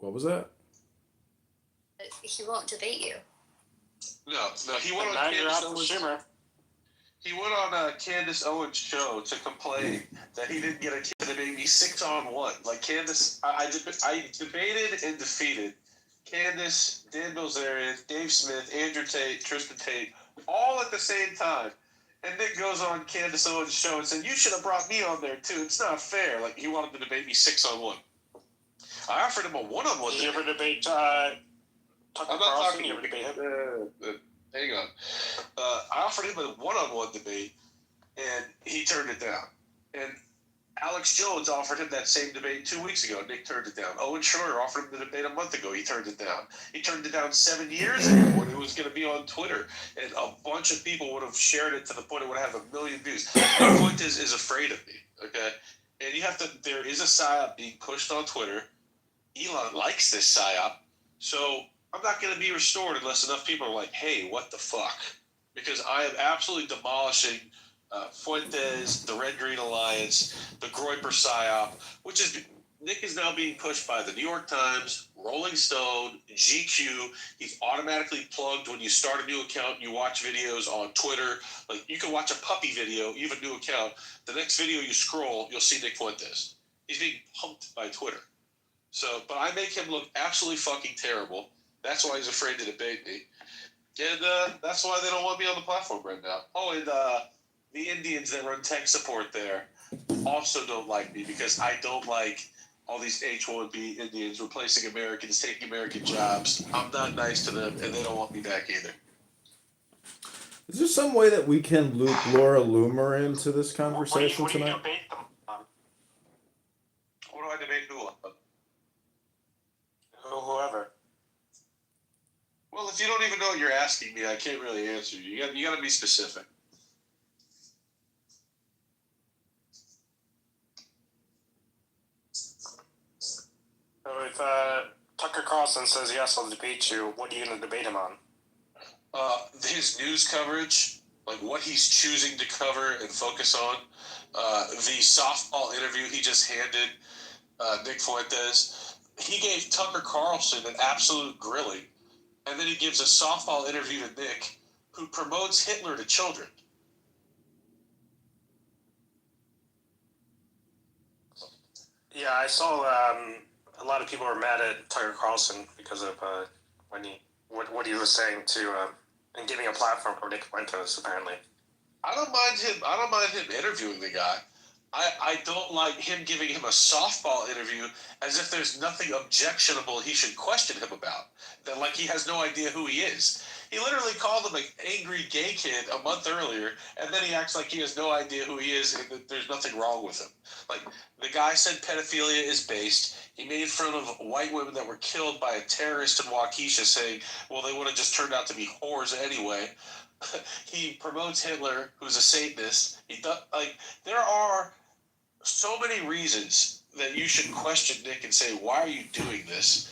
What was that? He won't debate you. No, he went on Candace Owens. He went on Candace Owens' show to complain that he didn't get a chance to debate me 6-on-1. Like Candace, I debated and defeated Candace, Dan Bilzerian, Dave Smith, Andrew Tate, Tristan Tate, all at the same time. And Nick goes on Candace Owens' show and said, "You should have brought me on there too. It's not fair." Like he wanted to debate me 6-on-1. I offered him a 1-on-1. Did you ever debate Tucker Carlson? You ever debate him? Hang on. I offered him a 1-on-1 debate, and he turned it down. And Alex Jones offered him that same debate 2 weeks ago. Nick turned it down. Owen Schroyer offered him the debate a month ago. He turned it down. He turned it down 7 years ago when it was going to be on Twitter. And a bunch of people would have shared it to the point it would have 1 million views. The point is afraid of me, okay? And you have to, there is a PSYOP being pushed on Twitter. Elon likes this PSYOP. So I'm not going to be restored unless enough people are like, hey, what the fuck? Because I am absolutely demolishing Fuentes, the Red Green Alliance, the Groyper PSYOP, which is Nick is now being pushed by the New York Times, Rolling Stone, GQ. He's automatically plugged when you start a new account. You watch videos on Twitter. Like you can watch a puppy video. You have a new account. The next video you scroll, you'll see Nick Fuentes. He's being pumped by Twitter. So, but I make him look absolutely fucking terrible. That's why he's afraid to debate me. And that's why they don't want me on the platform right now. Oh, and the Indians that run tech support there also don't like me because I don't like all these H-1B Indians replacing Americans, taking American jobs. I'm not nice to them, and they don't want me back either. Is there some way that we can loop Laura Loomer into this conversation what do you tonight? debate them on? What do I debate who on? Whoever. Well, if you don't even know what you're asking me, I can't really answer you. You got to be specific. So if Tucker Carlson says yes, I'll debate you, what are you going to debate him on? His news coverage, like what he's choosing to cover and focus on. The softball interview he just handed Nick Fuentes. He gave Tucker Carlson an absolute grilling. And then he gives a softball interview to Nick, who promotes Hitler to children. Yeah, I saw a lot of people were mad at Tucker Carlson because of what he was saying to and giving a platform for Nick Fuentes. Apparently, I don't mind him interviewing the guy. I don't like him giving him a softball interview as if there's nothing objectionable he should question him about. That like he has no idea who he is. He literally called him an angry gay kid a month earlier, and then he acts like he has no idea who he is and that there's nothing wrong with him. Like, the guy said pedophilia is based. He made fun of white women that were killed by a terrorist in Waukesha saying, well, they would have just turned out to be whores anyway. He promotes Hitler, who's a Satanist. There are so many reasons that you should question Nick and say, why are you doing this?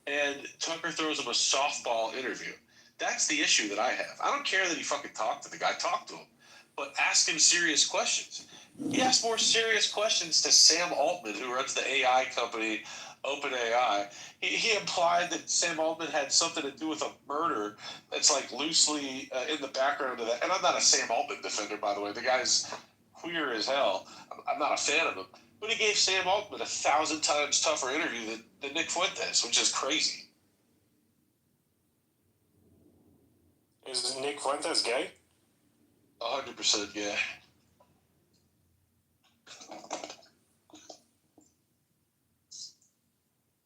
And Tucker throws him a softball interview. That's the issue that I have. I don't care that he fucking talked to the guy. Talk to him. But ask him serious questions. He asked more serious questions to Sam Altman, who runs the AI company OpenAI. He implied that Sam Altman had something to do with a murder that's like loosely in the background of that. And I'm not a Sam Altman defender, by the way. The guy's queer as hell. I'm not a fan of him. But he gave Sam Altman 1,000 times tougher interview than Nick Fuentes, which is crazy. Is Nick Fuentes gay? 100% gay.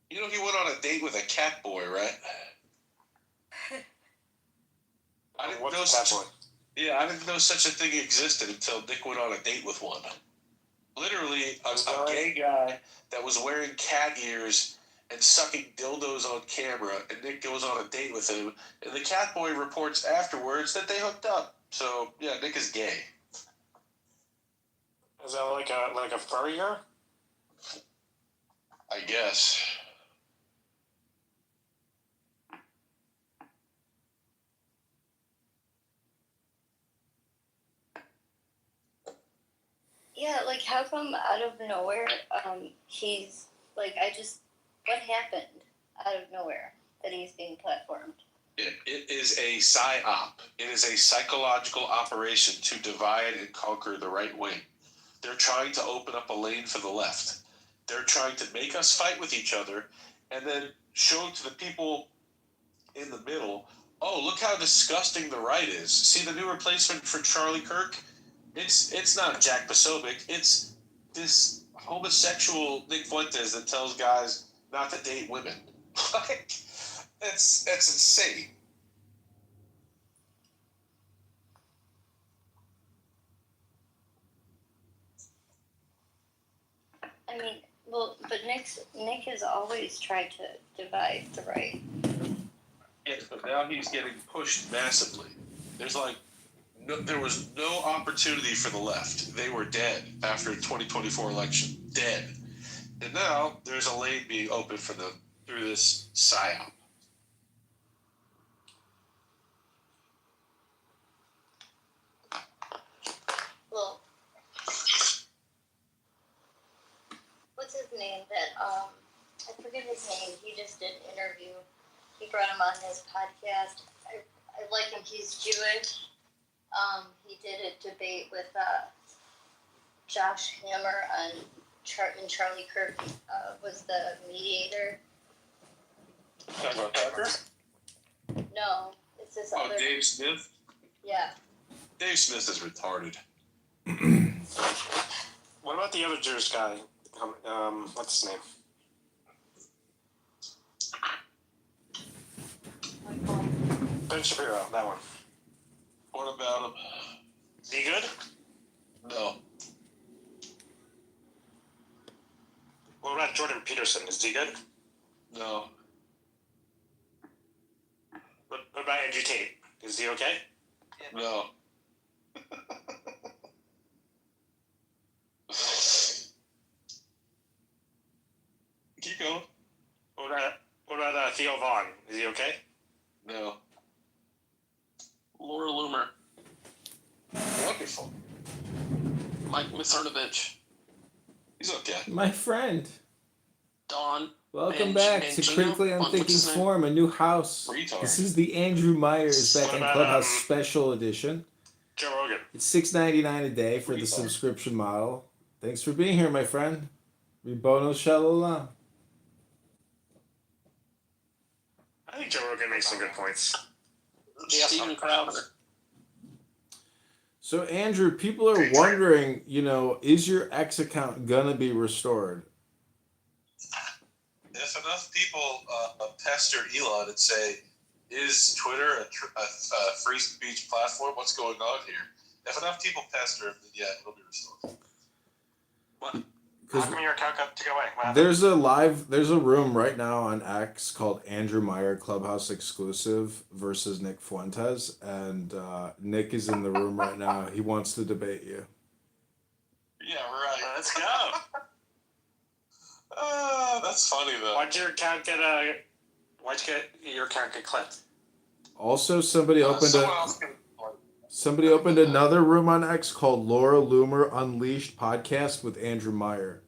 You know he went on a date with a cat boy, right? I didn't know such a thing existed until Nick went on a date with one. Literally, a gay guy that was wearing cat ears and sucking dildos on camera, and Nick goes on a date with him, and the cat boy reports afterwards that they hooked up. So, yeah, Nick is gay. Is that like a furrier? I guess. Yeah, like how come out of nowhere, he's like, what happened? out of nowhere that he's being platformed. It is a psyop. It is a psychological operation to divide and conquer the right wing. They're trying to open up a lane for the left. They're trying to make us fight with each other and then show to the people in the middle, oh, look how disgusting the right is. See the new replacement for Charlie Kirk? It's not Jack Posobiec. It's this homosexual Nick Fuentes that tells guys not to date women. Like, that's insane. I mean, well, but Nick has always tried to divide the right. Yes, but now he's getting pushed massively. There was no opportunity for the left. They were dead after the 2024 election. Dead. And now there's a lane being opened for them through this psyop. Well, what's his name? I forget his name. He just did an interview. He brought him on his podcast. I like him. He's Jewish. He did a debate with Josh Hammer and Charlie Kirk was the mediator. Talking about Tucker? No, it's this Oh, other. Dave Smith? Yeah. Dave Smith is retarded. What about the other Jewish guy? What's his name? Ben Shapiro, that one. What about him? Is he good? No. What about Jordan Peterson? Is he good? No. What about Andrew Tate? Is he okay? No. Keep going. What about Theo Vaughn? Is he okay? No. Laura Loomer, Wonderful. Mike Micernovich, He's okay. My friend, Don. welcome And back to Gino, Critically what's Unthinking his name? Forum, a new house. Retard. This is the Andrew Myers Back What in about, Clubhouse Special Edition. Joe Rogan. It's $6.99 a day for the Retard. subscription model. Thanks for being here, my friend. Ribono Shalom. I think Joe Rogan makes some good points. Steven Crowder. So, Andrew, people are wondering, is your X account gonna be restored? If enough people pester Elon and say, is Twitter a free speech platform? What's going on here? If enough people pester him, then yeah, it'll be restored. How Because come your account got to go away? What happened? there's a room right now on X called Andrew Meyer Clubhouse Exclusive versus Nick Fuentes, and Nick is in the room right now. He wants to debate you. Yeah, right. Let's go. That's funny though. Why'd your account get your account get clipped? Also, somebody opened Someone else can. Somebody opened another room on X called Laura Loomer Unleashed Podcast with Andrew Meyer.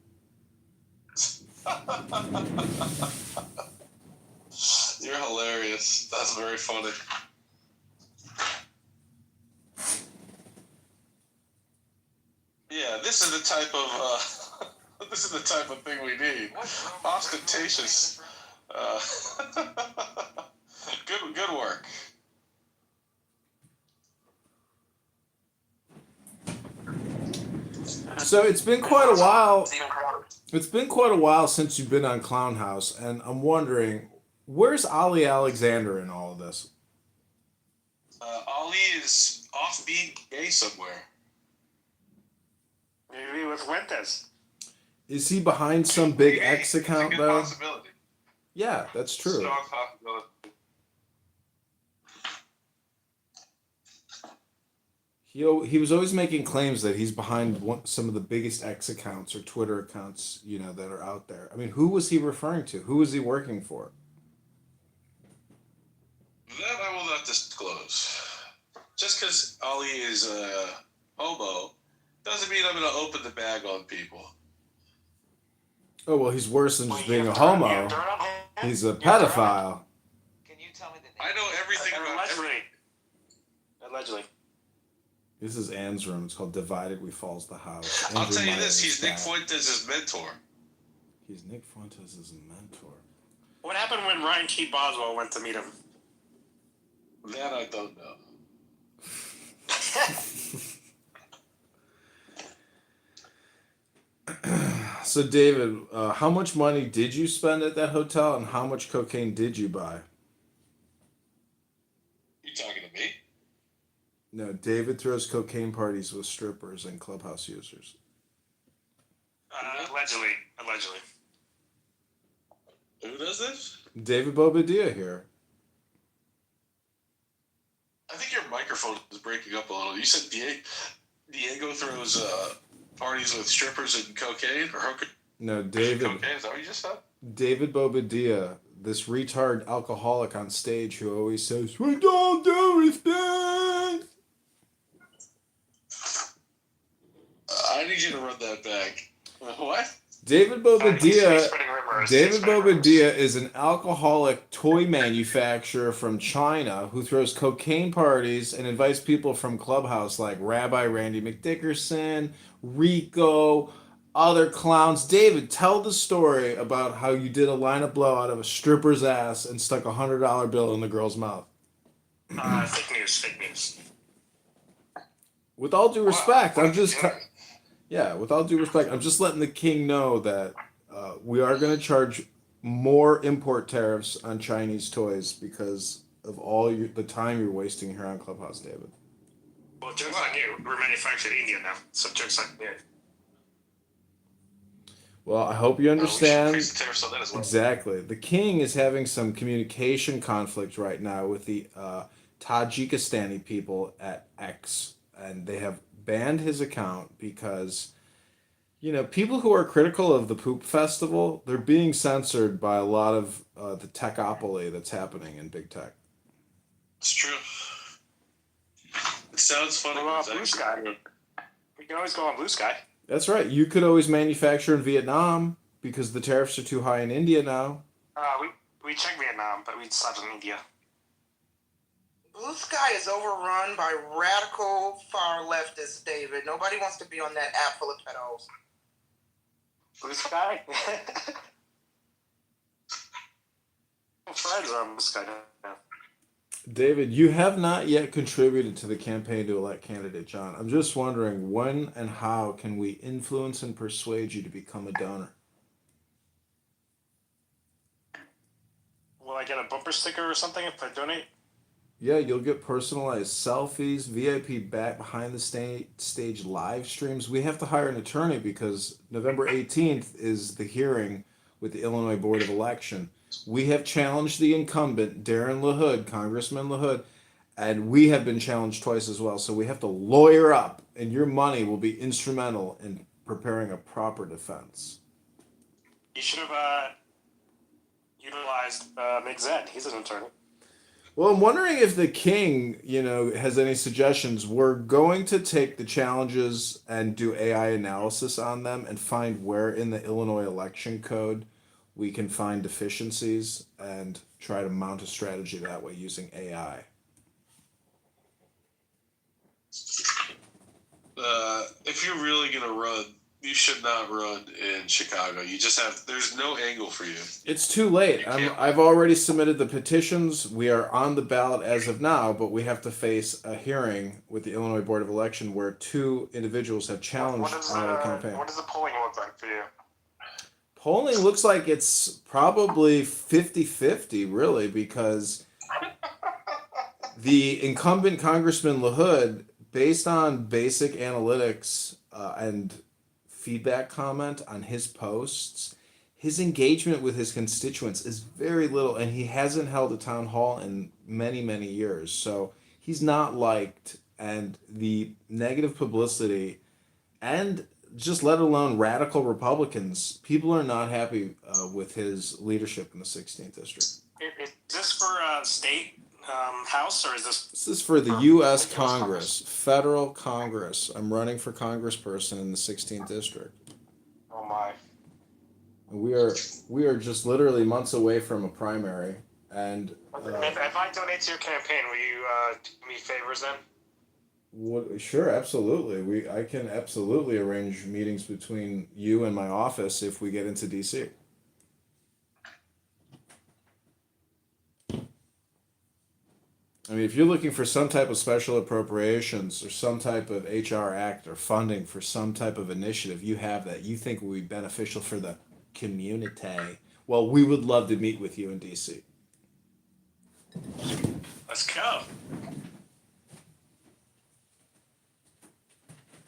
You're hilarious. That's very funny. Yeah, this is the type of this is the type of thing we need. Ostentatious. Good work. So it's been quite a while. Steven Crowder. It's been quite a while since you've been on Clown House, and I'm wondering, where's Ali Alexander in all of this? Ali is off being gay somewhere. Maybe with Fuentes. Is he behind some big Maybe. X It's a account good though? possibility. Yeah, that's true. Strong possibility. He was always making claims that he's behind some of the biggest X accounts or Twitter accounts, that are out there. I mean, who was he referring to? Who was he working for? That I will not disclose. Just because Ali is a homo doesn't mean I'm going to open the bag on people. Oh well, he's worse than Well, just you being a have dirt- you homo. have dirt on him? He's a You have dirt on him? pedophile. Can you tell me the I name? know everything about every. Allegedly. This is Ann's room. It's called Divided We Falls the House. I'll Andrew tell you Meyer this: is he's Nick back. Fuentes' mentor. He's Nick Fuentes' mentor. What happened when Ryan Keith Boswell went to meet him? That I don't know. So David, how much money did you spend at that hotel, and how much cocaine did you buy? You talking to me? No, David throws cocaine parties with strippers and clubhouse users. Allegedly. Allegedly. Who does this? David Bobadilla here. I think your microphone is breaking up a little. You said Diego throws parties with strippers and cocaine or hooker. No, David. Cocaine? Is that what you just said? David Bobadilla, this retard alcoholic on stage who always says, "With all due respect." I need you to run that back. What? David He's Bobadilla. spreading rumors. David He's spreading rumors. Bobadilla is an alcoholic toy manufacturer from China who throws cocaine parties and invites people from Clubhouse like Rabbi Randy McDickerson, Rico, other clowns. David, tell the story about how you did a line of blow out of a stripper's ass and stuck a $100 bill in the girl's mouth. Fake news. Fake news. With all due respect, Wow. I'm just... Yeah, with all due respect, I'm just letting the king know that we are going to charge more import tariffs on Chinese toys because of all the time you're wasting here on Clubhouse, David. Well, joke's on you. We're manufactured in India now, so joke's on you. Well, I hope you We should understand. increase the tariffs on that as well. Exactly. The king is having some communication conflict right now with the Tajikistani people at X, and they have banned his account because, you know, people who are critical of the poop festival, they're being censored by a lot of the techopoly that's happening in big tech. It's true. It sounds funny. Well, but Blue it's Sky. We can always go on Blue Sky. That's right. You could always manufacture in Vietnam because the tariffs are too high in India now. We checked Vietnam, but we decided in India. Blue Sky is overrun by radical far leftists, David. Nobody wants to be on that app full of pedos. Blue Sky? Friends are on Blue Sky now. David, you have not yet contributed to the campaign to elect candidate John. I'm just wondering when and how can we influence and persuade you to become a donor? Will I get a bumper sticker or something if I donate? Yeah, you'll get personalized selfies, VIP back behind the stage live streams. We have to hire an attorney because November 18th is the hearing with the Illinois Board of Election. We have challenged the incumbent, Darren LaHood, Congressman LaHood, and we have been challenged twice as well. So we have to lawyer up, and your money will be instrumental in preparing a proper defense. You should have utilized Big Zed. He's an attorney. Well, I'm wondering if the king, has any suggestions. We're going to take the challenges and do AI analysis on them and find where in the Illinois election code we can find deficiencies and try to mount a strategy that way using AI. If you're really going to run, you should not run in Chicago. There's no angle for you. It's too late. I've already submitted the petitions. We are on the ballot as of now, but we have to face a hearing with the Illinois Board of Election where two individuals have challenged our campaign. What does the polling look like for you? Polling looks like it's probably 50-50, really, because the incumbent Congressman LaHood, based on basic analytics and feedback comment on his posts, his engagement with his constituents is very little, and he hasn't held a town hall in many, many years. So he's not liked, and the negative publicity, and just let alone radical Republicans, people are not happy with his leadership in the 16th district. Is this for state house, or is this? This is for the U.S. Congress, federal Congress. I'm running for congressperson in the 16th district. Oh my! We are just literally months away from a primary, and If I donate to your campaign, will you do me favors then? sure, absolutely. I can absolutely arrange meetings between you and my office if we get into DC. I mean, if you're looking for some type of special appropriations or some type of HR act or funding for some type of initiative, you have that you think will be beneficial for the community. Well, we would love to meet with you in DC. Let's go.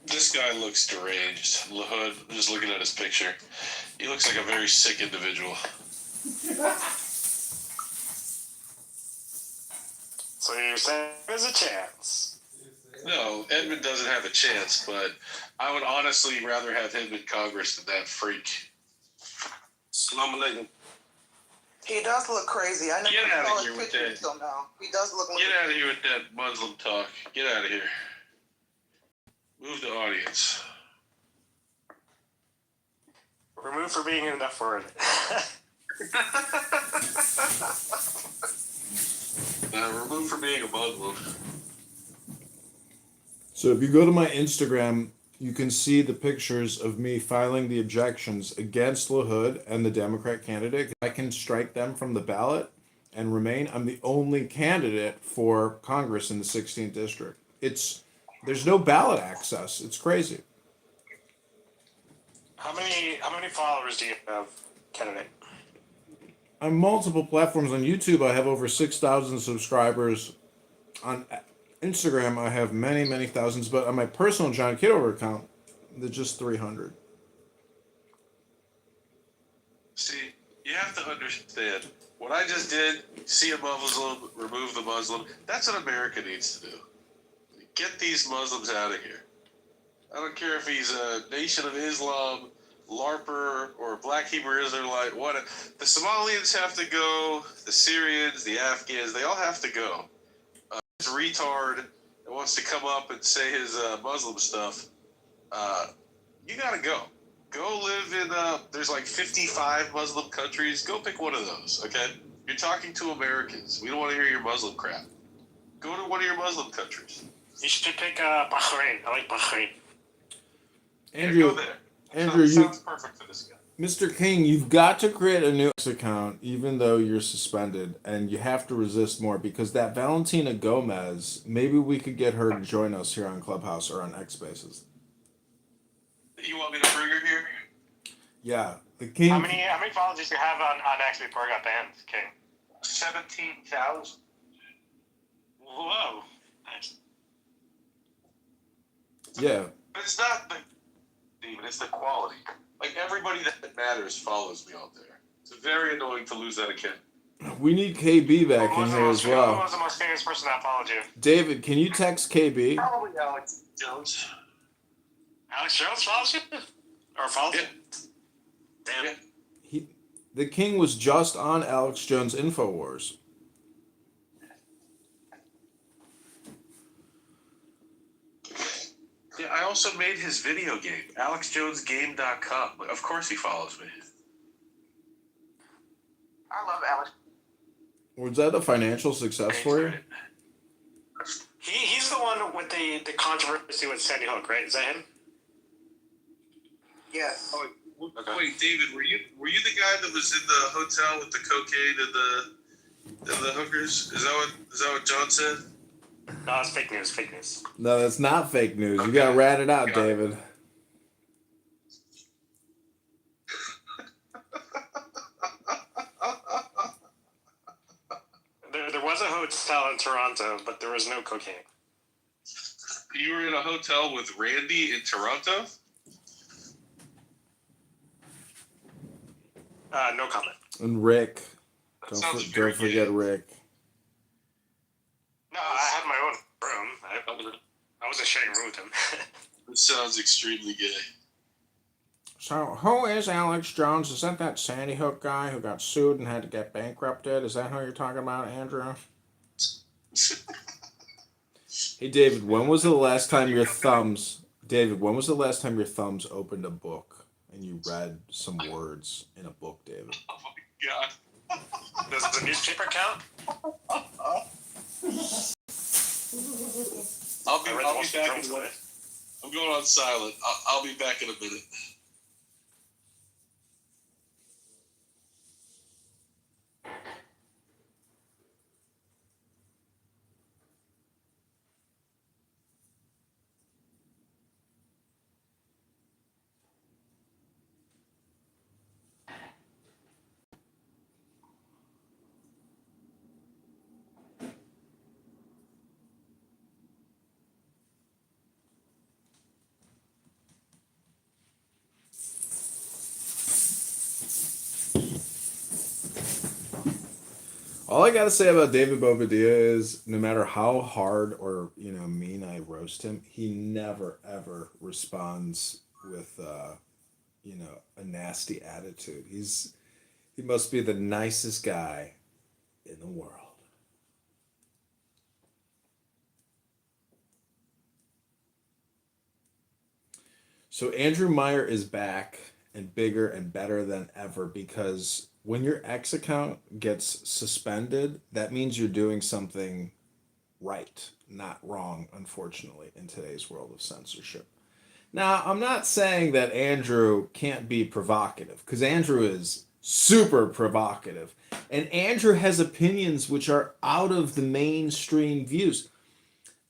This guy looks deranged. LaHood, I'm just looking at his picture. He looks like a very sick individual. So you're saying there's a chance? No, Edmund doesn't have a chance, but I would honestly rather have him in Congress than that freak. Salam alaikum. He does look crazy. I never Get outta saw here his with picture that. until now. He does look like Get out of here with that Muslim talk. Get out of here. Move the audience. Remove for being an F word. Remove for being a Muslim. So if you go to my Instagram, you can see the pictures of me filing the objections against LaHood and the Democrat candidate. I can strike them from the ballot and remain. I'm the only candidate for Congress in the 16th district. There's no ballot access. It's crazy. How many followers do you have, candidate? On multiple platforms on YouTube, I have over 6,000 subscribers. On Instagram, I have many, many thousands, but on my personal John Kitover account, they're just 300. See, you have to understand. What I just did, see a Muslim, remove the Muslim, that's what America needs to do. Get these Muslims out of here. I don't care if he's a Nation of Islam, LARPer, or Black Hebrew Israelite, what. The Somalians have to go, the Syrians, the Afghans, they all have to go. This retard that wants to come up and say his Muslim stuff, you gotta go. Go live in, there's like 55 Muslim countries. Go pick one of those, okay? You're talking to Americans. We don't want to hear your Muslim crap. Go to one of your Muslim countries. You should pick Bahrain. I like Bahrain. Andrew, Go there. Andrew, Sounds perfect for this guy. Mr. King, you've got to create a new account, even though you're suspended, and you have to resist more because that Valentina Gomez, maybe we could get her to join us here on Clubhouse or on X Spaces. You want me to bring her here? Yeah, the King. How many followers do you have on X before I got banned, King? 17,000. Whoa. Nice. Yeah. But it's not the Steven, it's the quality. Like everybody that matters follows me out there. It's very annoying to lose that account. We need KB back in here as Who well. was the most famous person that followed you? David, can you text KB? Probably Alex Jones. Alex Jones follows you? Or follows Yeah. you? Damn. Yeah. The King was just on Alex Jones' InfoWars. Yeah, I also made his video game, AlexJonesGame.com. Of course he follows me. I love Alex. Was that a financial success for you? He's the one with the controversy with Sandy Hook, right? Is that him? Yes. Oh, wait, David, were you the guy that was in the hotel with the cocaine and the hookers? Is that what John said? No, it's fake news. Fake news. No, that's not fake news. You Okay. gotta rat it out, Got it. David. There was a hotel in Toronto, but there was no cocaine. You were in a hotel with Randy in Toronto? No comment. And Rick. That Don't, sounds don't very forget gay. Rick. No, I had my own room. I wasn't sharing a room with him. That sounds extremely gay. So, who is Alex Jones? Is that Sandy Hook guy who got sued and had to get bankrupted? Is that who you're talking about, Andrew? Hey, David, when was the last time your thumbs... David, when was the last time your thumbs opened a book? and you read some words in a book, David. Oh my God. Does the newspaper count? I'll be I read the back Wall in Street a Journal minute. today. I'm going on silent. I'll be back in a minute. All I gotta say about David Bobadilla is, no matter how hard or mean I roast him, he never ever responds with a nasty attitude. He must be the nicest guy in the world. So Andrew Meyer is back and bigger and better than ever, because when your X account gets suspended, that means you're doing something right, not wrong, unfortunately, in today's world of censorship. Now, I'm not saying that Andrew can't be provocative, because Andrew is super provocative. And Andrew has opinions which are out of the mainstream views.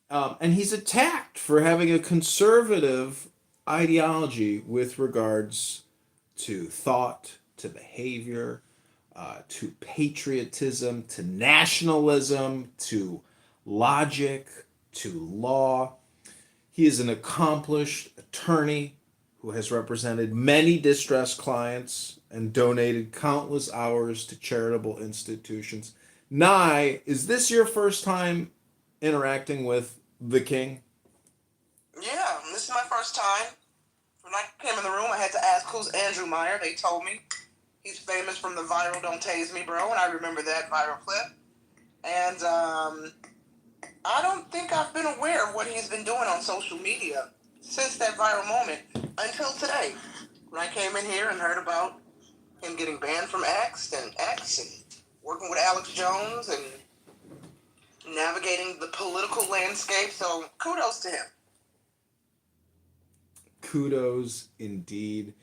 And he's attacked for having a conservative ideology with regards to thought, to behavior, to patriotism, to nationalism, to logic, to law. He is an accomplished attorney who has represented many distressed clients and donated countless hours to charitable institutions. Nye, is this your first time interacting with the king? Yeah, this is my first time. When I came in the room, I had to ask, who's Andrew Meyer? They told me he's famous from the viral "Don't Tase Me, Bro," and I remember that viral clip. And I don't think I've been aware of what he's been doing on social media since that viral moment until today, when I came in here and heard about him getting banned from X and working with Alex Jones and navigating the political landscape. So kudos to him. Kudos indeed.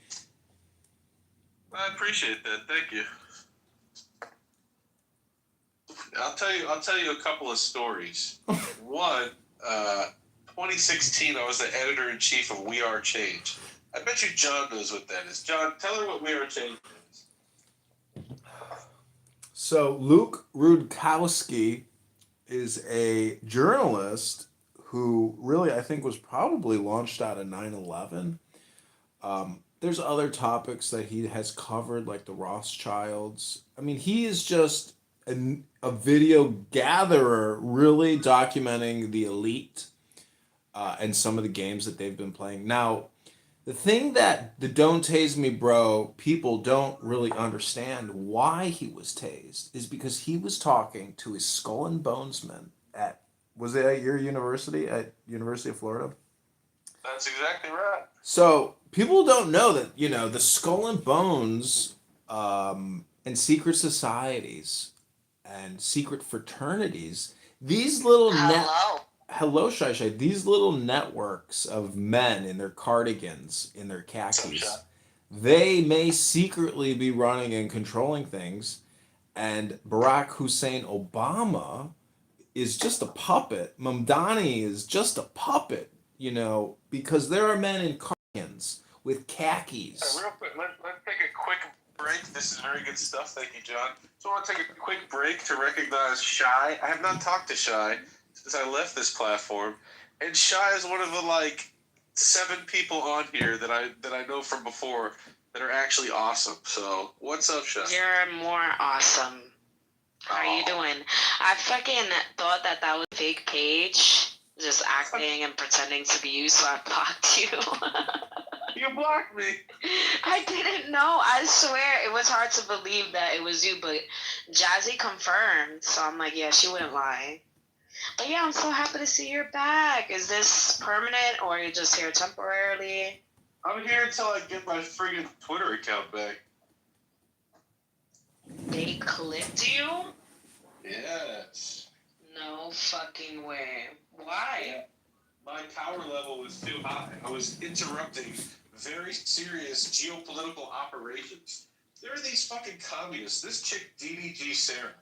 I appreciate that. Thank you. I'll tell you a couple of stories. One, 2016, I was the editor in chief of We Are Change. I bet you John knows what that is. John, tell her what We Are Change is. So Luke Rudkowski is a journalist who really, I think, was probably launched out of 9/11. There's other topics that he has covered, like the Rothschilds. I mean, he is just a video gatherer, really documenting the elite and some of the games that they've been playing. Now, the thing that the "Don't Tase Me, Bro" people don't really understand why he was tased is because he was talking to his Skull and Bonesman at, was it at your university, at University of Florida? That's exactly right. So people don't know that, the Skull and Bones and secret societies and secret fraternities, these little hello, Shai Shai. These little networks of men in their cardigans, in their khakis, they may secretly be running and controlling things. And Barack Hussein Obama is just a puppet. Mamdani is just a puppet, because there are men in cardigans with khakis. Real quick, let's take a quick break. This is very good stuff. Thank you, John. So I want to take a quick break to recognize Shai. I have not talked to Shai since I left this platform, and Shai is one of the 7 people on here that I know from before that are actually awesome. So what's up, Shai? You're more awesome. How are you doing? I fucking thought that was a fake page, just acting and pretending to be you, so I blocked you. You blocked me. I didn't know. I swear it was hard to believe that it was you, but Jazzy confirmed, so I'm like, yeah, she wouldn't lie. But yeah, I'm so happy to see you're back. Is this permanent or are you just here temporarily? I'm here until I get my friggin' Twitter account back. They clipped you? Yes. No fucking way. Why? My power level was too high. I was interrupting very serious geopolitical operations. There are these fucking communists. This chick, DDG Sarah.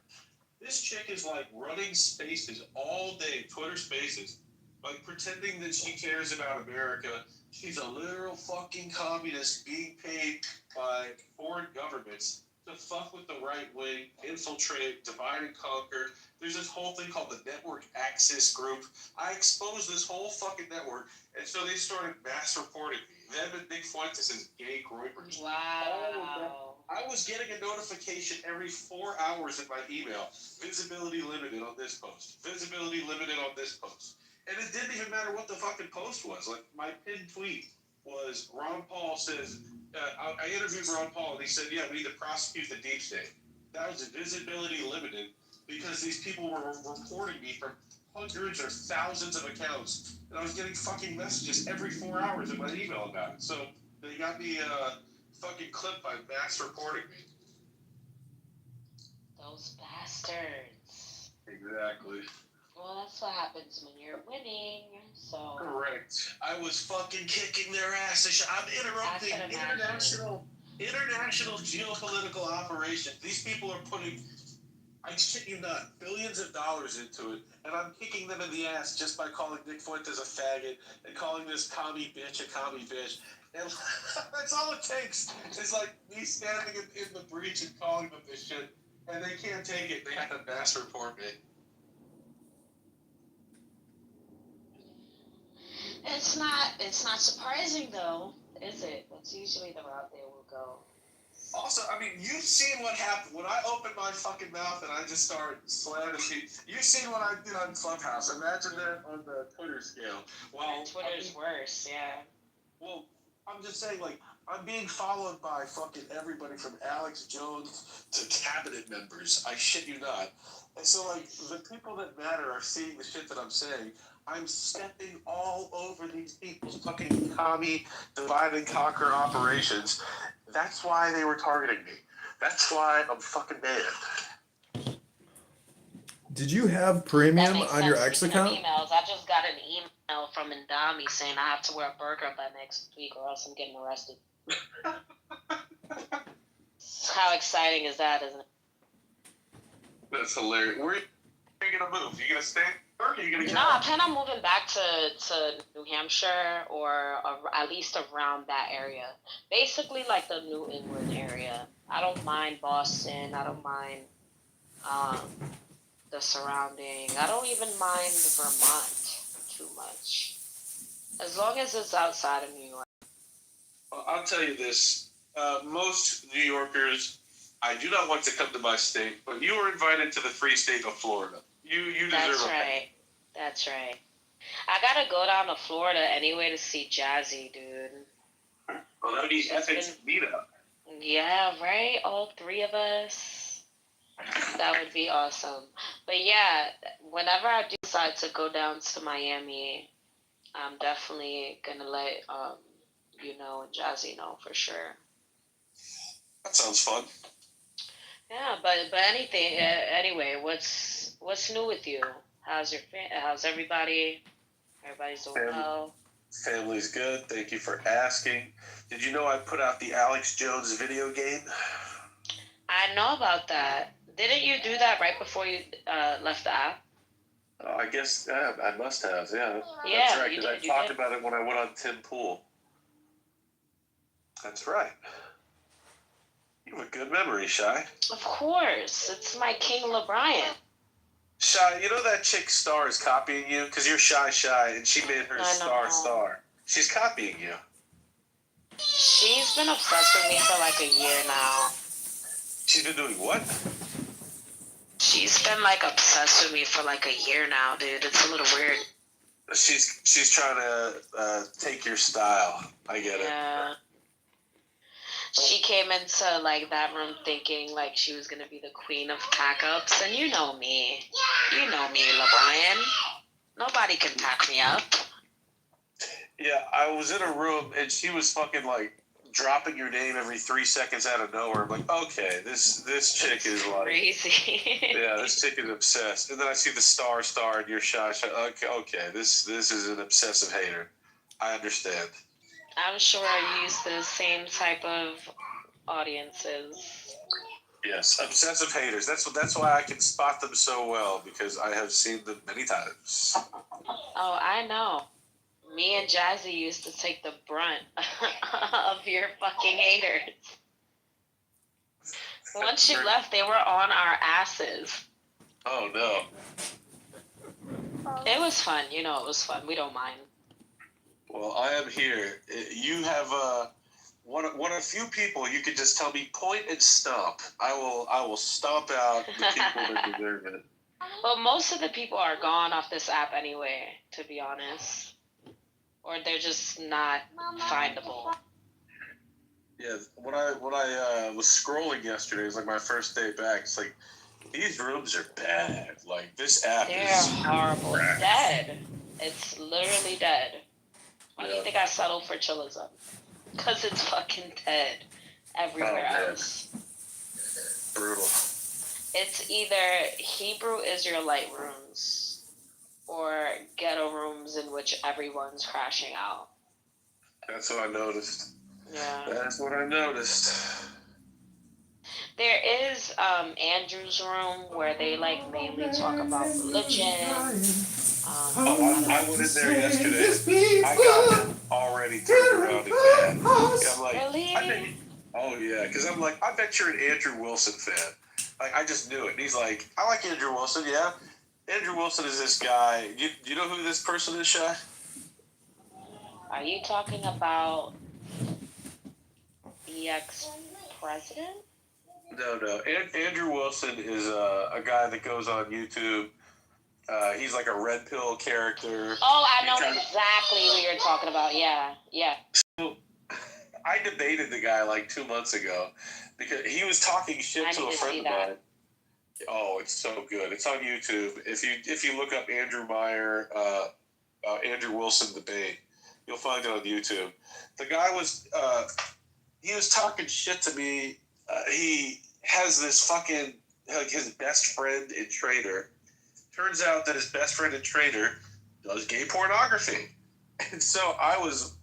This chick is like running spaces all day, Twitter spaces, like pretending that she cares about America. She's a literal fucking communist being paid by foreign governments to fuck with the right wing, infiltrate, divide and conquer. There's this whole thing called the Network Axis Group. I exposed this whole fucking network, and so they started mass reporting me. Them and Nick Fuentes' gay groypers. Wow. I was getting a notification every 4 hours in my email. Visibility limited on this post. Visibility limited on this post. And it didn't even matter what the fucking post was. Like, my pinned tweet was Ron Paul says, I interviewed Ron Paul, and he said, yeah, we need to prosecute the deep state. That was visibility limited because these people were reporting me from hundreds or thousands of accounts. And I was getting fucking messages every 4 hours in my email about it. So they got me fucking clipped by mass reporting me. Those bastards. Exactly. Well, that's what happens when you're winning. So. Correct. I was fucking kicking their ass. I'm interrupting I can imagine. international geopolitical operations. These people are putting, I shit you not, billions of dollars into it, and I'm kicking them in the ass just by calling Nick Fuentes a faggot and calling this commie bitch a commie bitch. And that's all it takes. It's like me standing in the breach and calling them this shit, and they can't take it. They have to mass report me. It's not surprising though, is it? That's usually the route they will go. Also, I mean, you've seen what happened when I opened my fucking mouth and I just started slamming people. You've seen what I did on Clubhouse. Imagine that on the Twitter scale. Well, Twitter's worse, yeah. Well, I'm just saying, like, I'm being followed by fucking everybody from Alex Jones to cabinet members. I shit you not. And so, like, the people that matter are seeing the shit that I'm saying. I'm stepping all over these people's fucking commie divide and conquer operations. That's why they were targeting me. That's why I'm fucking mad. Did you have That premium makes on your sense. X Speaking of account? emails, I just got an email from Indami saying I have to wear a burqa by next week or else I'm getting arrested. How exciting is that, isn't it? That's hilarious. Where are you gonna move? You gonna stay? Or are you gonna No, I plan on moving back to New Hampshire or at least around that area. Basically, like the New England area. I don't mind Boston. I don't mind the surrounding. I don't even mind Vermont too much. As long as it's outside of New York. Well, I'll tell you this. Most New Yorkers, I do not want to come to my state, but you were invited to the free state of Florida. You deserve That's a right. That's right. I gotta go down to Florida anyway to see Jazzy, dude. Well, that would be She's epic meetup. Yeah, right? All three of us. That would be awesome. But yeah, whenever I do decide to go down to Miami, I'm definitely gonna let you know and Jazzy know for sure. That sounds fun. Yeah, but anything anyway, what's new with you? How's everybody? Everybody's doing well. Family's good. Thank you for asking. Did you know I put out the Alex Jones video game? I know about that. Didn't you do that right before you left the app? I guess I must have. Yeah. Yeah, That's right. you Because did. I talked about it when I went on Tim Pool. That's right. You have a good memory, Shy. Of course, it's my King LeBrian. Shy, you know that chick Star is copying you? Because you're Shy, and she made her Star. She's copying you. She's been obsessed with me for like a year now. She's been doing what? She's been like obsessed with me for like a year now, dude. It's a little weird. She's trying to take your style. I get it. Yeah. She came into like that room thinking like she was gonna be the queen of pack-ups, and you know me, LeBrian. Nobody can pack me up. Yeah, I was in a room and she was fucking like dropping your name every 3 seconds out of nowhere. I'm like, okay, this chick is like, Crazy. yeah, this chick is obsessed. And then I see the star and your shot. Okay, this is an obsessive hater. I understand. I'm sure I use the same type of audiences. Yes, obsessive haters. That's why I can spot them so well because I have seen them many times. Oh, I know. Me and Jazzy used to take the brunt of your fucking haters. Once you left, they were on our asses. Oh no. It was fun. You know, it was fun. We don't mind. Well, I am here. You have one of a few people you could just tell me point and stomp. I will stomp out the people that deserve it. Well, most of the people are gone off this app anyway, to be honest. Or they're just not findable. Yeah, when I was scrolling yesterday, it was like my first day back. It's like these rooms are bad. Like this app They're is horrible. trash. It's dead. It's literally dead. Why do you Yeah. think I settled for Chillism? Because it's fucking dead everywhere Oh, man. else. Brutal. It's either Hebrew Israelite rooms or ghetto rooms in which everyone's crashing out. That's what I noticed. Yeah. That's what I noticed. There is Andrew's room where they like mainly talk about religion. I went in there yesterday. I got him already turned around and mad. Yeah, I'm like, Really? oh yeah, because I'm like, I bet you're an Andrew Wilson fan. Like, I just knew it. And he's like, I like Andrew Wilson. Yeah, Andrew Wilson is this guy. You know who this person is, Shy? Are you talking about the ex-president? No. Andrew Wilson is a guy that goes on YouTube. He's like a red pill character. Oh, I know exactly who you're talking about. Yeah. So, I debated the guy like 2 months ago because he was talking shit to a friend of mine. Oh, it's so good. It's on YouTube. If you look up Andrew Meyer, Andrew Wilson debate, you'll find it on YouTube. The guy was he was talking shit to me. He has this fucking like his best friend in Trader. Turns out that his best friend in Trader does gay pornography, and so I was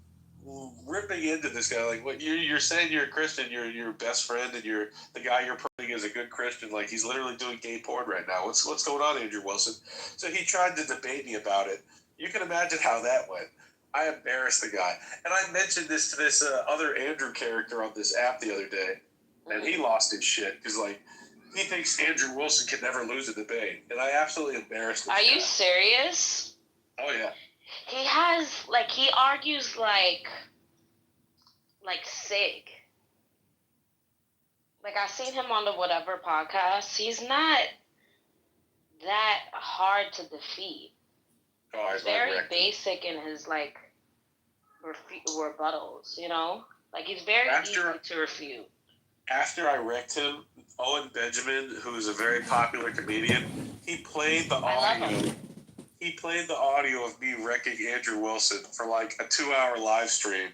ripping into this guy like, what you're saying you're a Christian, your best friend and you're the guy you're putting as a good Christian, like he's literally doing gay porn right now. What's going on, Andrew Wilson? So he tried to debate me about it. You can imagine how that went. I embarrassed the guy, and I mentioned this to this other Andrew character on this app the other day, and he lost his shit because like he thinks Andrew Wilson can never lose a debate, and I absolutely embarrassed him. Are you serious? Oh yeah. He has he argues like Sig. Like I seen him on the whatever podcast. He's not that hard to defeat. Oh, He's very basic in his rebuttals. You know, like he's very easy to refute. After I wrecked him, Owen Benjamin, who is a very popular comedian, he played the audio. He played the audio of me wrecking Andrew Wilson for like a 2-hour live stream.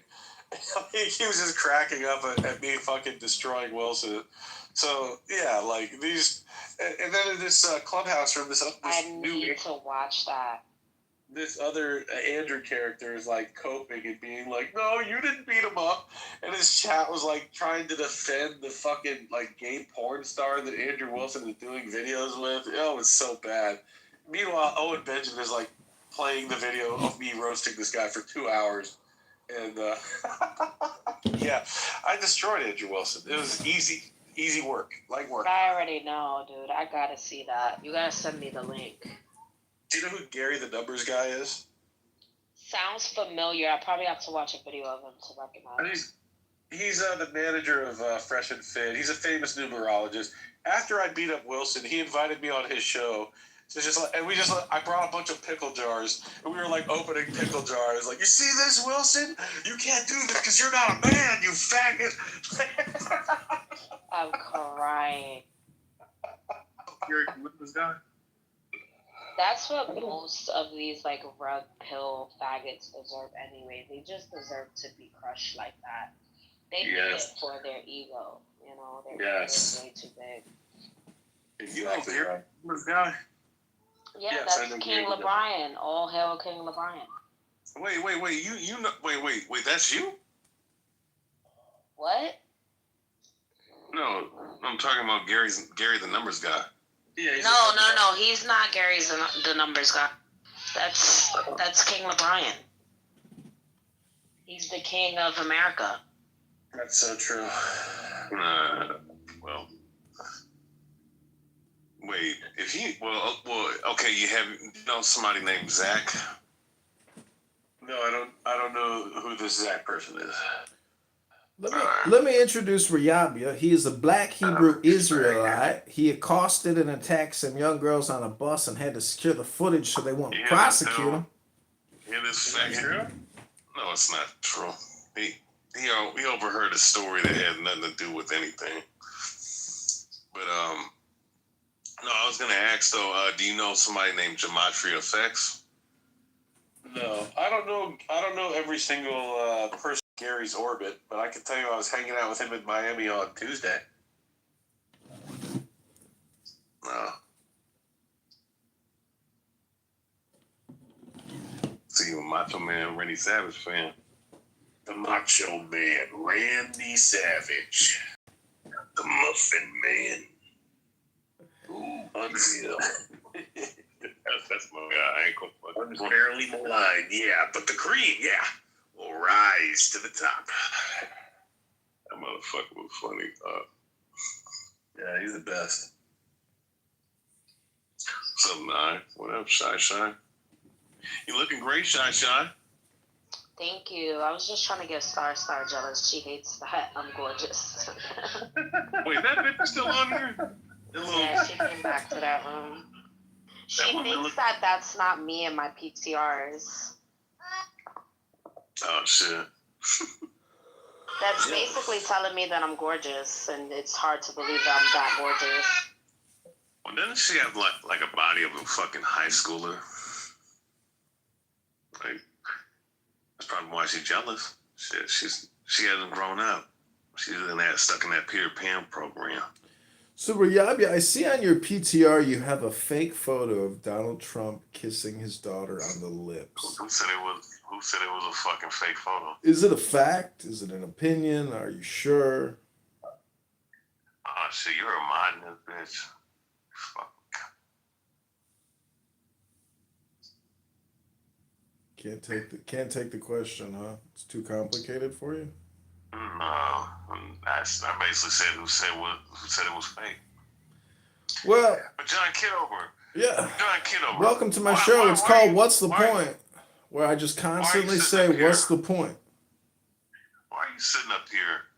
He was just cracking up at me fucking destroying Wilson. So yeah, like these, and then in this clubhouse room, this I need to watch that. This other Andrew character is like coping and being like, no, you didn't beat him up. And his chat was like trying to defend the fucking like gay porn star that Andrew Wilson is doing videos with. Oh, it's so bad. Meanwhile, Owen Benjamin is like playing the video of me roasting this guy for 2 hours. And yeah, I destroyed Andrew Wilson. It was easy work, light work. I already know, dude. I gotta see that. You gotta send me the link. Do you know who Gary the Numbers guy is? Sounds familiar. I probably have to watch a video of him to recognize. He's the manager of Fresh and Fit. He's a famous numerologist. After I beat up Wilson, he invited me on his show. So I brought a bunch of pickle jars, and we were like opening pickle jars. Like, you see this, Wilson? You can't do this because you're not a man, you faggot. I'm crying. You're with this guy? That's what most of these like rug pill faggots deserve anyway. They just deserve to be crushed like that. They need Yes. it for their ego. You know, their Yes. ego is way too big. You know, this guy. Yeah, Yes, I that's know King Gary Ledger. LeBron. All hail King LeBron. Wait, you know, wait, that's you? What? No, I'm talking about Gary the numbers guy. Yeah. No. He's not Gary's the numbers guy. That's King LeBron. He's the king of America. That's so true. Well, wait. If he, okay. You know somebody named Zach? No, I don't know who this Zach person is. Let me introduce Riyabia. He is a black Hebrew Israelite. He accosted and attacked some young girls on a bus and had to secure the footage so they won't prosecute him. Yeah, this faggot. No, it's not true. He overheard a story that had nothing to do with anything. But no, I was gonna ask though. Do you know somebody named Gematria Effects? No, I don't know every single person in Gary's orbit, but I can tell you I was hanging out with him in Miami on Tuesday. No. See, you a Macho Man Randy Savage fan. The Macho Man Randy Savage. The Muffin Man. Ooh, unreal. That's my guy. I ain't gonna fuck. Unfairly maligned, yeah, but the cream, yeah, will rise to the top. That motherfucker was funny. Yeah, he's the best. What's up, Nye? What up, Shy? You looking great, Shy. Thank you. I was just trying to get Star jealous. She hates that I'm gorgeous. Wait, that bitch is still on here? Yeah, she came back to that room. She thinks that that's not me in my PTRs. Oh, shit. That's basically telling me that I'm gorgeous, and it's hard to believe that I'm that gorgeous. Well, doesn't she have like a body of a fucking high schooler? Like, that's probably why she's jealous. Shit, she hasn't grown up. She's stuck in that Peter Pan program. So, Riyabia, I see on your PTR you have a fake photo of Donald Trump kissing his daughter on the lips. Who said it was a fucking fake photo? Is it a fact? Is it an opinion? Are you sure? Oh, shit, you're a modern bitch. Fuck. Can't take the question, huh? It's too complicated for you? No, I basically said who said it was fake. Well, but John Kitover. Yeah. John Kitover. Welcome to my show. It's called What's the Point? Where I just constantly say, what's the point? Why are you sitting up here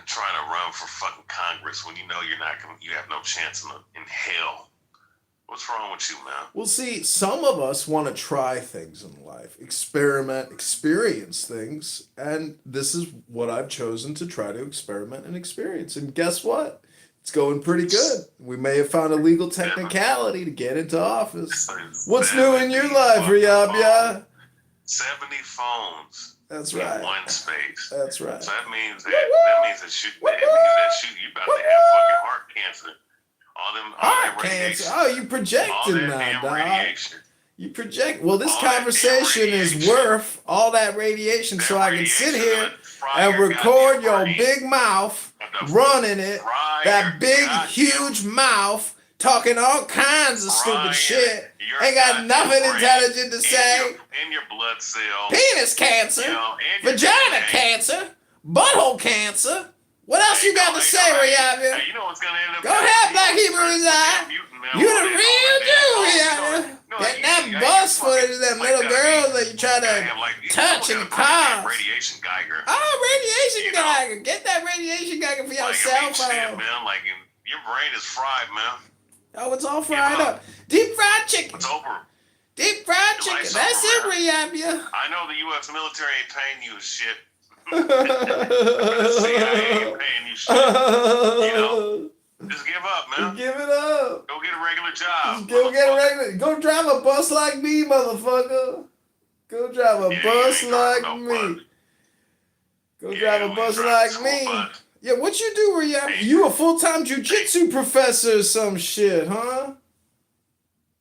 trying to run for fucking Congress when you know you have no chance in hell? What's wrong with you, man? Well, see, some of us want to try things in life, experiment, experience things, and this is what I've chosen to try to experiment and experience. And guess what? It's going pretty good. We may have found a legal technicality to get into office. What's new in your life, Riyabia? 70 phones. That's right. In one space. That's right. So that means that you about to have fucking heart cancer. Heart cancer? Oh, you projecting now, dog. You project. Well, this conversation is worth all that radiation so I can sit here and record your big mouth running it, that big, huge mouth, talking all kinds of stupid shit. Ain't got nothing intelligent to say. In your blood cell. Penis cancer, vagina cancer, butthole cancer. What else you got to say, Riyabia? You know what's gonna end up. Go ahead, Black Hebrew Isaiah. You the real dude, Riyabia. Getting that bus footage of them little girls that you try to touch in the car. Radiation Geiger. Oh, radiation Geiger. Get that radiation Geiger for your cell phone. Shit, man. Like, your brain is fried, man. Oh, it's all fried up. Deep fried chicken. It's over. Deep fried chicken. That's it, Riyabia. I know the U.S. military ain't paying you shit. The CIA ain't paying you shit. You know? Just give up, Just man. give it up. Go get a regular job. Just go get a regular. Go drive a bus like me, motherfucker. Go drive a Yeah, you bus ain't driving like no me. bus. Go Yeah, drive you a ain't bus driving like school me. bus. Yeah, what you do where you a full-time jujitsu professor or some shit, huh?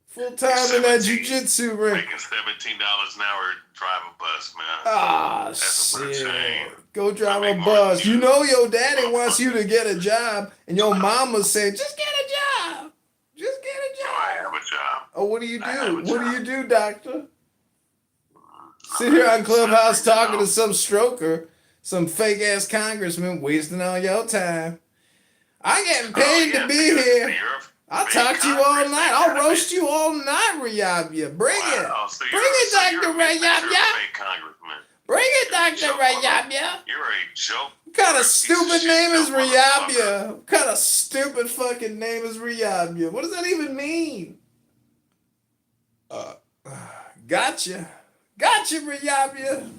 Full-time in that jujitsu ring. Making $17 an hour drive a bus, man. Ah, That's a real shame. shit. Go drive I a make more than bus. you. You know your daddy wants you to get a job, and your mama saying, just get a job. Just get a No, I job. have a job. Oh, what do you I have do? a What do job. you do, doctor? Sit here on Clubhouse talking to some stroker, some fake ass congressman, wasting all your time. I getting paid to be here. I'll talk to you all night. I'll roast you all night, Rayabia. Bring it. So Bring it, Dr. Rayabia. Congressman. Bring it, Dr. Rayabia. You're a joke. What kind of stupid name is Rayabia? What kind of stupid fucking name is Rayabia? What does that even mean? Gotcha. Gotcha, Rayabia.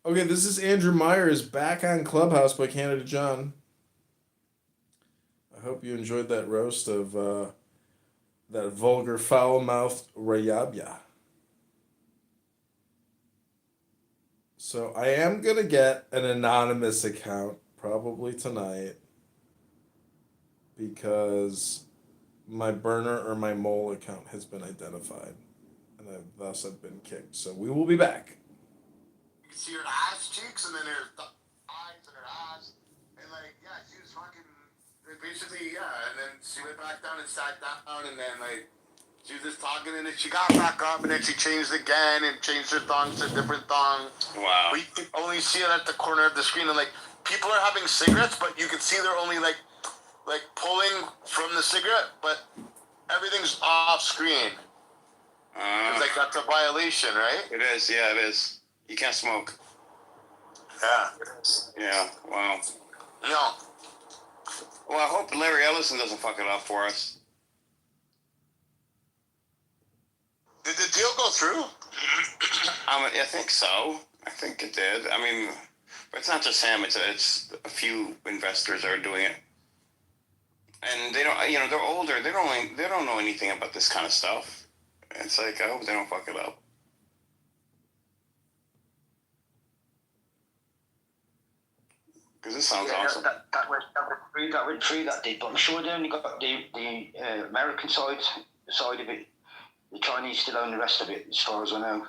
Okay, this is Andrew Myers back on Clubhouse by Canada John. I hope you enjoyed that roast of that vulgar, foul-mouthed Rayabia. So I am going to get an anonymous account probably tonight because my burner or my mole account has been identified and thus I've been kicked. So we will be back. You can see her ass cheeks and then her eyes and her ass. And like, yeah, she was fucking, basically, yeah. And then she went back down and sat down and then like, she was just talking and then she got back up and then she changed again and changed her thongs to different thongs. Wow. But you can only see it at the corner of the screen and like, people are having cigarettes, but you can see they're only like pulling from the cigarette, but everything's off screen. It's like that's a violation, right? It is, yeah, it is. You can't smoke. Yeah. Yeah, wow. No. Well, I hope Larry Ellison doesn't fuck it up for us. Did the deal go through? I think so. I think it did. I mean, but it's not just him. It's a few investors that are doing it, and they don't. You know, they're older. They don't know anything about this kind of stuff. It's like I hope they don't fuck it up. Because this sounds awesome. That went through that did, but I'm sure they only got the American side of it. The Chinese still own the rest of it, as far as I know.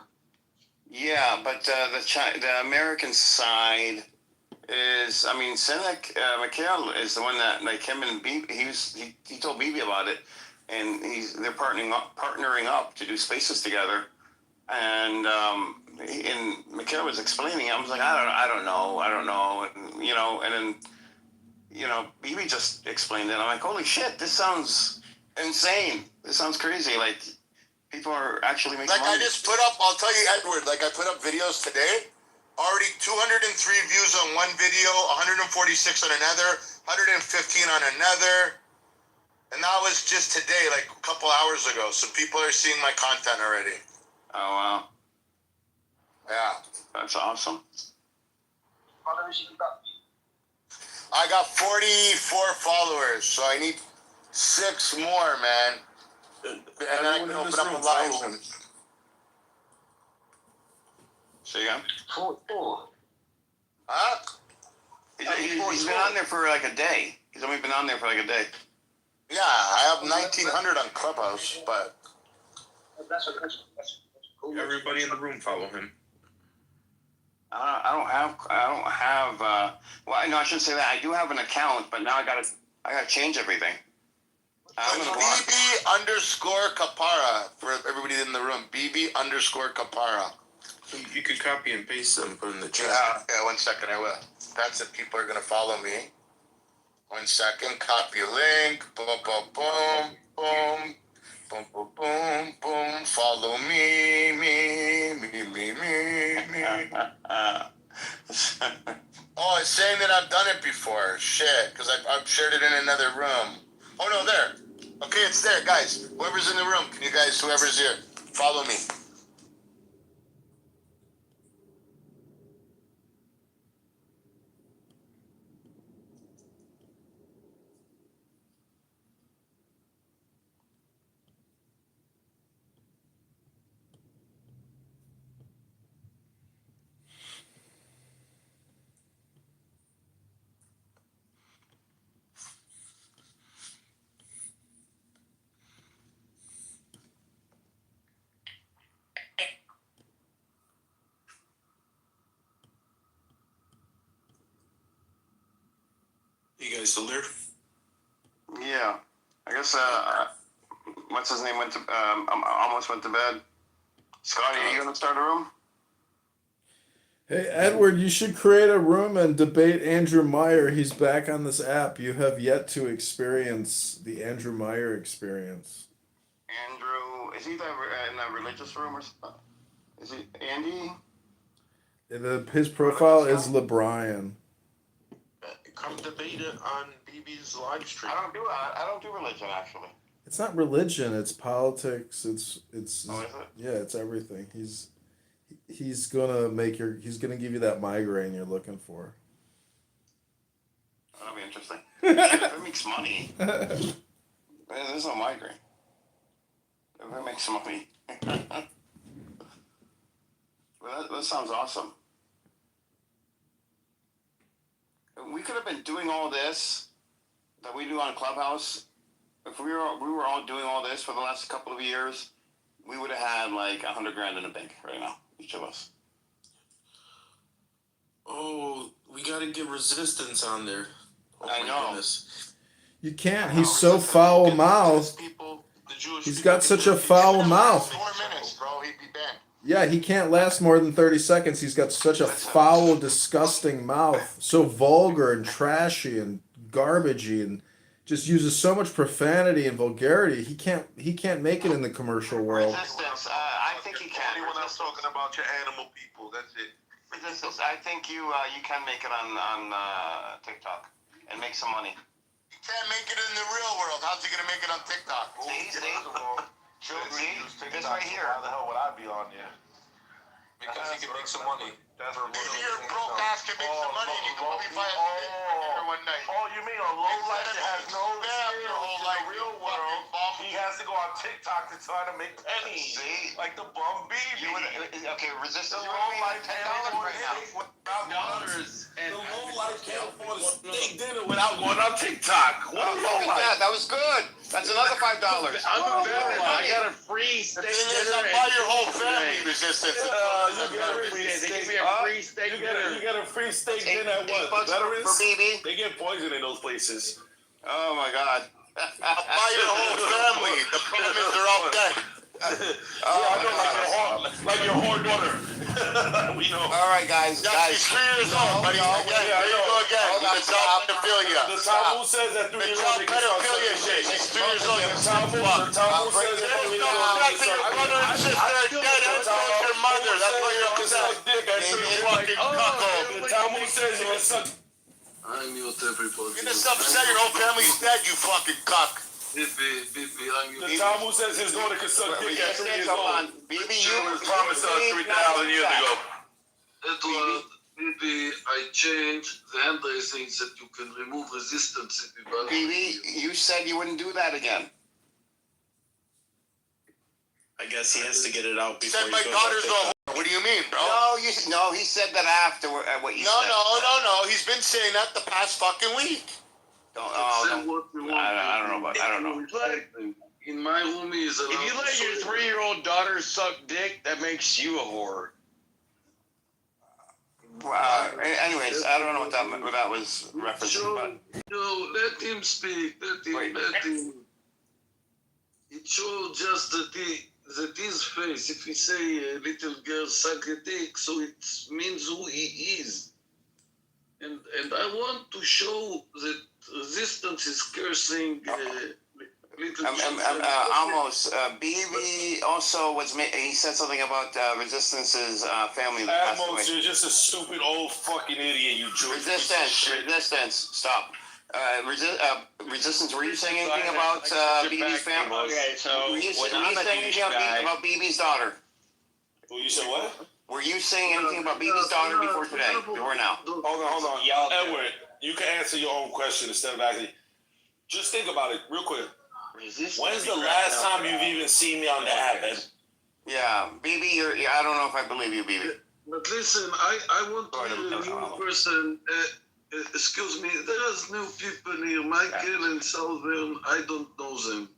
Yeah, but the American side is, I mean, Senek Mikhail is the one that, like him and Bibi, he told Bibi about it, and they're partnering up to do spaces together, and Mikhail was explaining. I was like, I don't know, and, you know, and then, you know, Bibi just explained it. I'm like, holy shit, this sounds insane. This sounds crazy. Like, people are actually making money. I just put up, I'll tell you, Edward, I put up videos today. Already 203 views on one video, 146 on another, 115 on another. And that was just today, a couple hours ago. So people are seeing my content already. Oh, wow. Yeah. That's awesome. I got 44 followers, so I need 6 more, man. And then I can open up a live. So yeah. 44. Huh? He's been on there for like a day. He's only been on there for like a day. Yeah, I have 1,900 on Clubhouse, but That's cool. Everybody in the room follow him. I don't have. Well, no, I shouldn't say that. I do have an account, but now I gotta change everything. BB_Kapara for everybody in the room. BB_Kapara. So you could copy and paste them and put in the chat. Yeah, 1 second, I will. That's it. People are gonna follow me. 1 second. Copy link. Boom, boom, boom, boom, boom, boom, boom, boom. Follow me. Oh, it's saying that I've done it before. Shit, because I've shared it in another room. Oh no, there. Okay, it's there, guys. Whoever's in the room, can you guys, whoever's here, follow me. You guys still there? Yeah. I guess, what's his name went to, almost went to bed. Scotty, are you going to start a room? Hey, Edward, you should create a room and debate Andrew Meyer. He's back on this app. You have yet to experience the Andrew Meyer experience. Andrew, is he in a religious room or something? Is he Andy? His profile is LeBrian. Come debate it on BB's live stream. I don't do religion actually. It's not religion. It's politics. It's Oh, is it? yeah. It's everything. He's gonna give you that migraine you're looking for. That'll be interesting. If it makes money, there's no migraine. If it makes money. Well, that sounds awesome. We could have been doing all this that we do on Clubhouse. If we were all doing all this for the last couple of years, we would have had like $100,000 in the bank right now, each of us. Oh, we gotta get resistance on there. Oh, I my know. Goodness. You can't. He's so foul mouthed. He's got such a foul mouth. 4 minutes, bro. He'd be banned. Yeah, he can't last more than 30 seconds. He's got such a foul, disgusting mouth. So vulgar and trashy and garbagey and just uses so much profanity and vulgarity. He can't make it in the commercial world. Resistance, I think you can. Only when I'm talking about your animal people, that's it. Resistance, I think you can make it on TikTok and make some money. You can't make it in the real world. How's he gonna make it on TikTok? See? This right here. How the hell would I be on there? Because he can make some money. That's what Maybe your broke ass can make some money and you can probably buy a steak for dinner one night. Oh, you mean a low life that has no Spam your whole life, in the real you world? fucking bum. He has to go on TikTok to try to make pennies. See? Like the bum BB. Okay, resistance. The You low want life $10 can't afford right now. The low life can't afford a steak dinner without going on TikTok. What a low Look at that. life. That was good. That's another $5. I'm a veteran. I got a free steak The thing is, dinner. I'll buy your whole family resistance. You got a free steak. They give me a free steak dinner. You get a free steak dinner at $8 what? for Veterans? BB. They get poison in those places. Oh my God. I'll buy your whole family. The problem is they're all dead. I know, like your whore daughter. We know. All right, guys. Yeah, she's 3 years old, buddy. Again, there you go again. The child pedophilia. The Talmud says that 3 The years child old. pedophilia shit. She's 3 years old. The Talmud says that 3 years old. Your brother and sister are dead. That's like your mother. That's why you're upset. You fucking cuckold. The Talmud says you can suck. I mute everybody. You're just upset your whole family's dead, you fucking cuck. Bibi, I mute. The Talmud says his daughter can suck dick at 3 years old. BB, She you was promised us 3,000 years ago. Edward, Bibi, I changed the hand raising that you can remove resistance if you want. BB, you said you wouldn't do that again. I guess he has to get it out before Said he my goes daughter's on TikTok. no. What do you mean, bro? No, he said that after what you said. No. He's been saying that the past fucking week. Say Don't. what you want. I don't know. I don't know. In my room, he is allowed. If you let your 3-year-old daughter suck dick, that makes you a whore. Anyways, I don't know what that was referencing, but No, let him speak. Let him. It shows just that his face. If he say a little girl suck a dick, so it means who he is. And I want to show that resistance is cursing little children. almost. BB also he said something about Resistance's family that passed away. Atmos, you're just a stupid old fucking idiot, you Jewish piece of shit. Resistance, stop. Resistance, were you saying anything about BB's family? Okay, so Were you when I'm a saying anything douchebag, about BB's daughter? Well, you said what? Were you saying anything about BB's daughter before today? Before now? Hold on. Y'all do. Edward, you can answer your own question instead of asking. Just think about it real quick. When's the last time you've even seen me on the app, Ed? Yeah, BB, I don't know if I believe you, BB. But listen, I want to hear a new person. Excuse me, there is new people here, Michael and Southern. I don't know them.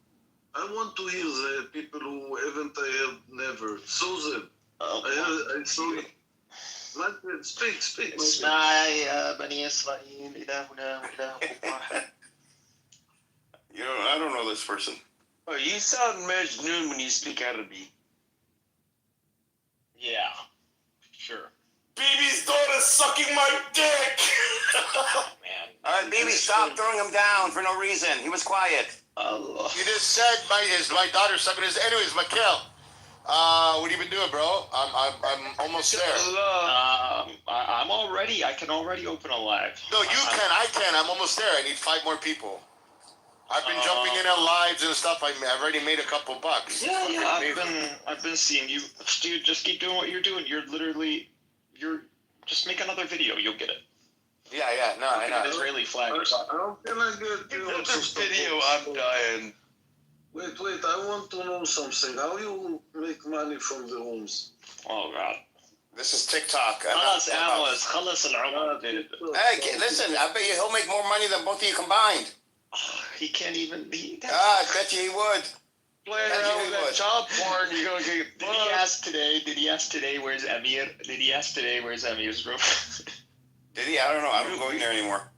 I want to hear the people who haven't I heard never. Susan, I saw my friend. Speak, my friend. اسمع يا بني إسرائيل إلهنا وإله واحد. You know, I don't know this person. Oh, you sound Majnun when you speak Arabic. Yeah, sure. BB's daughter's sucking my dick. Man. All right, BB, stop throwing him down for no reason. He was quiet. Allah. You just said my daughter sucking his. Anyways, Mikhail, what have you been doing, bro? I'm almost there. I can already open a live. No, you can. I can. I'm almost there. I need 5 more people. I've been jumping in on lives and stuff. I've already made a couple bucks. Yeah. I've been seeing you, dude. Just keep doing what you're doing. You're just make another video. You'll get it. Yeah. No, I know. Israeli flag or something. How can I get This video, I'm dying. Wait, I want to know something. How you make money from the rooms? Oh God. This is TikTok. خلص العمر, dude. Hey, listen, I bet you he'll make more money than both of you combined. He can't even. I bet you he would. Playing around with that child porn, you're gonna get. Did he ask today? Where's Amir? Did he ask today? Where's Amir's room? Did he? I don't know. I don't go in there anymore.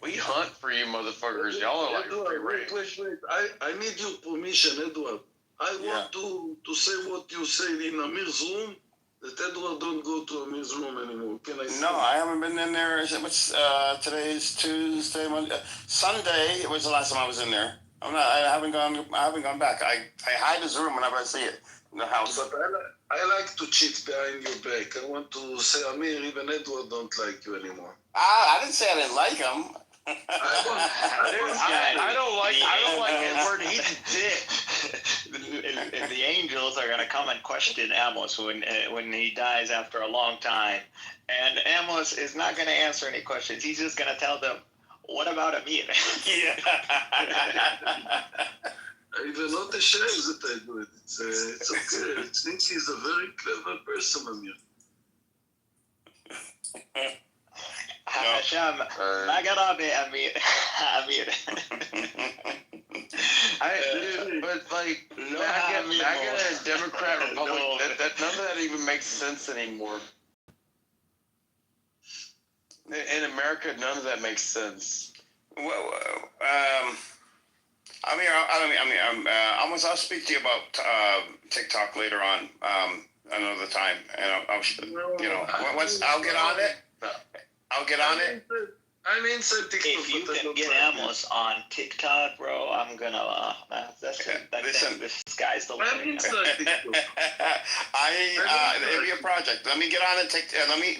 We hunt for you, motherfuckers. Y'all are like Edward, wait. I need your permission, Edward. I want to say what you said in Amir's room. That Edward don't go to Amir's room anymore. Can I say? No, I haven't been in there. Today's Tuesday, Monday, Sunday. It was the last time I was in there. I haven't gone back. I hide his room whenever I see it in the house. But I like to cheat behind your back. I want to say, Amir, even Edward don't like you anymore. I didn't say I didn't like him. I don't like Edward. He's a dick. The angels are gonna come and question Amos when he dies after a long time, and Amos is not gonna answer any questions. He's just gonna tell them, "What about Amir?" Yeah. I do not ashamed that I do it. It's okay. I think he's a very clever person, Amir. Hashem, ما قرابي أمير. But like MAGA and Democrat, Republic, that none of that even makes sense anymore. In America, none of that makes sense. Well, I'll speak to you about TikTok later on another time, and once I'll get on it. I'm inside TikTok. If you can get Amos on TikTok, bro, I'm gonna. Listen, the sky's the I'm limit. inside TikTok. It'll be a project. Let me get on it.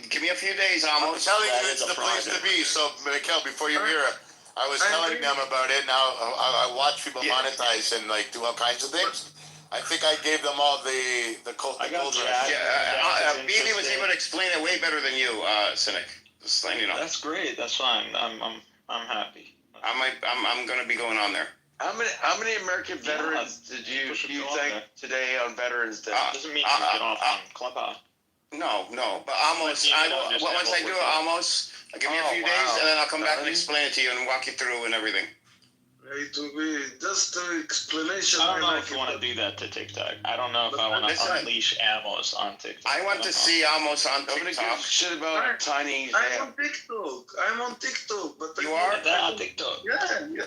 Give me a few days, I'm Amos. telling you, it's the place to be. So, Mikhail, before you hear it, I was telling them about it. Now I watch people monetize and like do all kinds of things. I think I gave them all the code. BB was able to explain it way better than you, Cynic. Just letting you know. That's great. That's fine. I'm happy. I'm gonna be going on there. How many American veterans did you thank today on Veterans Day? Doesn't mean you get off on Clubhouse. No, but almost. Once I do it, almost. Give me a few days, and then I'll come back and explain it to you and walk you through and everything. It will be just the explanation. I don't know if you want to do that to TikTok. I don't know if I want to unleash Amos on TikTok. I want to see Amos on Nobody TikTok. gives a shit about tiny. I'm on TikTok, but you are on TikTok. Yeah,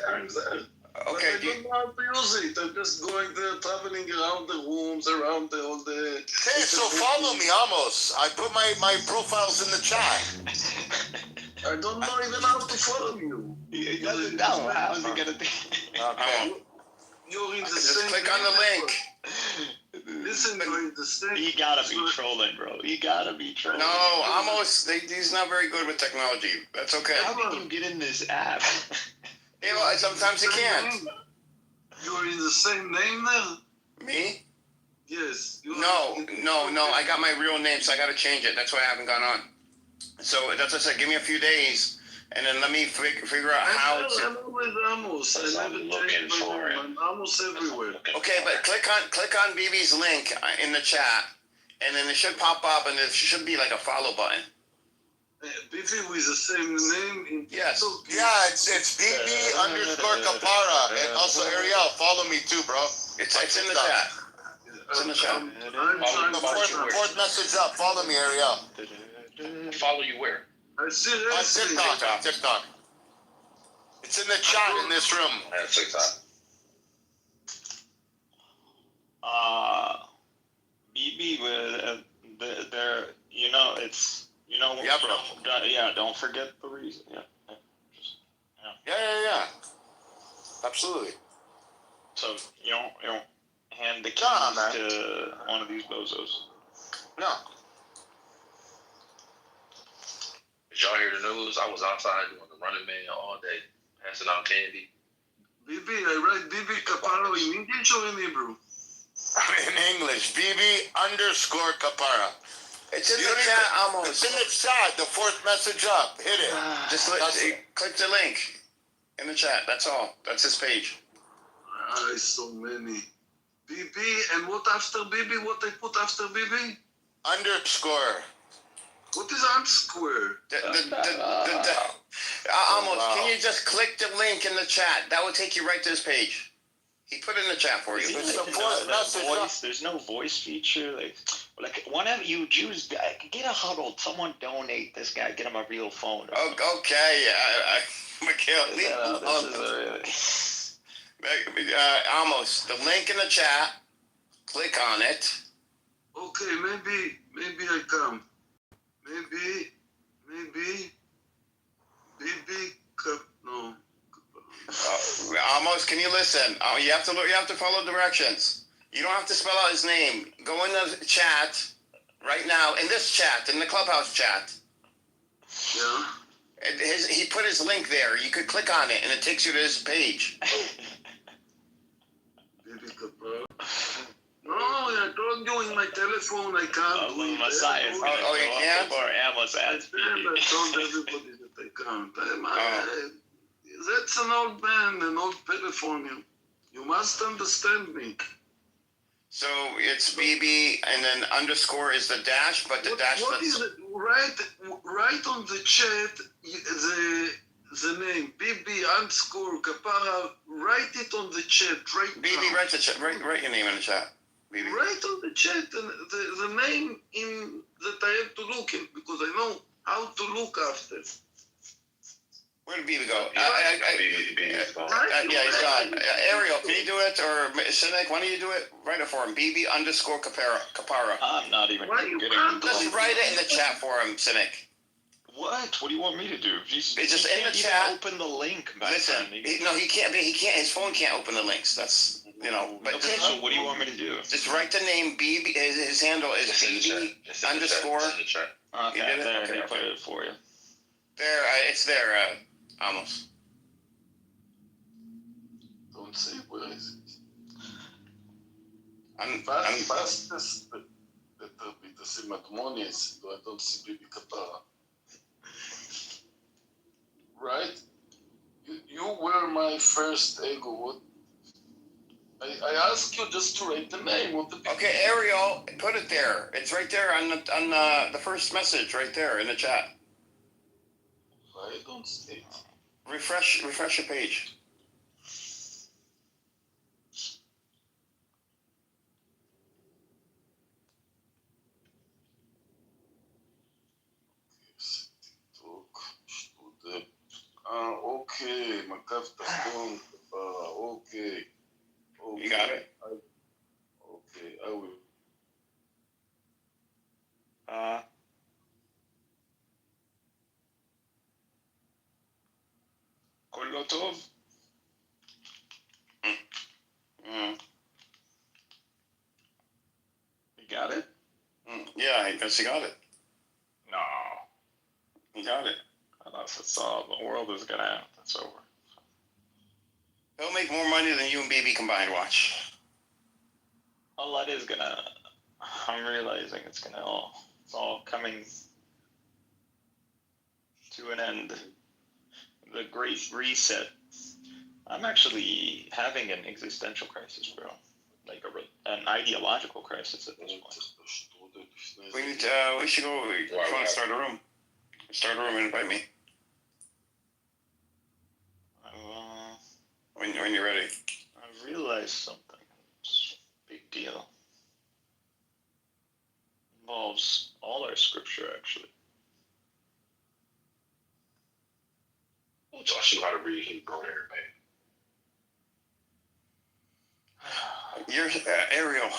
I'm there. Okay. But I don't know how to use it. I'm just going there, traveling around the rooms, around all the. Hey, so follow me, Amos. I put my profiles in the chat. I don't know even how to follow you. He doesn't know. How is he gonna do? Okay. You're in the Just same. click on the link. Listen, you're in the same. You gotta be trolling, bro. You gotta be trolling. No, Amos, he's not very good with technology. That's okay. How did you get in this app? You know, sometimes he can't. You're in the same name there? Me? Yes. No. I got my real name, so I gotta change it. That's why I haven't gone on. So that's what I said. Give me a few days, and then let me figure out how to. I'm always Amos. I never changed my name. I'm Amos everywhere. Okay, but click on BB's link in the chat, and then it should pop up, and there should be like a follow button. BB with the same name. Yes. Yeah, it's BB _ Kapara, and also Ariel. Follow me too, bro. It's in the chat. It's in the chat. Fourth message up. Follow me, Ariel. Follow you where? I see On TikTok. TikTok. It's in the chat in this room. At TikTok. BB with there. You know, it's Yeah, bro. Yeah, don't forget the reason. Yeah. Yeah. Absolutely. So you don't hand the keys Nah, man. to one of these bozos. No. Did y'all hear the news? I was outside doing the Running Man all day, passing out candy. BB, I write BB Caparo in English or in Hebrew? In English, BB_Kapara. It's in the chat almost. It's in the chat. The fourth message up. Hit it. Just click the link in the chat. That's all. That's his page. So many. BB, and what after BB? What I put after BB? _. What is underscore? Almost. Can you just click the link in the chat? That will take you right to this page. He put it in the chat for you. It's the fourth message up. There's no voice feature. Like whenever you Jews get a huddle, someone donate this guy, get him a real phone. Okay, Mikhail, almost. The link in the chat. Click on it. Okay, maybe I come. Maybe, no. Almost. Can you listen? You have to follow directions. You don't have to spell out his name. Go in the chat right now. In this chat, in the Clubhouse chat. Yeah. He put his link there. You could click on it, and it takes you to his page. BB Caparo. No, I told you in my telephone I can't do it. Messiah. You can't? Or Amos as I told everybody that I can't. That's an old man, an old telephone. You must understand me. So it's BB, and then underscore is the dash, but the dash. What is it? Write on the chat the name BB_Kapara. Write it on the chat right now. BB, write your name in the chat. BB. Write on the chat the name in that I have to look in because I know how to look after. Where did BB go? Yeah, he's gone. Ariel, can you do it? Or Cynic, why don't you do it? Write it for him. BB_Kapara. I'm not even getting it. Just write it in the chat for him, Cynic. What? What do you want me to do? It's just in the chat. Open the link. Listen, he can't. He can't. His phone can't open the links. That's But okay, so what do you want me to do? Just write the name BB. His handle is BB_. Okay, there. He put it for you. There, it's there. Almost. Don't say where is it. Fastest better be the same harmonious, though I don't see BB Capara. Right? You were my first ego. What? I asked you just to write the name. Okay, Ariel, put it there. It's right there on the first message, right there in the chat. I don't see it. Refresh your page. Okay, מקף תחתון, okay. You got it? Okay, I will. כולו טוב? You got it? Yeah, I guess you got it. No. You got it. Unless it's all the world is gonna end. It's over. He'll make more money than you and BB combined. Watch. All that is gonna. I'm realizing it's all coming to an end. The Great Reset. I'm actually having an existential crisis, bro. Like an ideological crisis at this point. We should go. We want to start a room. Start a room and invite me. When you're ready. I realized something. It's a big deal. Involves all our scripture, actually. Who taught you how to read Hebrew and Aramaic? Your Ariel,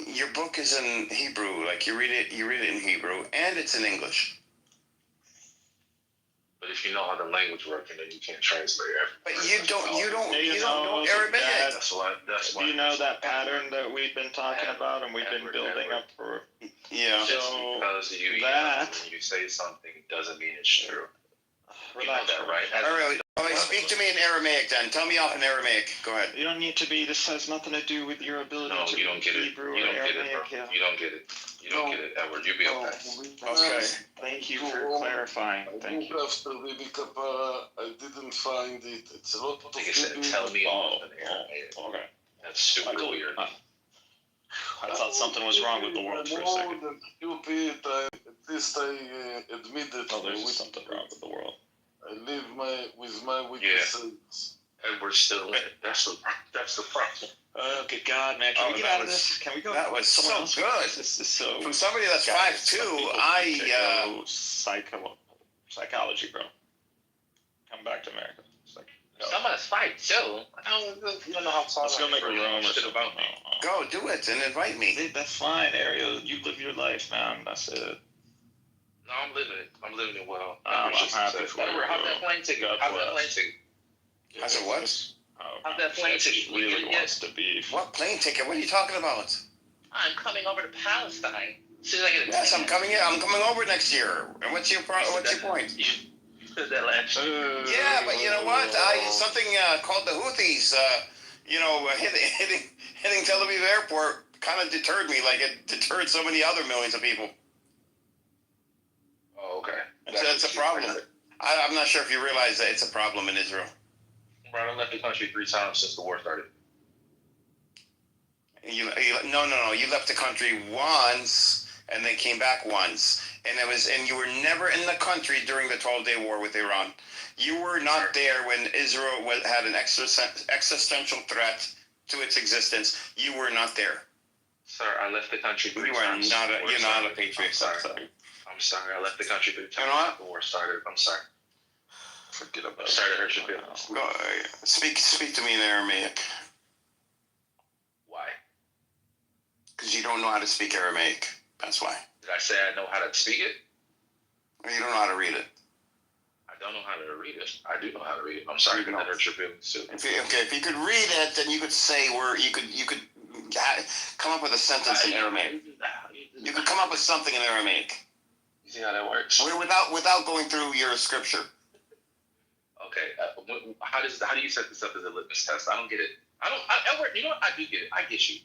your book is in Hebrew. Like you read it in Hebrew, and it's in English. But if you know how the language works, then you can't translate everything. But you don't know Aramaic. That's why. Do you know that pattern that we've been talking about and we've been building up for? Yeah. Just because when you say something doesn't mean it's true. Relax, you know that, right? Ariel, speak to me in Aramaic then. Tell me off in Aramaic. Go ahead. You don't need to be. This has nothing to do with your ability to you don't get it. Hebrew You or don't get it, bro. Aramaic. You don't get it. You don't get it, Edward. You be okay. Okay. Thank you for clarifying. Thank you. After Baby Kappa, I didn't find it. It's a lot of I think it said, tell me all in Aramaic. Okay. That's super weird. I thought something was wrong with the world for a second. Stupid. At least I admit that. Oh, there's something wrong with the world. I live with my weaknesses. Edward's still in it. That's the problem. Oh, good God, man. Can we get out of this? Can we go? That was so good. This is so... From somebody that's 5'2", Psychology, bro. Come back to America. Someone that's 5'2". I don't know how tall. Let's go make a room or something. About me. Go do it and invite me. That's fine, Ariel. You live your life, man. That's it. No, I'm living it. I'm living it well. I'm happy for you. How's that plane ticket? How's that plane ticket? How's it what? How's that plane ticket? Really wants to be. What plane ticket? What are you talking about? I'm coming over to Palestine. As soon as I get a yes, I'm coming in. I'm coming over next year. And what's your point? You said that last year. Yeah, but you know what? Something called the Houthis. Hitting Tel Aviv airport kind of deterred me, like it deterred so many other millions of people. Oh, okay. That's a problem. I'm not sure if you realize that it's a problem in Israel. Right, I left the country 3 times since the war started. No. You left the country once and then came back once, and you were never in the country during the 12-day war with Iran. You were not there when Israel had an existential threat to its existence. You were not there. Sir, I left the country 3 times. You're not a patriot. I'm sorry. I left the country 3 times. You know what? The war started. I'm sorry. Forget about it. I'm sorry to hurt your feelings. Go, speak to me in Aramaic. Why? Because you don't know how to speak Aramaic. That's why. Did I say I know how to speak it? You don't know how to read it. I don't know how to read it. I do know how to read it. I'm sorry to hurt your feelings too. If you could read it, then you could say you could come up with a sentence in Aramaic. You could come up with something in Aramaic. You see how that works? Without going through your scripture. Okay. How do you set this up as a litmus test? I don't get it. Edward, you know what? I do get it. I get you.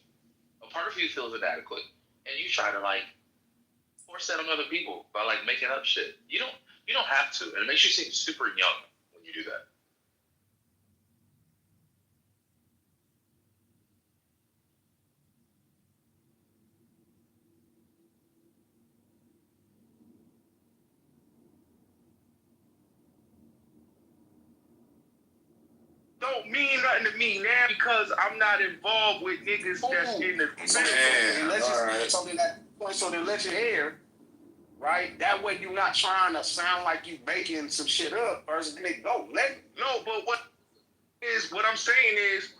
A part of you feels inadequate, and you try to force that on other people by making up shit. You don't have to, and it makes you seem super young when you do that. Don't mean nothing to me now because I'm not involved with niggas that's in the so they let you hear, right? That way you're not trying to sound like you making some shit up. But what I'm saying is,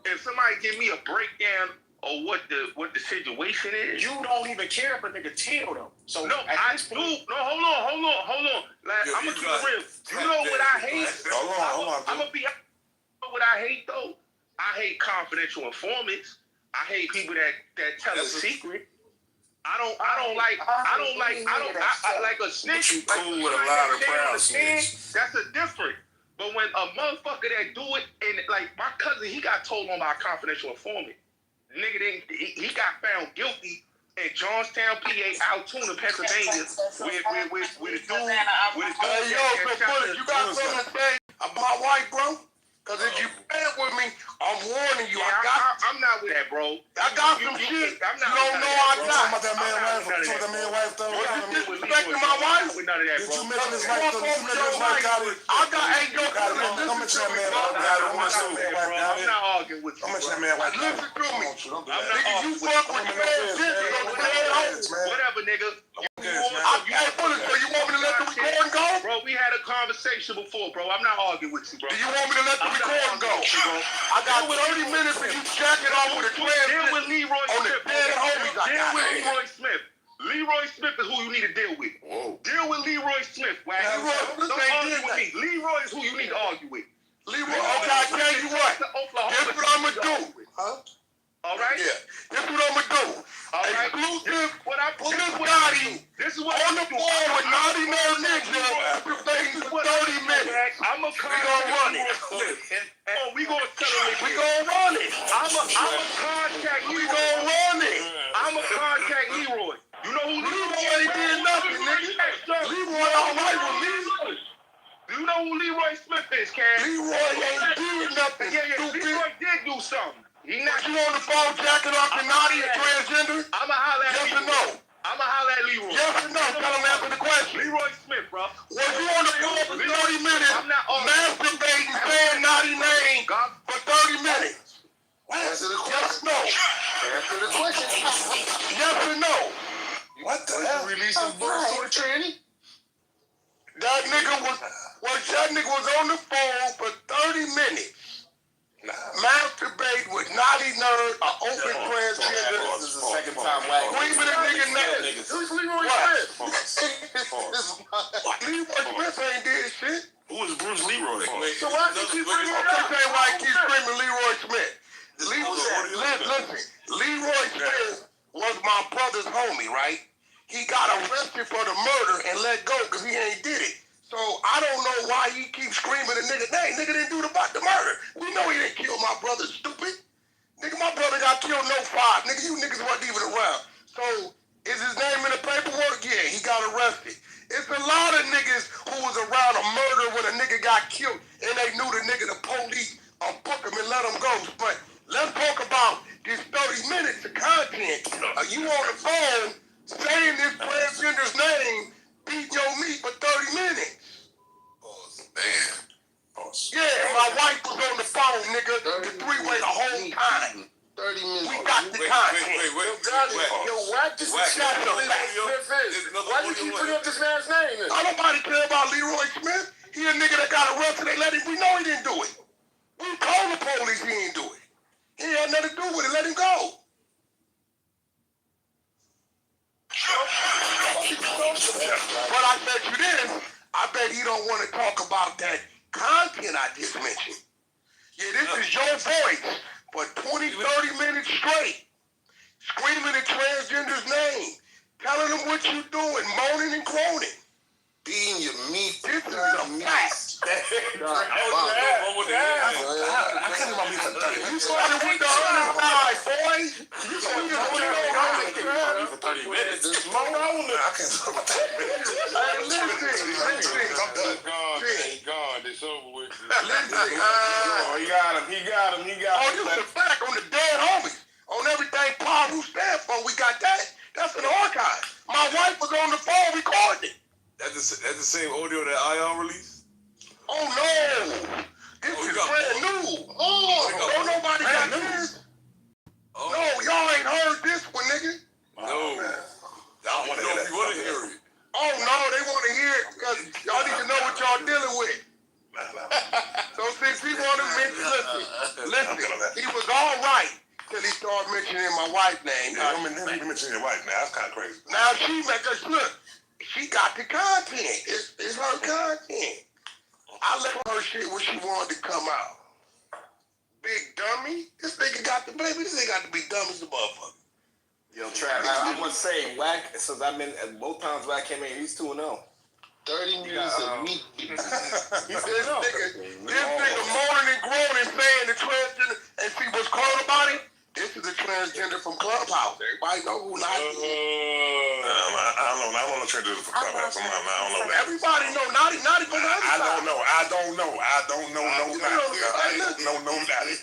if somebody give me a breakdown of what the situation is, you don't even care if a nigga tell them. So no, I do. No, hold on. I'm gonna keep it real. You know what I hate? Hold on. I'm gonna be. What I hate though, I hate confidential informants. I hate people that tell a secret. I don't like a snitch. You cool with a lot of proud snitch. That's a different. But when a motherfucker that do it, and my cousin, he got told on by a confidential informant. Nigga he got found guilty in Johnstown, PA, Altoona, Pennsylvania, with a dude. Hey, you got something to say about my wife, bro? Cause if you play with me, I'm warning you. I'm not with that, bro. I got some shit. I'm not. You don't know I'm not. Talking about that man wife though. You disrespecting my wife? With none of that, bro. Did you mention his wife though? Did you mention his wife, Gotti? I got ain't no. Don't mention that man wife, Gotti. I'm not arguing with you. Don't mention that man wife. Listen to me. Nigga, you fuck with the man. Whatever, nigga. Hey, so you want me to let the record recording go? Bro, we had a conversation before, bro. I'm not arguing with you, bro. Do you want me to let the recording go? I got 30 minutes for you jacking off with a Deal with Leroy on the Smith. dead homies I Deal got. with Leroy Smith. Leroy Smith is who you need to deal with. Whoa. Deal with Leroy Smith, Wagon. Leroy Smith Don't ain't argue did with me. Leroy is who you need to argue with. Leroy, okay, I tell you what. This what I'm going to do. Huh? All right? Yeah. This what I'm going to do. All right? Exclusive. This is what on the phone with Naughty Nerd Ninja after fading for 30 minutes. I'm a run it. Oh, we gonna settle it. We gonna run it. I'm a contact Leroy. We gonna run it. I'm a contact Leroy. You know who Leroy ain't did nothing, nigga. Leroy all right with me. You know who Leroy Smith is, Cam? Leroy ain't did nothing. Yeah, Leroy did do something. He not you on the phone jacking off the naughty and transgender? I'ma holler at yes Leroy. Or no? I'ma holler at Leroy. Yes or no? Tell him answer the question. Leroy Smith, bro. Was you on the phone for 30 minutes masturbating saying naughty name for 30 minutes? Answer the Yes question. or no? Answer the question. Yes or no? What the hell? Releasing books to a tranny? That nigga was on the phone for 30 minutes. Masturbate with naughty nerd, an open transgender. This is the second time wagging. Screaming a nigga name. Who's Leroy Smith? Leroy Smith ain't did shit. Who is Bruce Leroy? So why do you keep bringing it up? Say why he keep screaming Leroy Smith. Listen, Leroy Smith was my brother's homie, right? He got arrested for the murder and let go because he ain't did it. So I don't know why he keeps screaming the nigga name. Nigga didn't do the murder. We know he didn't kill my brother, stupid. Nigga, my brother got killed no 5. Nigga, you niggas wasn't even around. So is his name in the paperwork? Yeah, he got arrested. It's a lot of niggas who was around a murder when a nigga got killed and they knew the nigga, the police, book him and let him go. But let's talk about this 30 minutes of content. You on the phone saying this transgender's name, beat your meat for 30 minutes. Oh, man. Yeah, my wife was on the phone, nigga, the 3-way the whole time. 30 minutes. We got the content. Yo, whack this shot up. Why you keep bringing up this man's name? Don't nobody care about Leroy Smith. He a nigga that got arrested. They let him. We know he didn't do it. We told the police he didn't do it. He had nothing to do with it. Let him go. But I bet you this. I bet he don't want to talk about that content I just mentioned. Yeah, this is your voice for 20, 30 minutes straight. Screaming the transgender's name. Telling them what you doing, moaning and groaning. Beating your meat. This is a fact. I couldn't remember for 30 You started with the other side, boy. You started for 30 minutes. I can't talk about 30 minutes. Listen. Thank God. It's over with. Listen. He got him. Oh, this is a fact on the dead homies. On everything Paul stand for, we got that. That's an archive. My wife was on the phone recording it. That's the same audio that Ion released? Oh, no. This is brand new. Don't nobody got this. No, y'all ain't heard this one, nigga. No. I don't want to hear that. You want to hear it? Oh, no, they want to hear it because y'all need to know what y'all dealing with. So since he want to mention, listen, he was all right till he started mentioning my wife's name. Yeah, you mentioning your wife now. That's kind of crazy. Now she make us look. She got the content. It's her content. I let her shit when she wanted to come out. Big dummy. This nigga got the baby. This nigga got to be dumb as a motherfucker. Yo, Trav, I want to say, Wack, since I've been at both times Wack came in, he's 2-0. 30 minutes of meat. This nigga moaning and groaning saying the transgender, and see what's cool about it? This is a transgender from Clubhouse. Everybody know who Naughty is. I don't know transgender from Clubhouse. I don't know that. Everybody know Naughty from the other side. I don't know Naughty.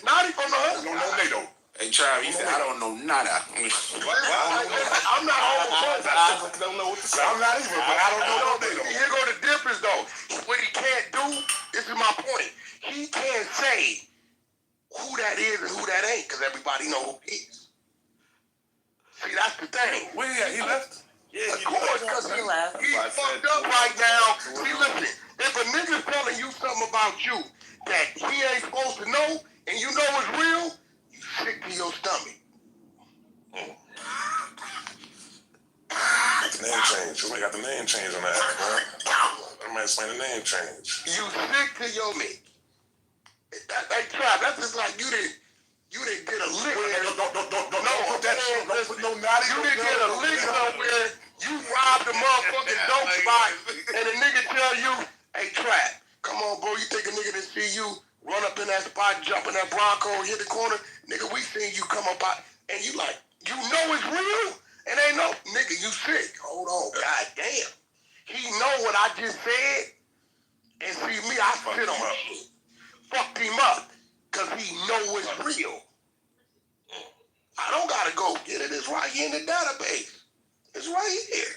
Naughty from the other side. No NATO. Hey, Trav, he said, I don't know nada. I'm not homophobic. I don't know what to say. I'm not either, but I don't know NATO. Here go the difference, though. What he can't do, this is my point. He can't say who that is and who that ain't, because everybody know who he is. See, that's the thing. Where he at? He left? Yeah, of course, because he's fucked up right now. See, listen, if a nigga's telling you something about you that he ain't supposed to know, and you know it's real, you sick to your stomach. The name change. Somebody got the name change on that app, man. I might explain the name change. You sick to your meat. Hey, Trav, that's just like you didn't get a lick. Don't put that shit. Don't put no naughty. You didn't get a lick somewhere. You robbed a motherfucking dope spot, and the nigga tell you, "Hey, Trav, come on, bro. You think a nigga that see you run up in that spot, jump in that Bronco, hit the corner, nigga? We seen you come up out, and you like, you know it's real, and ain't no nigga. You sick? Hold on, god damn. He know what I just said, and see me, I sit on shit. Fucked him up, cause he know it's real. I don't gotta go get it. It's right here in the database. It's right here.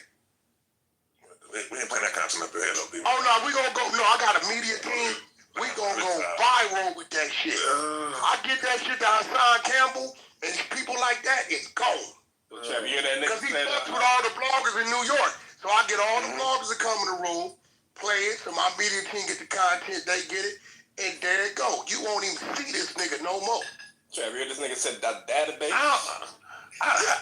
We ain't playing that content up your head, though, Oh no, we gonna go. No, I got a media team. We gonna go viral with that shit. I get that shit to Hassan Campbell and people like that. It's gone. Trav, you hear that nigga? Cause he fucks with all the bloggers in New York. So I get all the bloggers that come in the room, play it, so my media team get the content, they get it, and there it go. You won't even see this nigga no more. Trav, you hear this nigga said that database?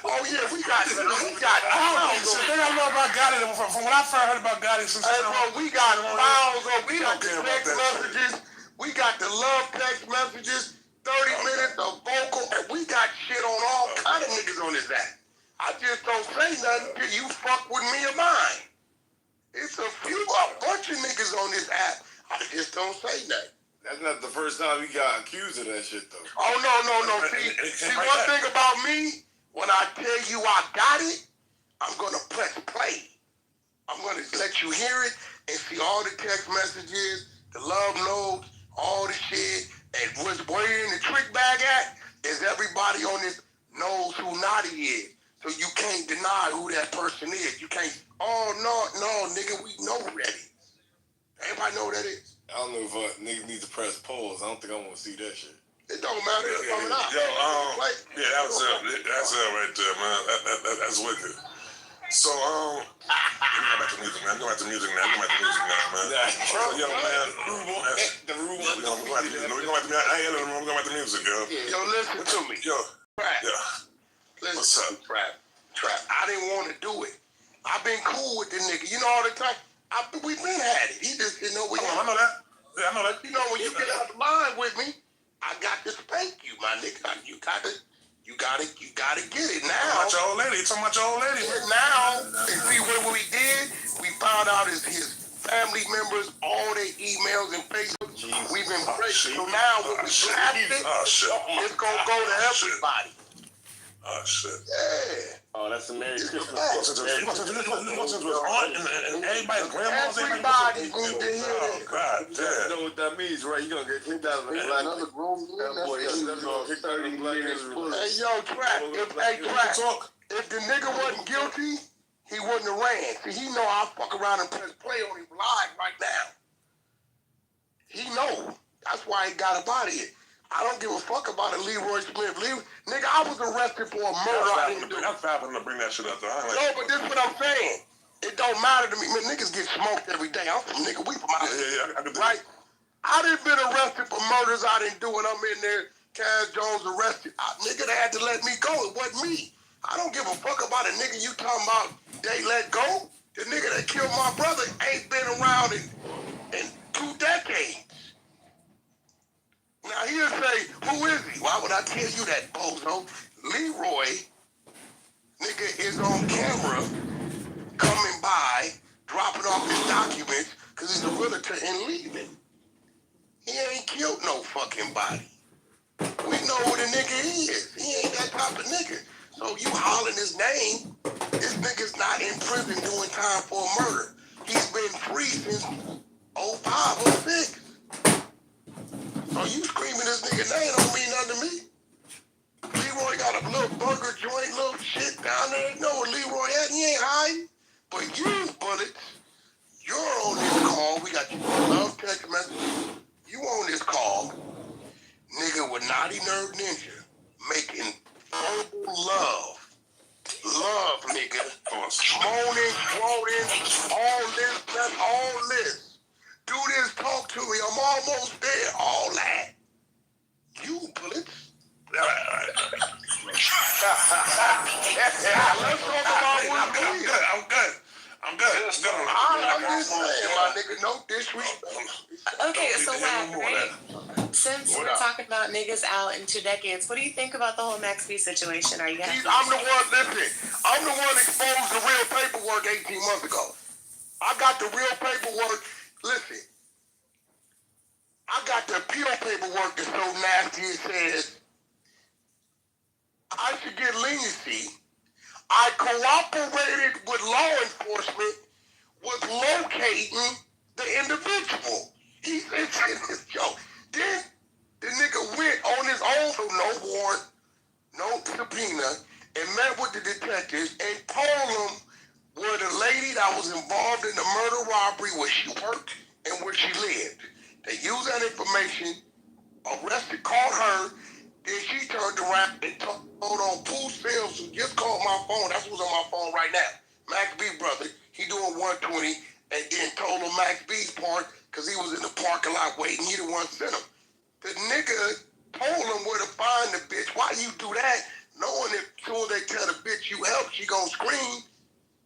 Oh yeah, we got. The thing I love about Gotti, from what I first heard about Gotti, since we got files of, we got the text messages, we got the love text messages, 30 minutes of vocal, and we got shit on all kind of niggas on this app. I just don't say nothing till you fuck with me or mine. It's a bunch of niggas on this app. I just don't say nothing. That's not the first time we got accused of that shit, though. Oh, no. See, one thing about me, when I tell you I got it, I'm going to press play. I'm going to let you hear it and see all the text messages, the love notes, all the shit. And where in the trick bag at is everybody on this knows who Naughty is. So you can't deny who that person is. You can't, no, nigga, we know who that is. Everybody know who that is. I don't know if niggas need to press pause. I don't think I want to see that shit. It don't matter. It's coming out. Yeah, that's it right there, man. That's wicked. So, we're going back to music, man. We're going back to music now, man. Yo, man. We're going back to music, yo. Yo, listen to me. Yo. Yeah. Listen. What's up? Trap. I didn't want to do it. I've been cool with the nigga. You know, all the time. We've been had it. He just didn't know we I know that. Yeah, I know that. You know, when you get out the line with me, I got to spank you, my nigga. You gotta get it now. You talking about your old lady. Now, and see what we did? We found out his family members, all their emails and Facebook. We've been breaking. So now when we blast it, it's gonna go to everybody. Oh shit. Yeah. Oh, that's a Merry Christmas. And everybody's grandma. Everybody need to hear it. God damn. You know what that means, right? You're gonna get kicked out of the black. Another grown That boy, he's gonna kick out of the black. Hey, yo, Trap. If the nigga wasn't guilty, he wouldn't have ran. See, he know I'll fuck around and press play on him live right now. He know. That's why he got about it. I don't give a fuck about a Leroy Smith. Nigga, I was arrested for a murder I didn't do. I'm fapping to bring that shit up, though. No, but this is what I'm saying. It don't matter to me. Man, niggas get smoked every day. I'm from nigga. We from out here. Right? I done been arrested for murders I didn't do, and I'm in there. Cass Jones arrested. Nigga, they had to let me go. It wasn't me. I don't give a fuck about a nigga you talking about they let go. The nigga that killed my brother ain't been around in 2 decades. Now he'll say, who is he? Why would I tell you that, bozo? Leroy, nigga, is on camera coming by, dropping off his documents, because he's a realtor and leaving. He ain't killed no fucking body. We know who the nigga is. He ain't that type of nigga. So you hollering his name, this nigga's not in prison doing time for a murder. He's been free since 05, 06. So you screaming this nigga name don't mean nothing to me. Leroy got a little burger joint, little shit down there. You know what Leroy had? He ain't hiding. But you, Bullet, you're on this call. We got your love text message. You on this call, nigga with Naughty Nerd Ninja, making verbal love. Love, nigga. moaning, groaning, all this, that's all this. Do this, talk to me, I'm almost there, all that. You bullets. Let's talk about what we I'm good. I'm good. I'm just saying, my nigga, no disrespect. Okay, so Wack, right? Since we're talking about niggas out in 2 decades, what do you think about the whole Max B situation? Are you happy? I'm the one exposed the real paperwork 18 months ago. I got the real paperwork. Listen, I got the appeal paperwork that's so nasty it says I should get leniency. I cooperated with law enforcement with locating the individual. It's joke. Then the nigga went on his own, so no warrant, no subpoena, and met with the detectives and told them where the lady that was involved in the murder robbery, where she worked and where she lived. They used that information, arrested, caught her, then she turned around and told on Pooh Sales, who just called my phone. That's what's on my phone right now. Max B brother, he doing 120, and then told him Max B's part, because he was in the parking lot waiting. He the one sent him. The nigga told him where to find the bitch. Why you do that? Knowing that as soon as they tell the bitch you help, she gonna scream.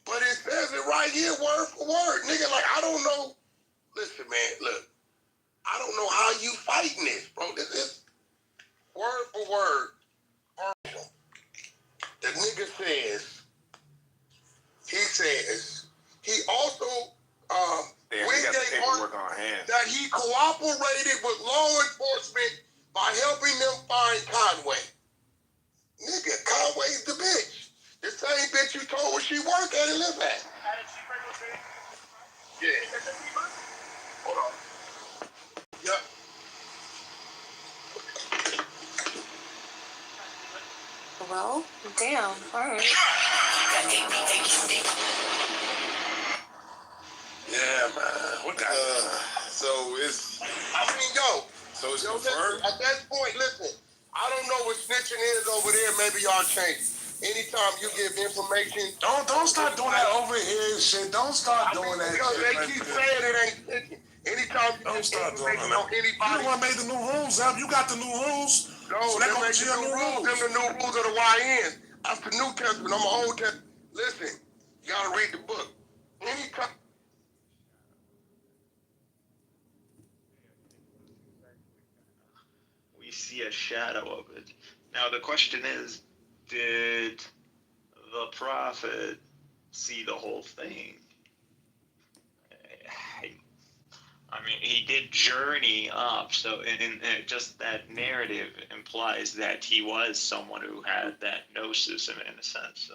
But it says it right here, word for word. Nigga, like, I don't know. Listen, man, look. I don't know how you fighting this, bro. This is word for word. The nigga says, he also, when they work on hands. that he cooperated with law enforcement by helping them find Conway. Nigga, Conway's the bitch. The same bitch you told where she work at and live at. Yeah. Hold on. Yep. Well, damn, alright. Yeah, man. What got So it's, so it's confirmed? At that point, listen, I don't know what snitching is over there. Maybe y'all change. Anytime you give information. Don't start doing that over here and shit. Don't start doing that because shit. They keep saying it ain't snitching. Anytime you don't start doing that. On anybody. You the one made the new rules up. You got the new rules. No, so they make the new rules. Them the new rules of the YNs. That's the New Testament. I'm an Old Testament. Listen, you gotta read the book. Anytime. We see a shadow of it. Now the question is, did the prophet see the whole thing? I mean, he did journey up, so in just that narrative implies that he was someone who had that gnosis in a sense,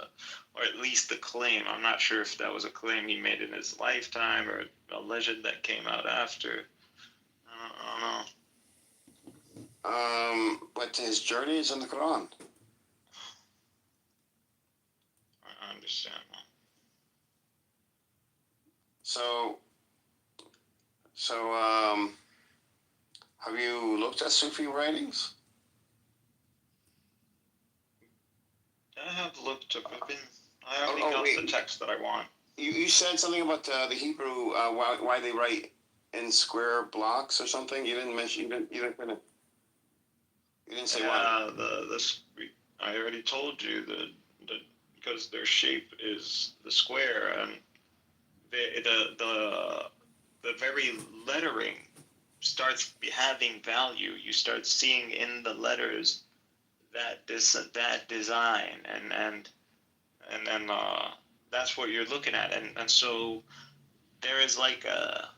or at least the claim. I'm not sure if that was a claim he made in his lifetime or a legend that came out after. I don't know. But his journey is in the Quran. I understand. So, have you looked at Sufi writings? I have looked up. I already got the text that I want. You said something about the Hebrew, why they write in square blocks or something. You didn't mention. You didn't say why. I already told you that because their shape is the square, and the very lettering starts having value. You start seeing in the letters that design, and then that's what you're looking at, and so there is like a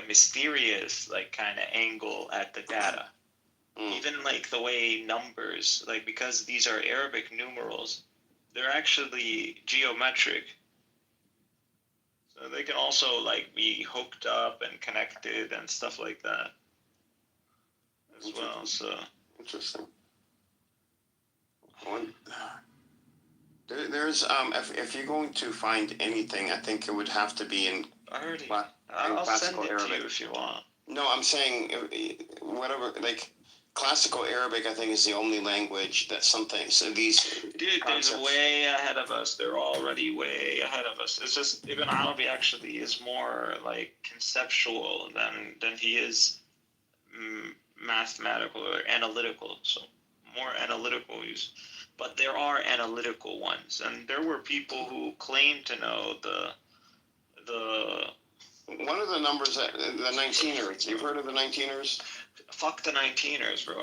mysterious kind of angle at the data. Even like the way numbers, because these are Arabic numerals, they're actually geometric. So they can also be hooked up and connected and stuff like that as well. So interesting. There's if you're going to find anything, I think it would have to be in. I'll classical send it Arabic. to you if you want. No, I'm saying whatever. classical Arabic, I think, is the only language that something. So these Dude, concepts. they're way ahead of us. They're already way ahead of us. It's just Ibn Arabi actually is more like conceptual than he is mathematical or analytical. So more analytical use. But there are analytical ones, and there were people who claimed to know the One of the numbers that the 19ers. You've heard of the 19ers? fuck the 19ers, bro.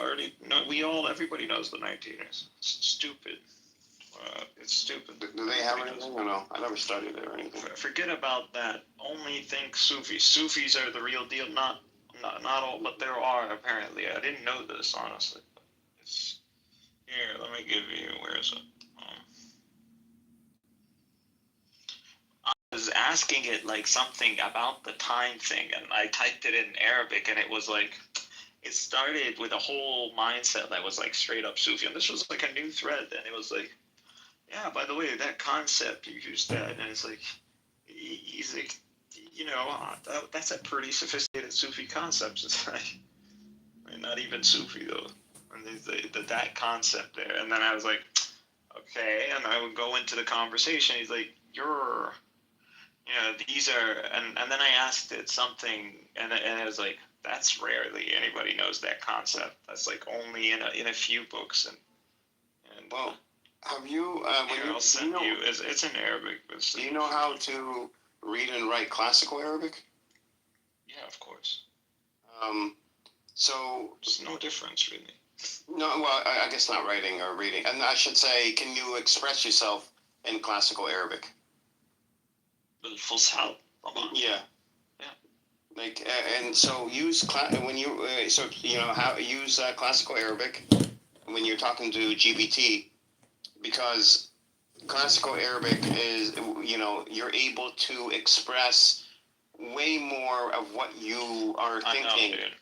Everybody knows the 19ers. It's stupid. It's stupid. Do they have anything or no? I never studied it or anything. Forget about that. Only think Sufis. Sufis are the real deal. Not all, but there are apparently. I didn't know this honestly. It's here. Let me give you. Where is it? I was asking it like something about the time thing, and I typed it in Arabic, and it was like. It started with a whole mindset that was like straight up Sufi, and this was like a new thread, and it was like, yeah, by the way, that concept, you used that, and it's like, he's like, that's a pretty sophisticated Sufi concept. It's like, not even Sufi though, and there's that concept there, and then I was like, okay, and I would go into the conversation. He's like, these are, and then I asked it something, and it was like, that's rarely anybody knows that concept. That's like only in a few books, and well, have you? I'll send you. It's in Arabic. Do you know how to read and write classical Arabic? Yeah, of course. So there's no difference really. No, well, I guess not writing or reading, and I should say, can you express yourself in classical Arabic? بالفصحى. Yeah. Like and so use use classical Arabic when you're talking to GPT, because classical Arabic is you're able to express way more of what you are thinking. I know, dude.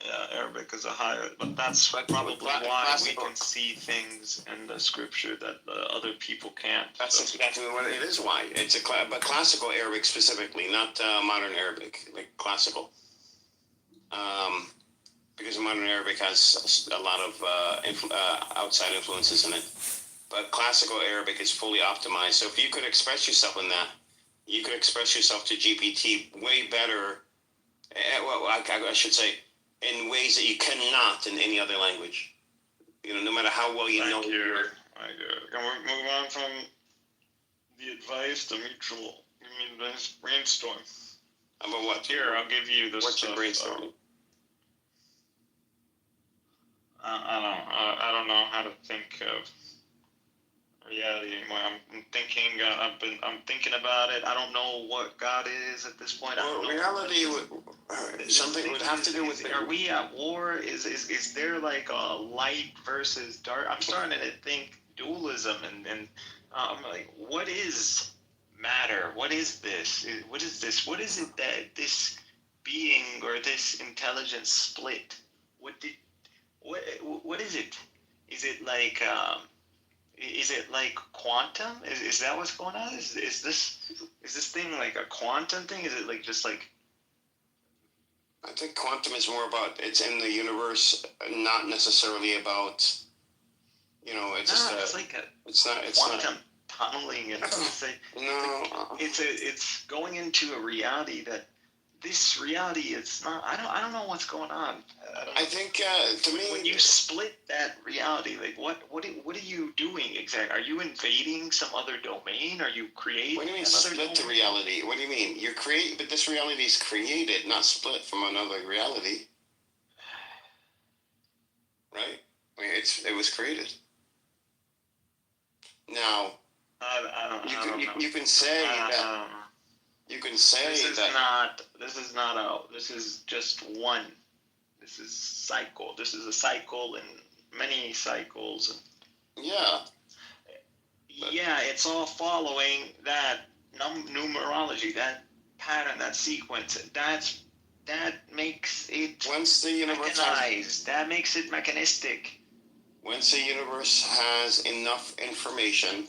Yeah, Arabic is a higher, but that's probably why we can see things in the scripture that the other people can't. That's exactly what it is. Why it's but classical Arabic specifically, not modern Arabic, like classical. Because modern Arabic has a lot of outside influences in it, but classical Arabic is fully optimized. So if you could express yourself in that, you could express yourself to GPT way better. Well, I should say, in ways that you cannot in any other language. No matter how well you know. Can we move on from the advice to mutual? Let's brainstorm. About what? Here, I'll give you this. What's your brainstorming? I don't know how to think of reality anymore. I'm thinking about it. I don't know what God is at this point. Well, reality would have to do with. Are we at war? Is there like a light versus dark? I'm starting to think dualism, and I'm like, what is matter? What is this? What is this? What is it that this being or this intelligence split? What is it? Is it like quantum? Is that what's going on? Is this thing like a quantum thing? Is it like just like? I think quantum is more about it's in the universe, not necessarily about. It's quantum tunneling. It's going into a reality that. This reality, it's not. I don't know what's going on. I think to me, when you split that reality, like what are you doing exactly? Are you invading some other domain? Are you creating? What do you mean another split the reality? What do you mean? You're but this reality is created, not split from another reality, right? I mean, it was created. Now, you can say that. You can say this is that. This is just one. This is cycle. This is a cycle and many cycles. Yeah. Yeah, it's all following that numerology, that pattern, that sequence. That makes it mechanized. That makes it mechanistic. Once the universe has enough information,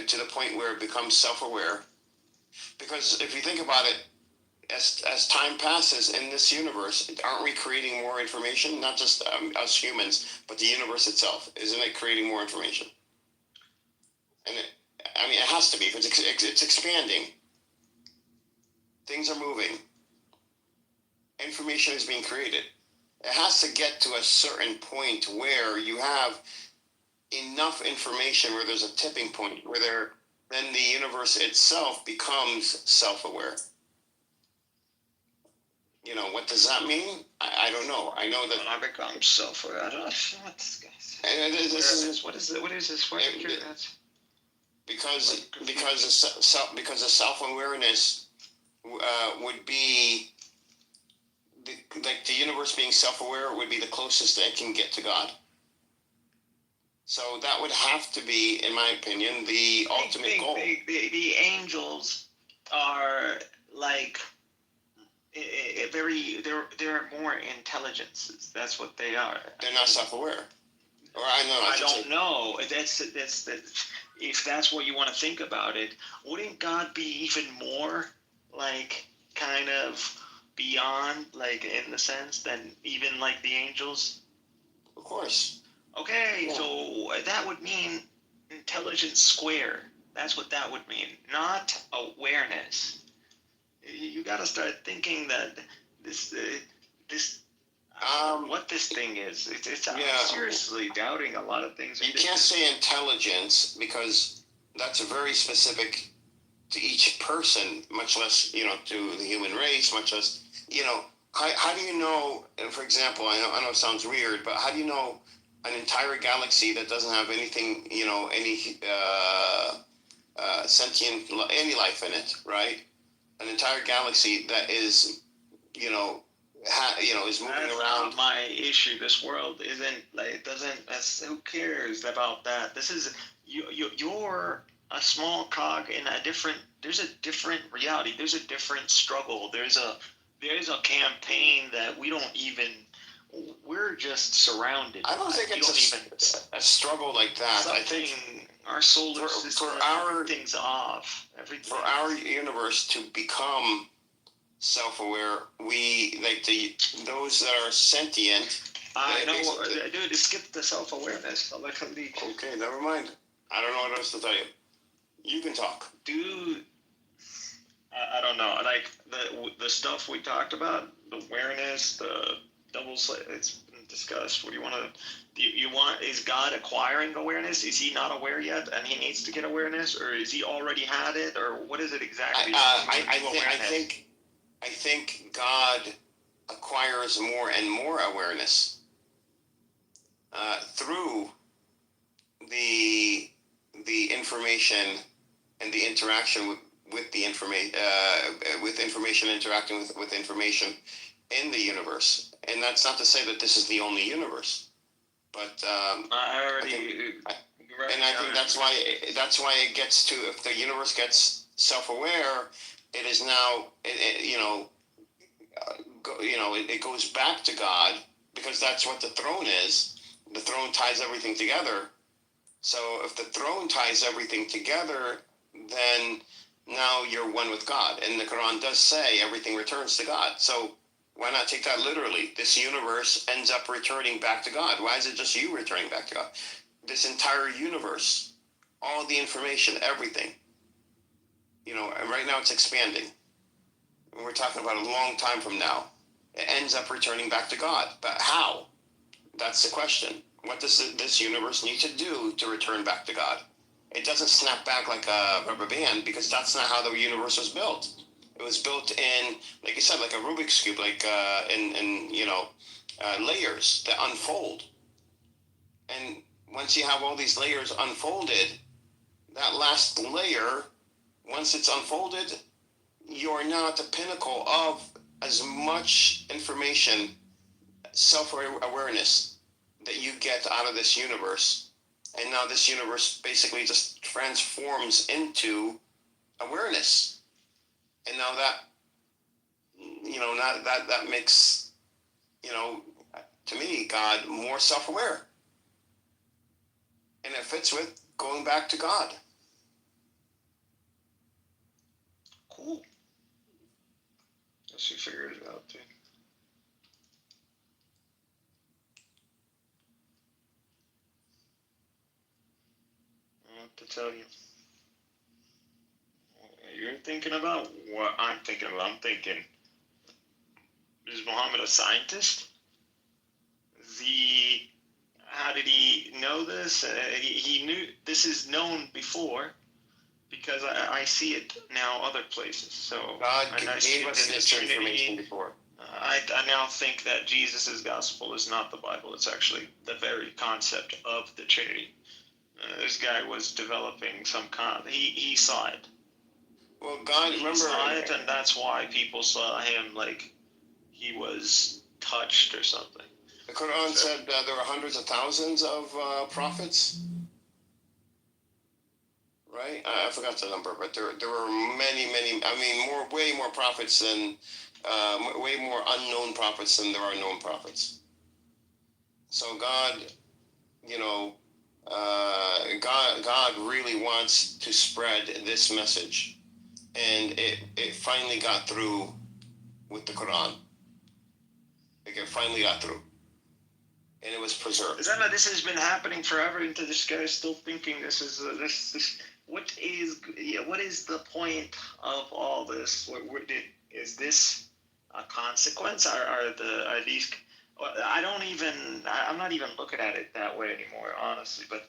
to the point where it becomes self-aware, because if you think about it, as time passes in this universe, aren't we creating more information? Not just us humans, but the universe itself. Isn't it creating more information? And it has to be. If it's expanding, things are moving, information is being created. It has to get to a certain point where you have enough information, where there's a tipping point, where then the universe itself becomes self-aware. What does that mean? I don't know. I know that I become self-aware. I don't know what this guy says. What is this word? Because of self-awareness would be the universe being self-aware would be the closest that it can get to God. So that would have to be, in my opinion, the ultimate goal. The angels are like they're more intelligences. That's what they are. They're not self-aware. Or I don't know. That's if that's what you want to think about it. Wouldn't God be even more like kind of beyond, like in the sense than even like the angels? Of course. Okay, so that would mean intelligence square. That's what that would mean, not awareness. You got to start thinking that what this thing is. I'm seriously doubting a lot of things. You can't say intelligence because that's very specific to each person, much less to the human race, much less How do you know? For example, I know it sounds weird, but how do you know an entire galaxy that doesn't have anything, any sentient, any life in it, right? An entire galaxy that is, is moving around. Not my issue. This world isn't like who cares about that? This is you're a small cog in a different. There's a different reality. There's a different struggle. There's a campaign that we don't even. We're just surrounded. I don't think it's a struggle like that. I think our solar system, everything's off. For our universe to become self-aware, we those that are sentient. I know, dude. Skip the self-awareness. Okay, never mind. I don't know what else to tell you. You can talk, dude. I don't know. Like the stuff we talked about, the awareness, the double slate. It's been discussed. What do you want to? Is God acquiring awareness? Is he not aware yet, and he needs to get awareness, or is he already had it, or what is it exactly? I think God acquires more and more awareness through the information and the interaction with the information with information interacting with information in the universe. And that's not to say that this is the only universe, but I think that's why it gets to, if the universe gets self-aware, it is now it goes back to God, because that's what the throne is. The throne ties everything together. So if the throne ties everything together, then now you're one with God. And the Quran does say everything returns to God. So why not take that literally? This universe ends up returning back to God. Why is it just you returning back to God? This entire universe, all the information, everything, and right now it's expanding. And we're talking about a long time from now. It ends up returning back to God. But how? That's the question. What does this universe need to do to return back to God? It doesn't snap back like a rubber band, because that's not how the universe was built. It was built in, like you said, like a Rubik's Cube, like in layers that unfold. And once you have all these layers unfolded, that last layer, once it's unfolded, you're now at the pinnacle of as much information, self-awareness that you get out of this universe. And now this universe basically just transforms into awareness. And now that makes, to me, God more self-aware. And it fits with going back to God. Cool. So she figured it out too. I don't have to tell you. You're thinking about what I'm thinking about. I'm thinking, is Muhammad a scientist? How did he know this? He knew this is known before because I see it now other places. So God and I gave us this information before. I now think that Jesus' gospel is not the Bible. It's actually the very concept of the Trinity. This guy was developing some he saw it. Well, God, He remember, saw it, and that's why people saw him like he was touched or something. the Quran said there were hundreds of thousands of prophets, right? I forgot the number, but there were many. I mean, way more prophets than way more unknown prophets than there are known prophets. So God, you know, God really wants to spread this message, and it finally got through with the Quran. Like it finally got through, and it was preserved. Is that like this has been happening forever? And this guy is still thinking this is this. What is the point of all this? Is this a consequence? Are these? I'm not even looking at it that way anymore, honestly. But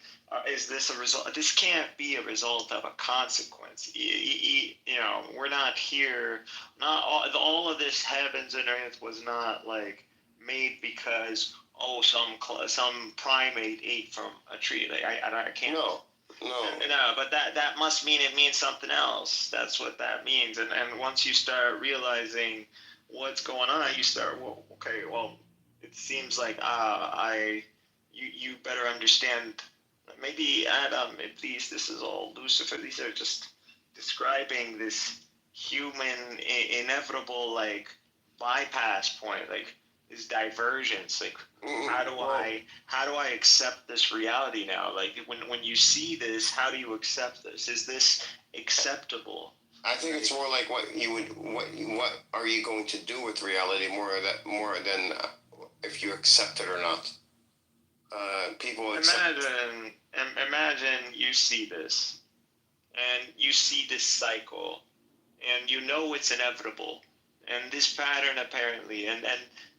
is this a result? This can't be a result of a consequence. We're not here. Not all of this heavens and earth was not like made because some primate ate from a tree. Like I can't. No. No, but that must mean it means something else. That's what that means. And once you start realizing what's going on, you start it seems like you better understand. Maybe Adam, at least this is all Lucifer. These are just describing this human inevitable like bypass point, like this divergence. Like how do I accept this reality now? Like when you see this, how do you accept this? Is this acceptable? I think it's more like what are you going to do with reality more than if you accept it or not. People imagine you see this, and you see this cycle, and you know it's inevitable, and this pattern apparently, and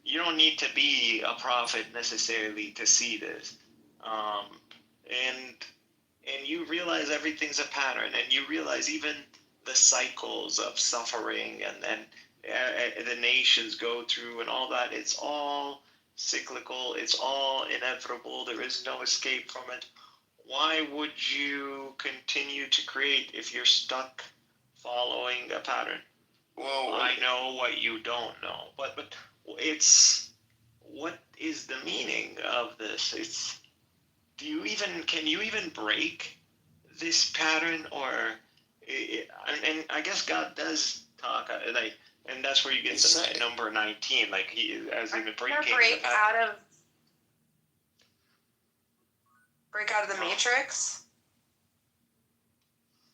you don't need to be a prophet necessarily to see this, and you realize everything's a pattern, and you realize even the cycles of suffering and the nations go through and all that, it's all cyclical, it's all inevitable, there is no escape from it. Why would you continue to create if you're stuck following a pattern? Well, I know what you don't know, but it's what is the meaning of this? It's can you even break this pattern, or and I guess God does talk like, and that's where you get to number 19, like he as in the breaking break out of the matrix.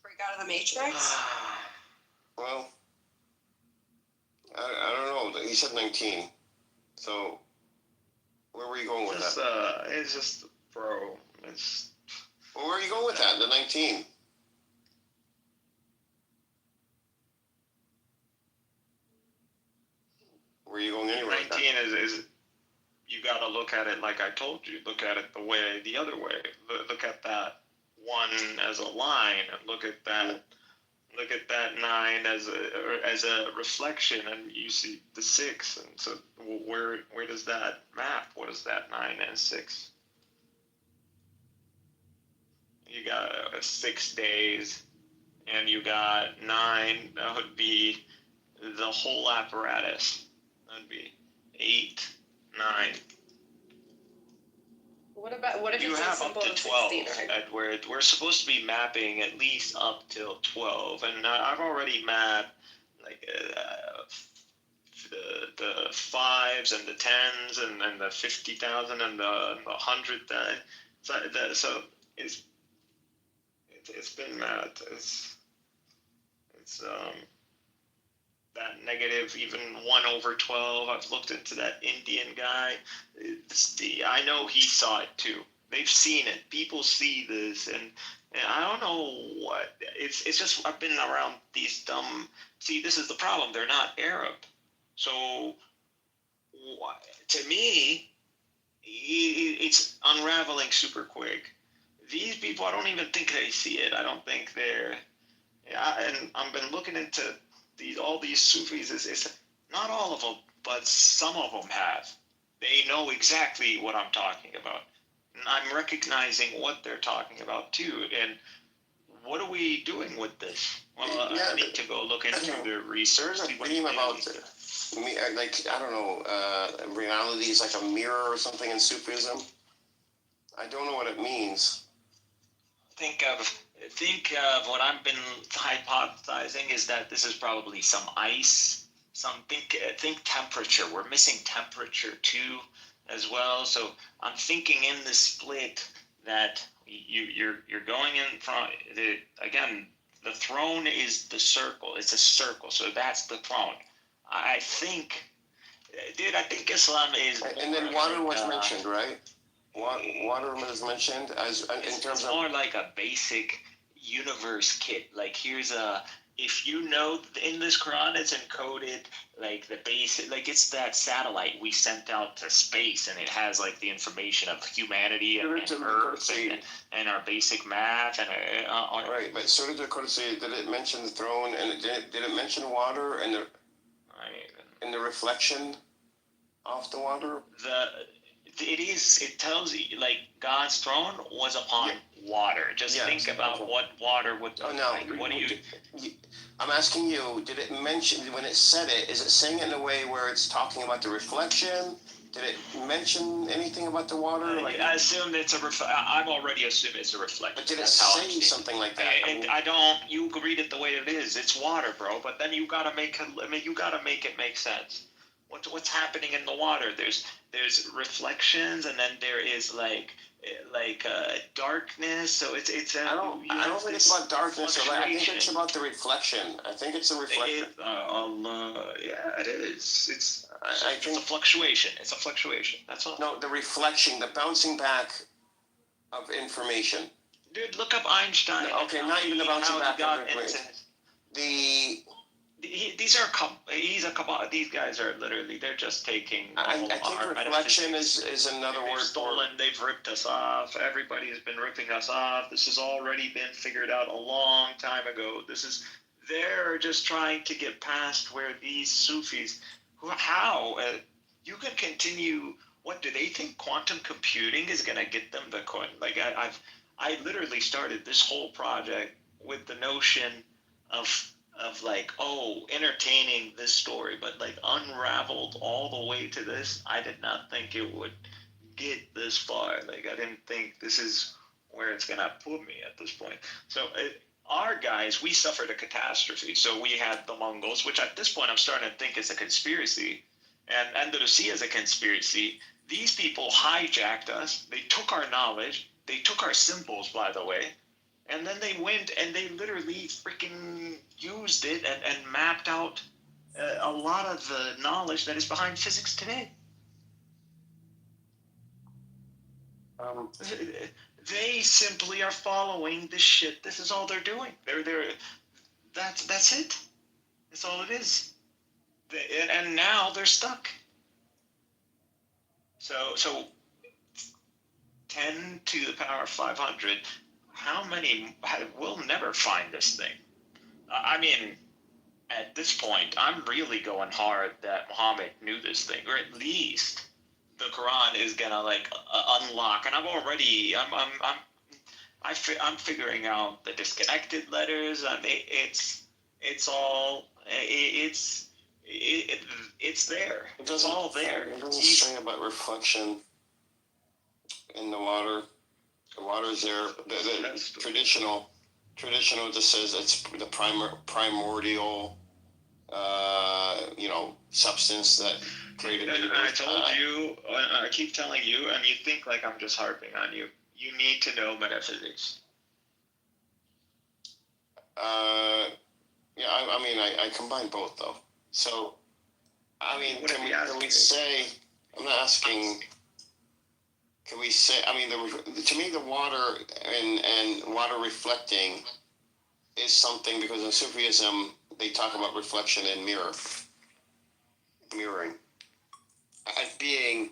Break out of the matrix. Well, I don't know. He said 19. So, where were you going with that? It's just, bro. Well, where are you going with that? The 19. Where are you going anywhere? 19 is you got to look at it like I told you. Look at it the other way. Look at that one as a line, and look at that 9 as a reflection, and you see the 6. And so where does that map? What is that 9 and 6? You got 6 days, and you got 9. That would be the whole apparatus. That would be 8, 9. What if you have up to 12, 16, right? Edward? We're supposed to be mapping at least up till 12, and I've already mapped like the 5s and the 10s and the 50,000 and the 100,000. So it's been mapped. It's that negative, even 1/12. I've looked into that Indian guy. I know he saw it too. They've seen it. People see this, and I don't know what it's just I've been around these dumb. See, this is the problem. They're not Arab, so to me, it's unraveling super quick. These people, I don't even think they see it. I don't think they're. Yeah, and I've been looking into all these Sufis. It's not all of them, but some of them have. They know exactly what I'm talking about. And I'm recognizing what they're talking about too. And what are we doing with this? Well, Yeah, I need to go look into the research. There's a theme about like I don't know, reality is like a mirror or something in Sufism. I don't know what it means. Think of what I've been hypothesizing is that this is probably some ice. Think temperature. We're missing temperature too, as well. So I'm thinking in the split that you're going in front. Again, the throne is the circle. It's a circle. So that's the throne. I think, dude. I think Islam is. And then water was mentioned, right? Water was mentioned as in terms of more like a basic universe kit. Like here's if you know in this Quran it's encoded like the basic, like it's that satellite we sent out to space and it has like the information of humanity and Earth and our basic math and right. But Surah Al-Qur'an, did it mention the throne and did it mention water and the reflection of the water? It tells you like God's throne was upon water. Just think about what water would look like. What do you? I'm asking you, did it mention, when it said it, is it saying it in a way where it's talking about the reflection? Did it mention anything about the water? I assume it's I'm already assuming it's a reflection. But did it say something like that? I don't. You read it the way it is. It's water, bro. But then you gotta make it. I mean, you gotta make it make sense. What's happening in the water? There's reflections, and then there is like darkness. So it's. I don't think it's about darkness. I think it's about the reflection. I think it's a reflection. Yeah, it is. It's a fluctuation. It's a fluctuation. That's all. No, the reflection, the bouncing back of information. Dude, look up Einstein. Okay, not even the bouncing back of information. These guys are literally, they're just taking I think reflection is another word. Stolen. They've ripped us off. Everybody has been ripping us off. This has already been figured out a long time ago. They're just trying to get past where these Sufis, you can continue. What do they think quantum computing is going to get them the coin? Like I literally started this whole project with the notion of like, entertaining this story, but like unraveled all the way to this. I did not think it would get this far. Like I didn't think this is where it's gonna put me at this point. So our guys, we suffered a catastrophe. So we had the Mongols, which at this point I'm starting to think is a conspiracy, and Andalusia is a conspiracy. These people hijacked us. They took our knowledge. They took our symbols, by the way. And then they went and they literally freaking used it and mapped out a lot of the knowledge that is behind physics today. They simply are following this shit. This is all they're doing. That's it. That's all it is. And now they're stuck. So 10 to the power of 500. How many will never find this thing? I mean, at this point, I'm really going hard that Muhammad knew this thing, or at least the Quran is gonna like unlock. And I'm figuring out the disconnected letters. I mean, it's there. It's all there. It doesn't say about reflection in the water. The water is there. The traditional just says it's the primordial, substance that created. I told you. I keep telling you, and you think like I'm just harping on you. You need to know metaphysics. I combine both though. So, I mean, What if can he asked we me? say? I'm not asking. Can we say? I mean, to me, the water and water reflecting is something, because in Sufism they talk about reflection and mirroring, as being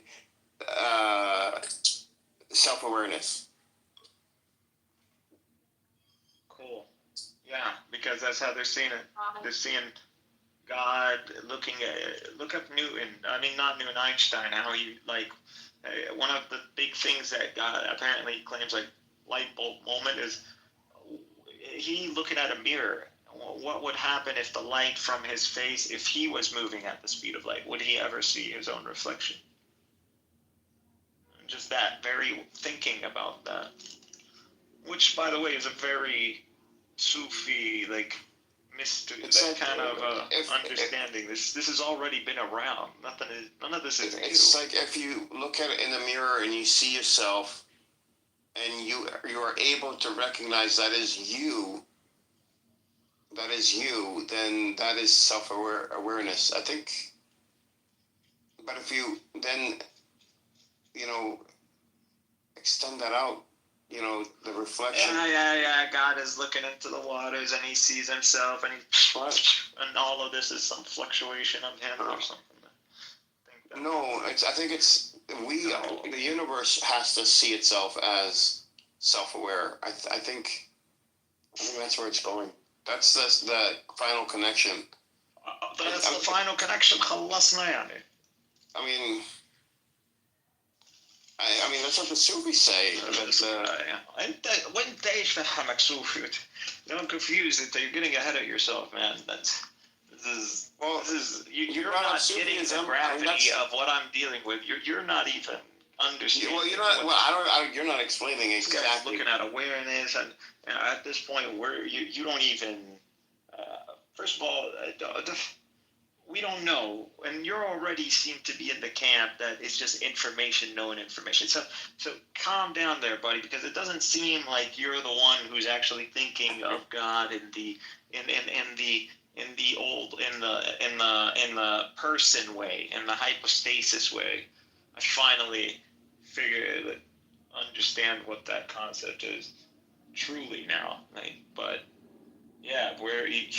self-awareness. Cool. Yeah, because that's how they're seeing it. They're seeing God look up Newton. I mean, not Newton, Einstein. How he one of the big things that God apparently claims light bulb moment is he looking at a mirror. What would happen if the light from his face, if he was moving at the speed of light, would he ever see his own reflection? Just that very thinking about that, which by the way is a very Sufi mystery, that kind of understanding. This has already been around. None of this is new. It's like if you look at it in the mirror and you see yourself, and you are able to recognize that is you, then that is self-awareness, I think. But if you then, extend that out, the reflection. Yeah. God is looking into the waters and he sees himself and all of this is some fluctuation of him or something. No, I think it's the universe has to see itself as self-aware. I think that's where it's going. That's the final connection. That's the final connection. خلصنا يعني. I mean, that's what the Sufis say. وانت ايش فهمك صوفي؟ Don't confuse it. You're getting ahead of yourself, man. You're not getting the gravity of what I'm dealing with. You're not even understanding. Well, you're not. Well, you're not explaining exactly. This guy's looking at awareness, and at this point, where you don't even. First of all, we don't know, and you already seem to be in the camp that it's just information, known information. So calm down there, buddy, because it doesn't seem like you're the one who's actually thinking of God in the person way, in the hypostasis way. I finally figured understand what that concept is truly now. But yeah, where you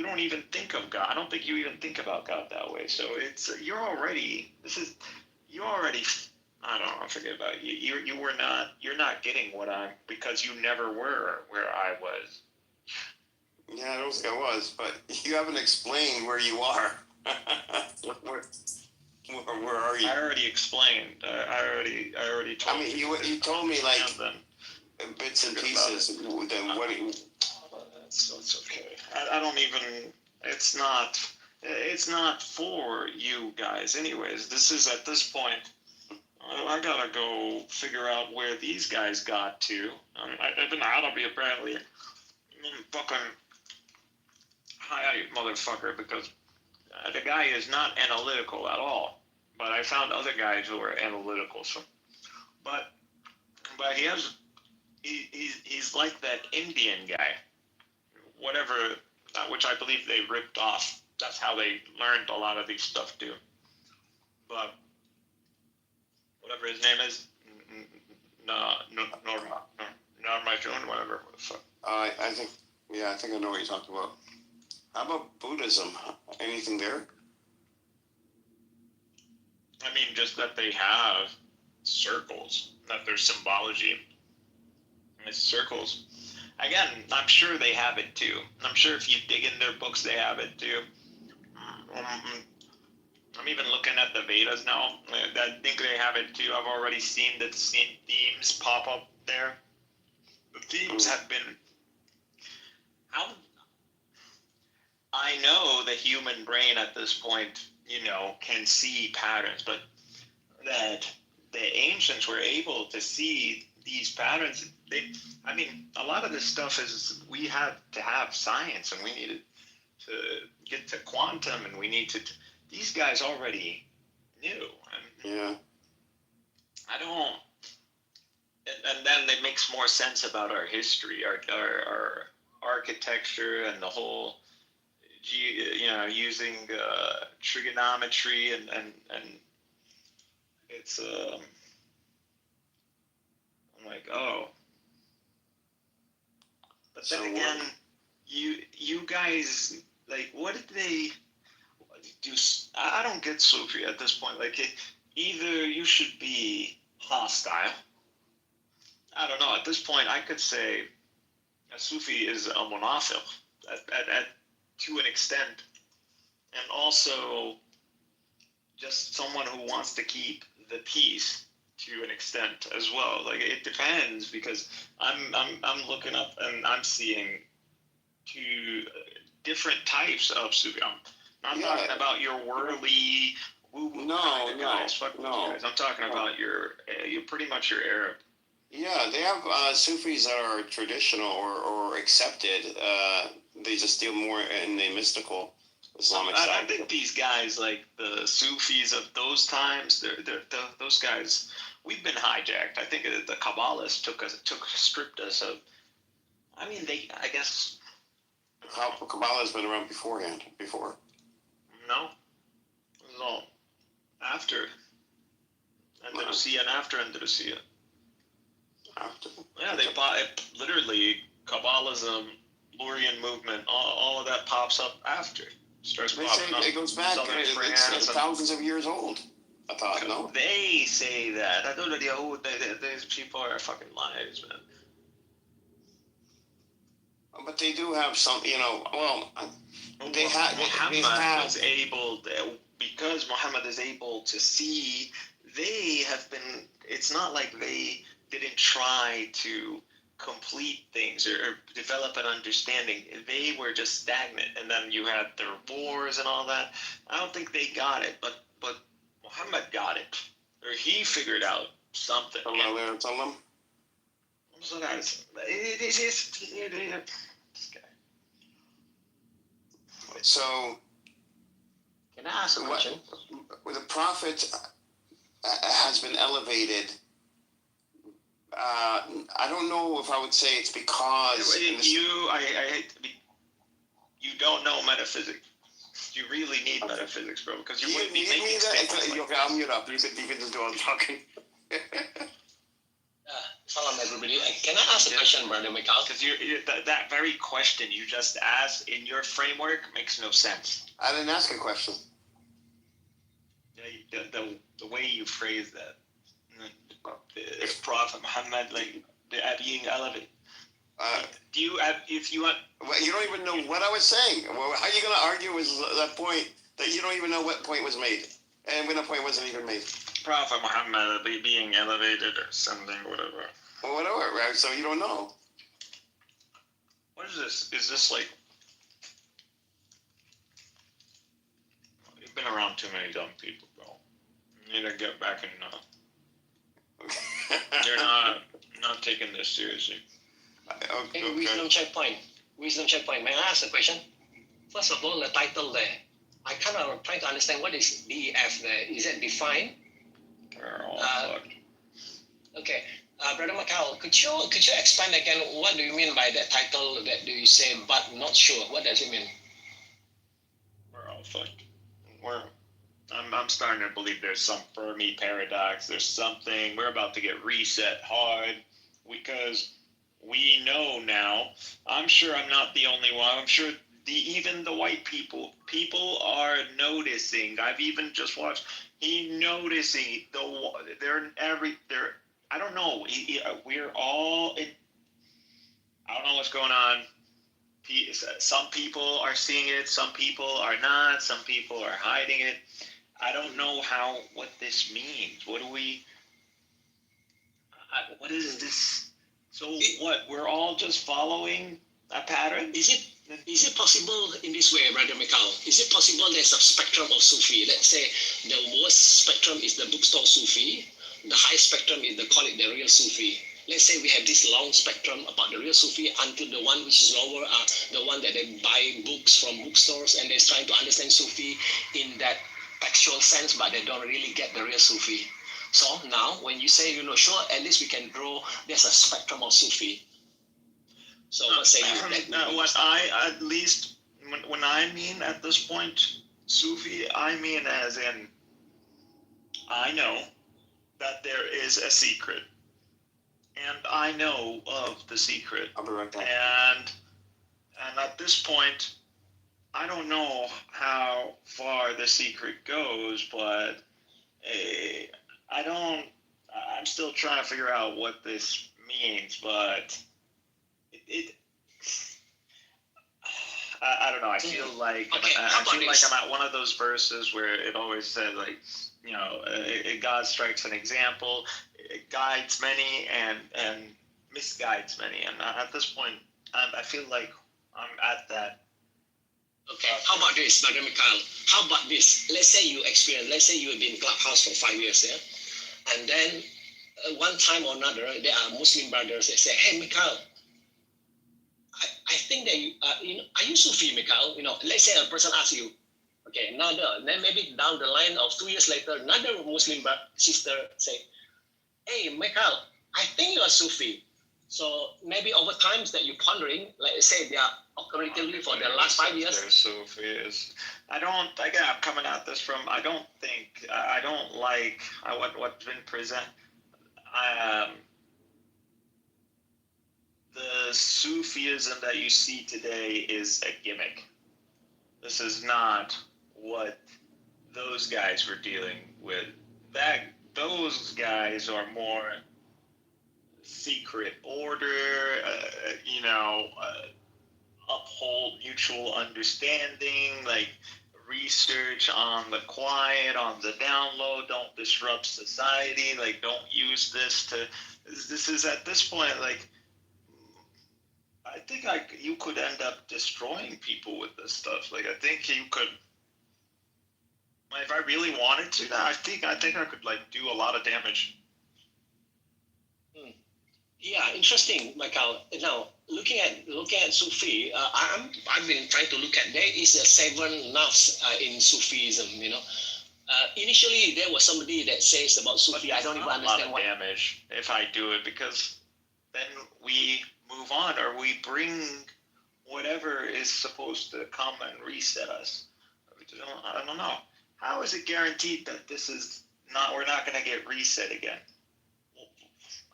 don't even think of God. I don't think you even think about God that way. So you're already. I don't know. Forget about it. You're not getting what I'm, because you never were where I was. Yeah, I don't think I was, but you haven't explained where you are. Where are you? I already explained. I already told you. I mean, you told me bits and pieces. Then what? It's okay. I don't even. It's not for you guys, anyways. This is at this point. I gotta go figure out where these guys got to. Ibn Arabi apparently fucking high motherfucker, because the guy is not analytical at all. But I found other guys who are analytical. So, but he's like that Indian guy, whatever, which I believe they ripped off. That's how they learned a lot of these stuff too. But whatever his name is, whatever. I think I know what you're talking about. How about Buddhism? Anything there? I mean, just that they have circles, that there's symbology. And it's circles. Again, I'm sure they have it too. I'm sure if you dig in their books, they have it too. I'm even looking at the Vedas now. I think they have it too. I've already seen the same themes pop up there. The themes have been... I know the human brain at this point, can see patterns, but that the ancients were able to see these patterns. A lot of this stuff is, we had to have science, and we needed to get to quantum, and we need to. These guys already knew. Yeah. I don't. And then it makes more sense about our history, our architecture, and the whole using trigonometry and it's I'm like, oh. But then again, you guys, like, what did they do? I don't get Sufi at this point. Like, either you should be hostile. I don't know. At this point, I could say a Sufi is a monafil to an extent, and also just someone who wants to keep the peace to an extent as well. Like, it depends, because I'm looking up and I'm seeing two different types of Sufi. I'm not talking about your whirly woo-woo kind of guys. Fuck those guys. I'm talking about you're pretty much your Arab. Yeah, they have Sufis that are traditional or accepted. They just deal more in the mystical Islamic side. I think these guys, like the Sufis of those times, they're those guys. We've been hijacked. I think the Kabbalists stripped us of. I mean, I guess. Kabbalah has been around beforehand. Before. No, it was all after Andalusia and after Andalusia. After. Yeah, they bought it. Literally, Kabbalism, Lurian movement, all of that pops up after. Starts popping up. It goes back. It's thousands of years old. I thought, no? They say that. I don't know. These people are fucking liars, man. But they do have some, Muhammad was able, because Muhammad is able to see, they have been, it's not like they didn't try to complete things or develop an understanding. They were just stagnant, and then you had their wars and all that. I don't think they got it, but Muhammad got it, or he figured out something. So guys, this guy. So, can I ask a question? The prophet has been elevated. I don't know if I would say it's because you don't know metaphysics. You really need metaphysics, bro, because you wouldn't be making statements like okay, I'll mute up. You can just do all the talking. Salam, everybody. Can I ask a question, Brother Mikhail? Because that very question you just asked in your framework makes no sense. I didn't ask a question. Yeah, the way you phrase that, if Prophet Muhammad, like being elevated. Do you if you want? Well, you don't even know what I was saying. Well, how are you going to argue with that point that you don't even know what point was made, and when the point wasn't even made? Prophet Muhammad being elevated or something, whatever. Well, whatever, right? So you don't know. What is this? Is this like... You've been around too many dumb people, bro. You need to get back in... You're not taking this seriously. Okay. Wisdom checkpoint. May I ask a question? First of all, the title there. I kind of trying to understand what is DEF there. Is it defined? Okay, Brother Mikhail, could you expand again? What do you mean by that title? That do you say but not sure? What does it mean? We're all fucked. I'm starting to believe there's some Fermi paradox. There's something. We're about to get reset hard because we know now. I'm sure I'm not the only one. I'm sure even the white people are noticing. I've even just watched. Noticing they're I don't know. We're all in. I don't know what's going on. Some people are seeing it. Some people are not. Some people are hiding it. I don't know what this means. What is this? So what? We're all just following a pattern? Is it possible in this way, Brother Mikhail? Is it possible there's a spectrum of Sufi? Let's say the worst spectrum is the bookstore Sufi. The high spectrum is call it the real Sufi. Let's say we have this long spectrum about the real Sufi until the one which is lower are the one that they buy books from bookstores and they're trying to understand Sufi in that textual sense, but they don't really get the real Sufi. So now when you say, sure, at least we can draw, there's a spectrum of Sufi. So what say you? What I at least when I mean at this point Sufi, I mean as in I know that there is a secret, and I know of the secret. I'll be right back. And at this point, I don't know how far the secret goes, but I don't. I'm still trying to figure out what this means, but it I don't know. I feel like I'm at one of those verses where it always says like, God strikes an example, it guides many and misguides many. And at this point, I feel like I'm at that. Okay, how about this, Brother Mikhail? How about this? Let's say you have been in Clubhouse for 5 years, yeah? And then one time or another, there are Muslim brothers that say, hey, Mikhail, I think that are you Sufi, Mikhail? Let's say a person asks you, okay, then maybe down the line of 2 years later, another Muslim sister say, hey, Mikhail, I think you are Sufi. So maybe over times that you're pondering, like say they are operatively for the last 5 years. They're Sufis. I'm coming at this from, I don't like what's been present. The Sufism that you see today is a gimmick. This is not what those guys were dealing with. Those guys are more secret order, uphold mutual understanding, like research on the quiet, on the down low, don't disrupt society, like don't use this to, this is at this point, like, I think you could end up destroying people with this stuff. Like, I think you could, if I really wanted to, I think I could like do a lot of damage. Yeah, interesting, Michael. Now, looking at Sufi, I've been trying to look at, there is 7 nafs in Sufism. Initially, there was somebody that says about Sufi. I don't even understand what damage if I do it, because then we move on, or we bring whatever is supposed to come and reset us. I don't know. How is it guaranteed that this is not? We're not going to get reset again.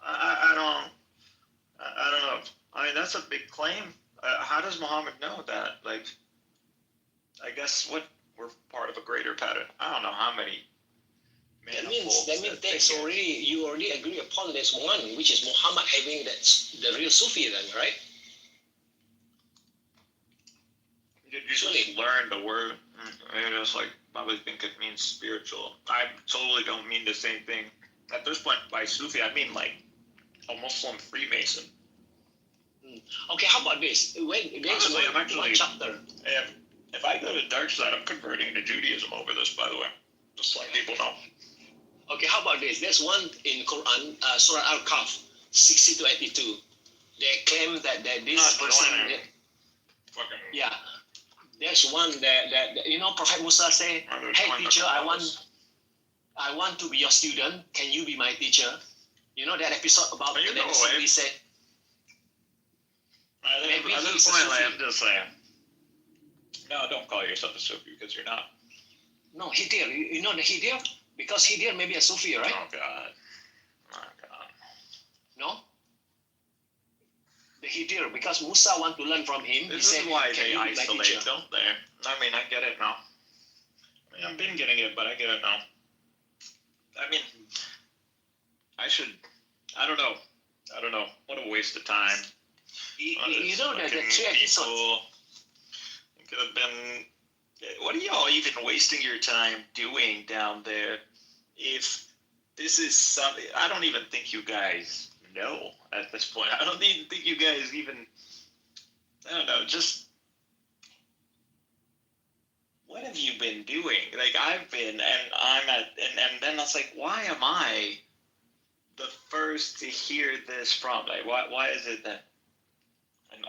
I don't know. I mean, that's a big claim. How does Muhammad know that? Like, I guess we're part of a greater pattern. I don't know how many. That means you already agree upon there's one, which is Muhammad having the real Sufi then, right? You just learn the word. I just probably think it means spiritual. I totally don't mean the same thing. At this point, by Sufi, I mean like a Muslim Freemason. Okay, how about this? Honestly, I'm actually one chapter. If I go to dark side, I'm converting to Judaism over this, by the way. Just so people know. Okay, how about this? There's one in Quran, Surah Al-Kahf, 60 to 82. They claim that this person... Yeah. There's one that Prophet Musa say, hey teacher, I want to be your student. Can you be my teacher? You know that episode about that somebody said... At this point, I'm just saying, no, don't call yourself a Sufi, because you're not. No, Hidir. You know the Hidir? Because Hidir may be a Sufi, right? Oh, God. No? The Hidir, because Musa want to learn from him. This is why they isolate, don't they? I mean, I get it now. I mean, I've been getting it, but I get it now. I mean, I don't know. What a waste of time. You know that the 3 episodes... It could have been... What are y'all even wasting your time doing down there if this is something... I don't even think you guys know at this point. I don't even think you guys even... I don't know, just... What have you been doing? Like, I've been, and I'm at... And then it's like, why am I the first to hear this from? Like, why is it that... And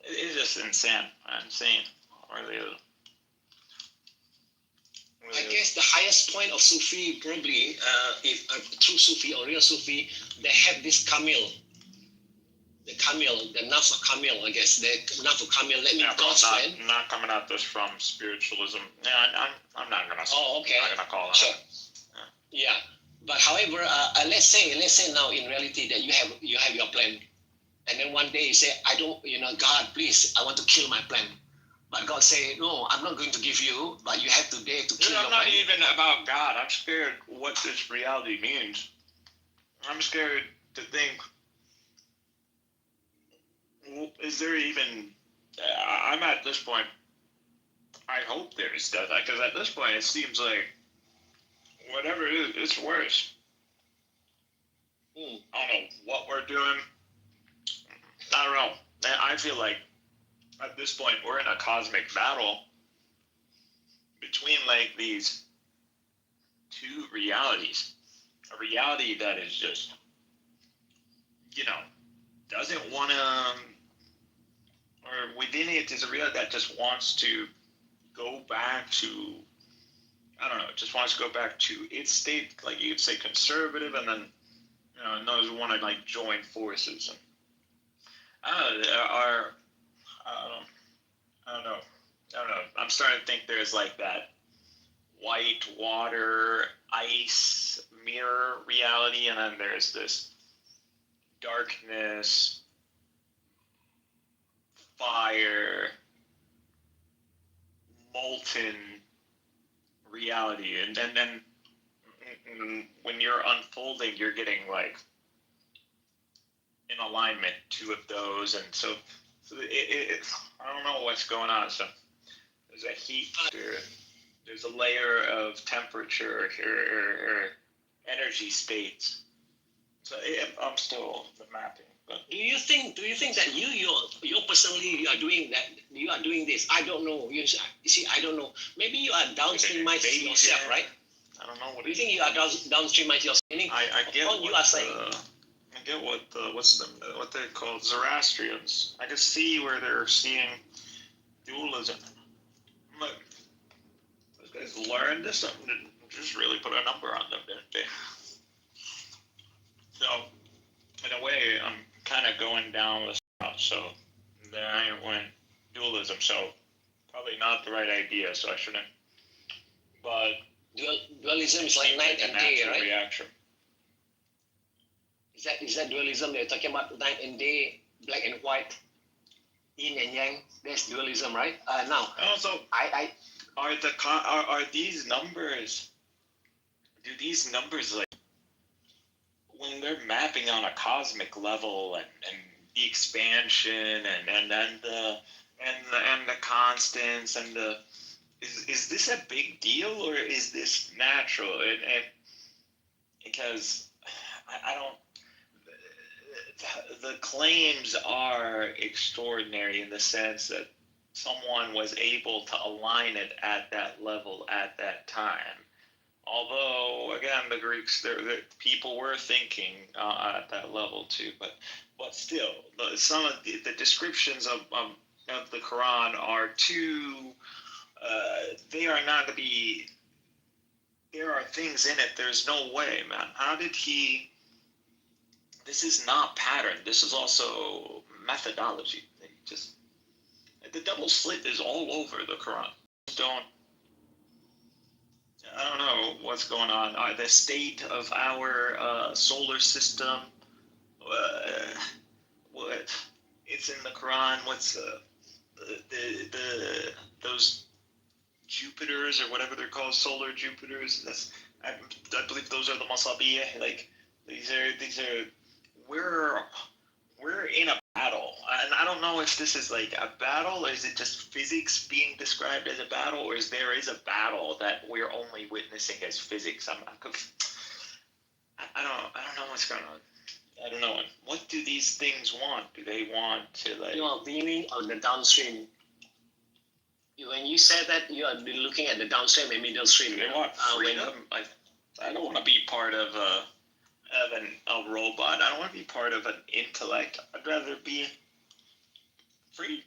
it's just insane. Really is. I guess the highest point of Sufi probably, if a true Sufi or real Sufi, they have this Kamil. the Kamil, the Nafa Kamil, I guess. The Nafa Kamil, that means God's plan. Not coming at this from spiritualism. Yeah, I'm not gonna. Oh, okay. I'm not gonna call it. Sure. Yeah. But however, let's say now in reality that you have your plan, and then one day you say, I don't, God, please, I want to kill my plan. But God say, no, I'm not going to give you, but you have to dare to kill your plan. I'm not even about God. I'm scared what this reality means. I'm scared to think, is there even, I'm at this point, I hope there is death, because at this point it seems like whatever it is, it's worse. I don't know what we're doing. I don't know. I feel like at this point we're in a cosmic battle between like these two realities. A reality that is just, doesn't want to, or within it is a reality that just wants to go back to, I don't know, just wants to go back to its state, like you could say conservative, and then, those who want to like join forces. And, I don't know. I'm starting to think there's like that white water, ice, mirror reality, and then there's this darkness, fire, molten reality. And then when you're unfolding, you're getting like in alignment, two of those. And so I don't know what's going on. So there's a heat, there's a layer of temperature or energy states. So I'm still the mapping. But Do you think that you personally you are doing that? You are doing this? I don't know. You see, I don't know. Maybe you are downstreamizing yourself, right? I don't know what. Do you think you are downstreamizing yourself? I get what you are saying. I get what they call Zoroastrians. I can see where they're seeing dualism. I'm like, those guys learned this something to just really put a number on them, didn't they? So, in a way, I'm kind of going down with stuff. So then I went dualism. So probably not the right idea. So I shouldn't. But dualism is like night and day, right? Reaction. Is that dualism they're talking about? Night and day, black and white, yin and yang. That's dualism, right? Now. Also, are these numbers? Do these numbers like when they're mapping on a cosmic level and the expansion and the constants and the is this a big deal or is this natural? And because I don't. The claims are extraordinary in the sense that someone was able to align it at that level at that time. Although, again, the Greeks, the people were thinking at that level too. But still, some of the descriptions of the Quran are too. They are not to be. There are things in it. There's no way, man. How did he? This is not pattern. This is also methodology. The double slit is all over the Quran. I don't know what's going on. The state of our solar system. What? It's in the Quran. What's those Jupiters or whatever they're called, solar Jupiters? I believe those are the Masabiyah. Like these are. We're in a battle, and I don't know if this is like a battle, or is it just physics being described as a battle, or is there a battle that we're only witnessing as physics? I don't know what's going on. I don't know. What do these things want? Do they want to like? You are viewing on the downstream. When you said that, you are looking at the downstream and middle stream. They want freedom. I don't want to be part of a robot. I don't want to be part of an intellect. I'd rather be free.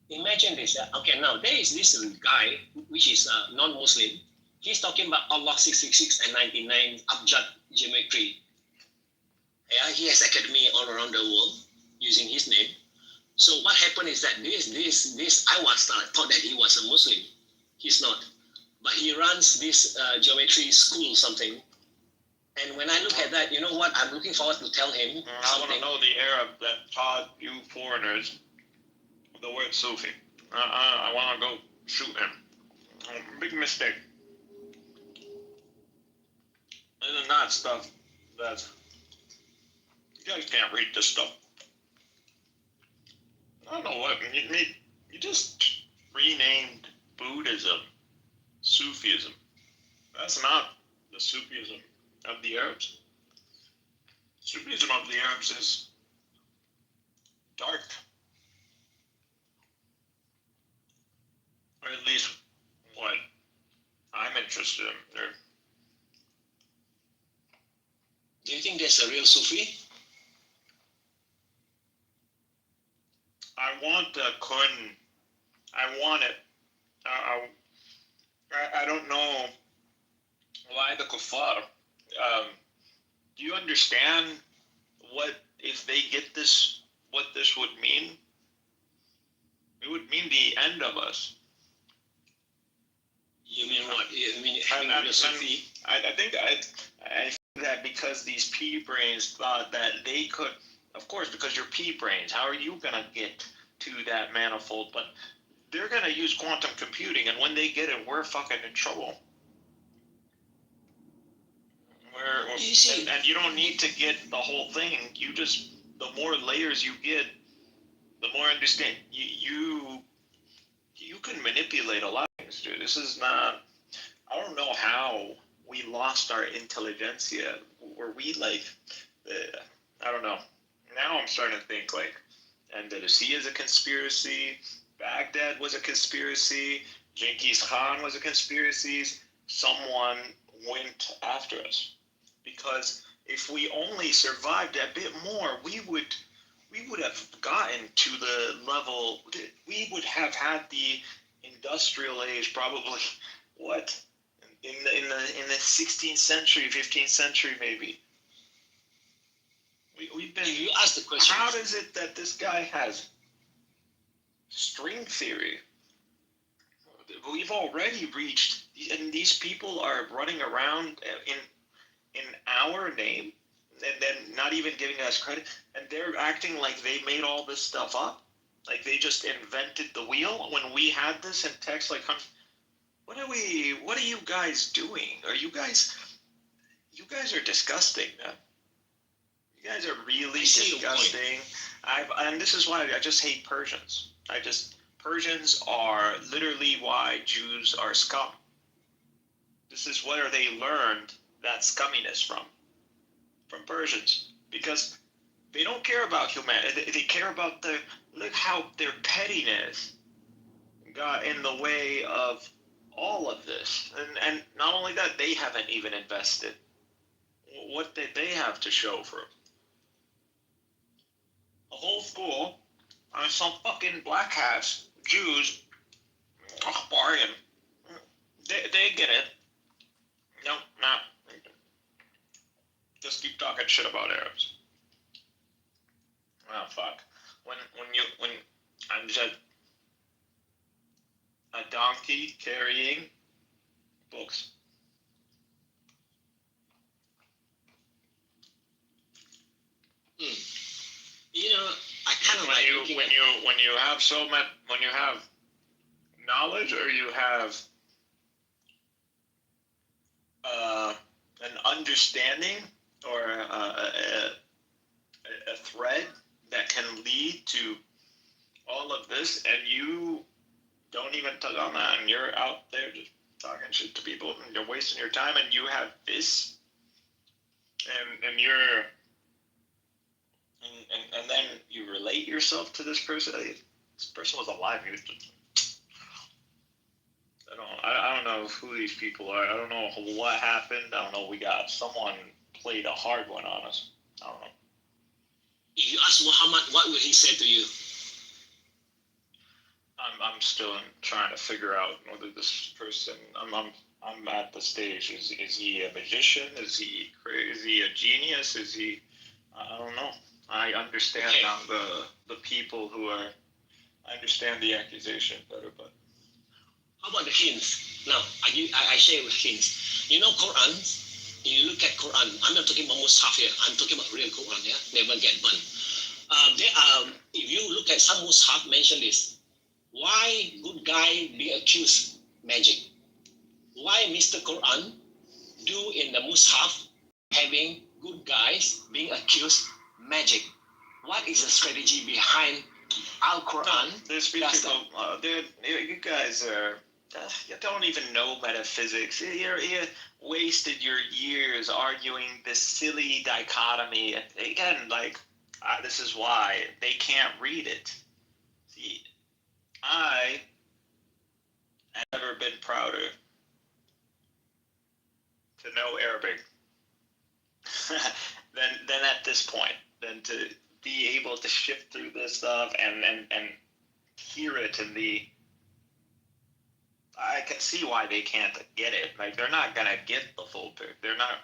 Imagine this. Okay, now there is this guy which is non-Muslim. He's talking about Allah 666 and 99 abjad geometry. Yeah, he has academy all around the world using his name. So what happened is that this I once thought that he was a Muslim. He's not, but he runs this geometry school something. And when I look at that, you know what? I'm looking forward to tell him. I want to know the Arab that taught you foreigners the word Sufi. I want to go shoot him. Big mistake. This is not stuff that you guys can't read this stuff. I don't know what you just renamed Buddhism Sufism. That's not the Sufism of the Arabs. Sufism of the Arabs is dark, or at least what I'm interested in. Do you think there's a real Sufi? I want the kun. I want it. I don't know why the kuffar. Do you understand what, if they get this, what this would mean? It would mean the end of us. You mean what? You mean having a Sufi? I think that because these pea brains thought that they could, of course, because you're pea brains, how are you gonna get to that manifold? But they're gonna use quantum computing, and when they get it, we're fucking in trouble. And you don't need to get the whole thing. You just, the more layers you get, the more understand. You can manipulate a lot of things, dude. This is not. I don't know how we lost our intelligentsia. Were we like? I don't know. Now I'm starting to think like Andalusia is a conspiracy. Baghdad was a conspiracy. Genghis Khan was a conspiracy. Someone went after us. Because if we only survived a bit more, we would have gotten to the level. We would have had the industrial age probably. What in the 16th century, 15th century maybe. We've been. You asked the question. How is it that this guy has string theory? We've already reached, and these people are running around in our name, and then not even giving us credit, and they're acting like they made all this stuff up, like they just invented the wheel when we had this in text. Like, what are you guys doing? You guys are disgusting, man. You guys are really disgusting. And this is why I just hate Persians. Persians are literally why Jews are scum. This is where they learned that scumminess from Persians, because they don't care about humanity. They care about look how their pettiness got in the way of all of this. And not only that, they haven't even invested. What did they have to show for it? A whole school on some fucking black hats, Jews, bargain. They get it. No, not. Just keep talking shit about Arabs. Oh fuck. When I'm just a donkey carrying books. You know, I kind of like when you have knowledge, or you have an understanding, or a thread that can lead to all of this, and you don't even tug on that, and you're out there just talking shit to people, and you're wasting your time, and you have this, and you're and then you relate yourself to this person. This person was alive. I don't know who these people are. I don't know what happened. I don't know. Someone played a hard one on us. I don't know. If you ask Muhammad, what would he say to you? I'm still trying to figure out whether this person. I'm at the stage. Is he a magician? Is he a genius? Is he? I don't know. I understand now the people who are. I understand the accusation better, but How about the hints? Now, I share with hints. You know Quran? You look at Quran. I'm not talking about Mus'haf here. I'm talking about real Quran, yeah? Never get burned. If you look at some Mus'haf mention this, why good guy be accused magic? Why Mr. Quran do in the Mus'haf having good guys being accused magic? What is the strategy behind Al-Quran? there's people. You guys are. You don't even know metaphysics. You wasted your years arguing this silly dichotomy. Again, like this is why they can't read it. See, I have never been prouder to know Arabic than at this point, than to be able to shift through this stuff and hear it in the. I can see why they can't get it. Like they're not gonna get the full picture. They're not.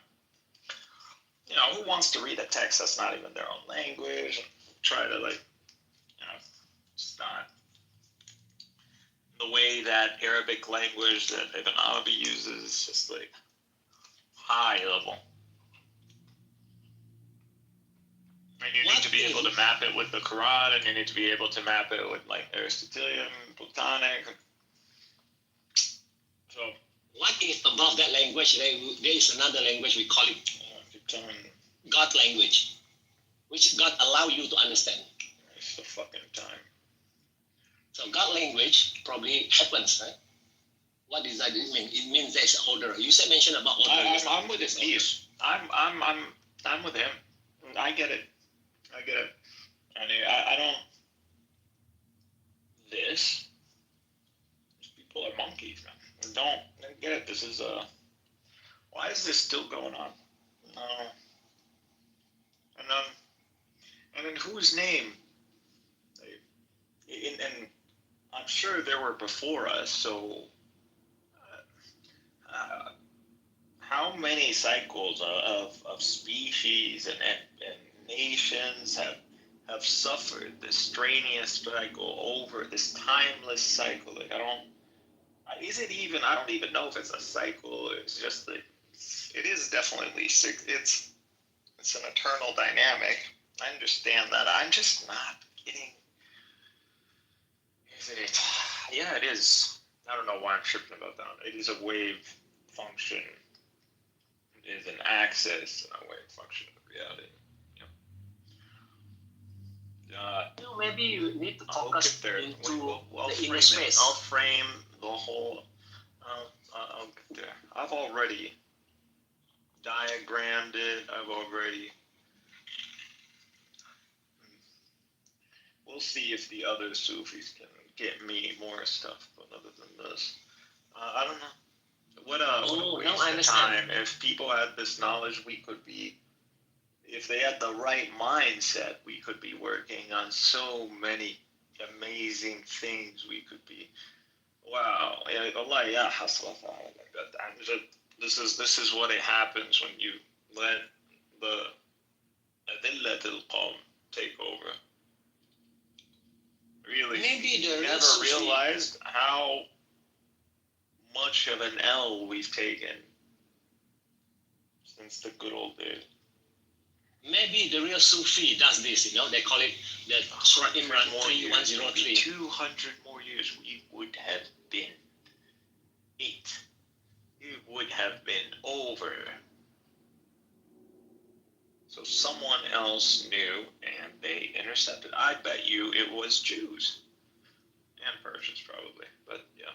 You know, who wants to read a text that's not even their own language? And try to it's not the way that Arabic language that Ibn Arabi uses is just like high level. And you need to be able to map it with the Quran, and you need to be able to map it with like Aristotelian, Platonic. So, what is above that language? There is another language, we call it God language, which God allow you to understand. It's the fucking time. So God language probably happens, right? What does that mean? It means there's order. You said mention about order. I'm with his piece. I'm with him. I get it. And I don't. These people are monkeys, man. Don't get it. This is why is this still going on? No. And in whose name? And I'm sure there were before us. So, how many cycles of species and nations have suffered this strenuous cycle over this timeless cycle? Like is it even? I don't even know if it's a cycle. It's just that it is definitely it's an eternal dynamic. I understand that. I'm just not getting. Is it? Yeah, it is. I don't know why I'm tripping about that. It is a wave function. It is an axis and a wave function of reality. Maybe you need to focus into the inner space. I'll frame the whole. I'll get there. I've already diagrammed it. I've already. We'll see if the other Sufis can get me more stuff, but other than this, I don't know. What a waste of time. If people had this knowledge, we could be. If they had the right mindset, we could be working on so many amazing things. We could be. Wow. Allah, yeah, this is what it happens when you let the Adillatul Qawm take over. Really, maybe the never realized how much of an L we've taken since the good old days. Maybe the real Sufi does this, they call it the Surah Imran 3103. 200 more years, we would have been it. It would have been over. So someone else knew and they intercepted. I bet you it was Jews. And Persians probably. But yeah.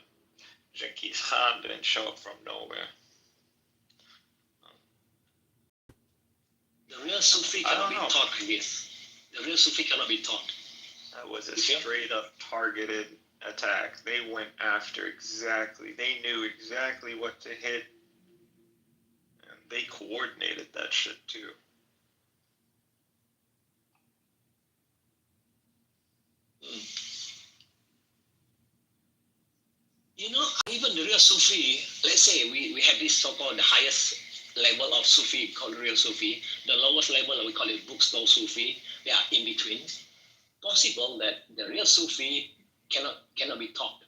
Genghis Khan didn't show up from nowhere. The real Sufi cannot be taught like this. The real Sufi cannot be taught. That was a straight up targeted attack. They went after they knew exactly what to hit. And they coordinated that shit too. You know, even the real Sufi, let's say we have this so-called the highest level of Sufi called real Sufi, the lowest level we call it bookstore Sufi, they are in between. Possible that the real Sufi cannot be taught.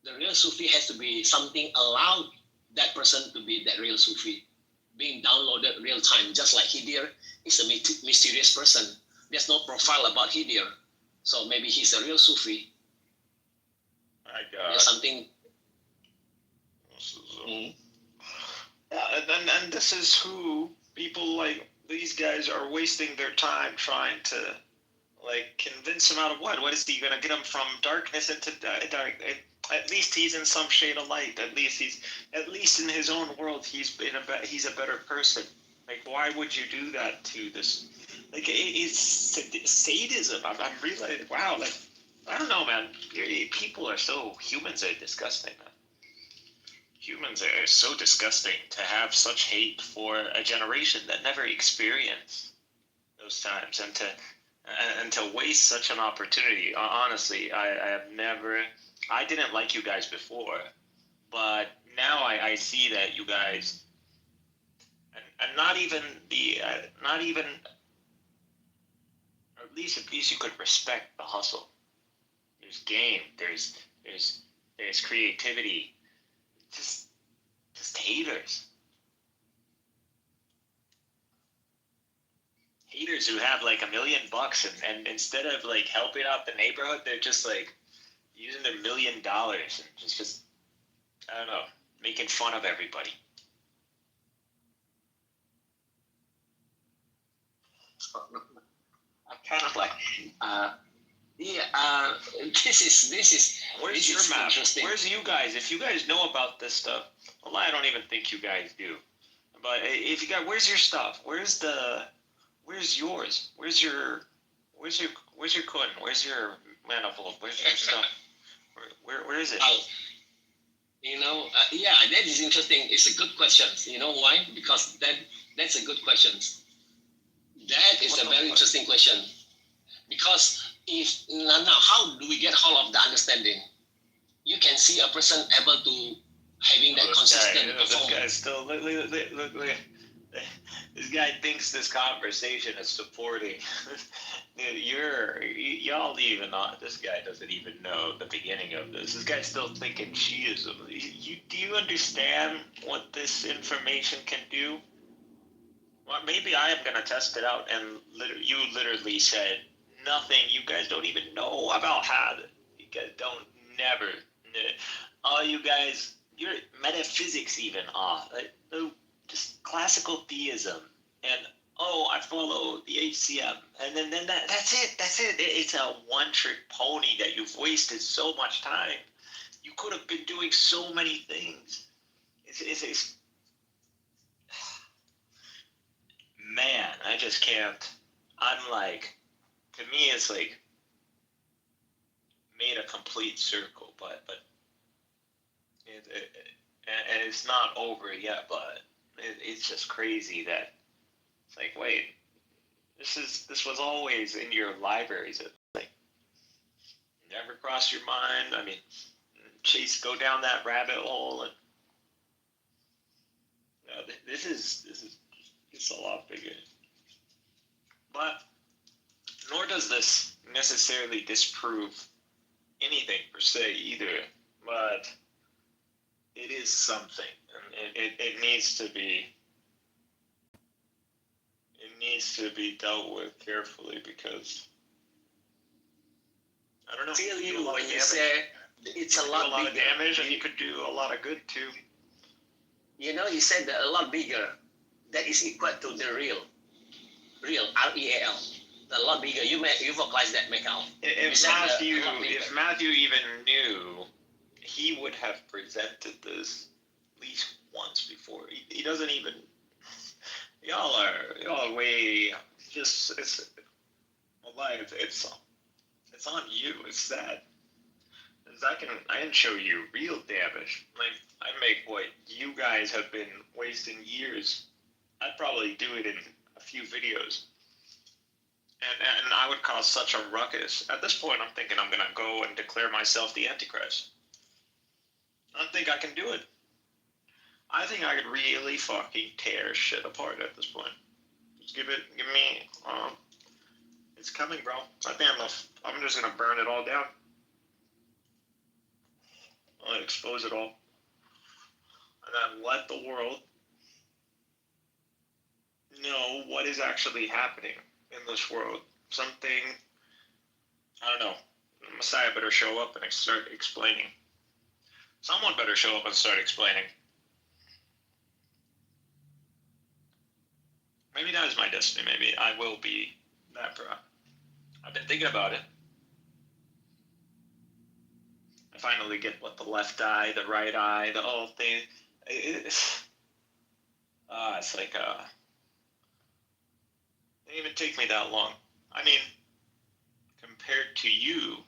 The real Sufi has to be something allowed that person to be that real Sufi, being downloaded real time, just like Hidir is a mysterious person. There's no profile about Hidir, so maybe he's a real Sufi. My God. There's something. And this is who people like these guys are wasting their time trying to like convince him out of what? What is he gonna get him from darkness into dark? At least he's in some shade of light. At least in his own world he's a better person. Like, why would you do that to this? Like, it's sadism. I'm realizing. Wow. Like, I don't know, man. Humans are disgusting, man. Humans are so disgusting to have such hate for a generation that never experienced those times, and to waste such an opportunity. Honestly, I didn't like you guys before, but now I see that you guys, and not even, or at least you could respect the hustle. There's game, there's creativity, just haters. Haters who have like $1 million and instead of like helping out the neighborhood, they're just like using their $1 million and just I don't know, making fun of everybody. I'm kind of like, this is Where's your map? Where's you guys? If you guys know about this stuff, well, I don't even think you guys do. But if you got, where's your stuff? Where's yours? Where's your coin? Where's your manifold? Where's your stuff? Where is it? That is interesting. It's a good question. You know why? Because that's a good question. That is a very interesting question. Because if now how do we get hold of the understanding? You can see a person able to having that consistent performance. This guy still look. This guy thinks this conversation is supporting. Y'all even not. This guy doesn't even know the beginning of this. This guy's still thinking Shiism. Do you understand what this information can do? Well, maybe I am gonna test it out. And you literally said nothing. You guys don't even know about Had. You guys don't never. All you guys, your metaphysics even off. Just classical theism, and I follow the HCM, and then that's it. It's a one-trick pony that you've wasted so much time. You could have been doing so many things. It's man, I just can't. I'm like, to me, it's like made a complete circle, but and it's not over yet, but. It's just crazy that it's like, wait, this was always in your libraries. It like never crossed your mind. I mean, go down that rabbit hole, and this is it's a lot bigger. But nor does this necessarily disprove anything per se either. But it is something, and it needs to be dealt with carefully, because I don't know. Feel you when you say it's a lot of damage, and you could do a lot of good too. You know, you said a lot bigger. That is equal to the real, REAL, a lot bigger. You vocalize that, Mikhail. If Matthew even knew, he would have presented this at least once before. He doesn't even. Y'all are way just. It's on you. It's sad. I can show you real damage. Like, I make what you guys have been wasting years. I'd probably do it in a few videos. And I would cause such a ruckus. At this point, I'm thinking I'm gonna go and declare myself the Antichrist. I think I can do it. I think I could really fucking tear shit apart at this point. Just give me, it's coming, bro. I think I'm just gonna burn it all down. I'll expose it all. And then let the world know what is actually happening in this world. Something, I don't know, Messiah better show up and start explaining. Someone better show up and start explaining. Maybe that is my destiny. Maybe I will be that bro. I've been thinking about it. I finally get what the left eye, the right eye, the whole thing. It's like, it didn't even take me that long. I mean, compared to you,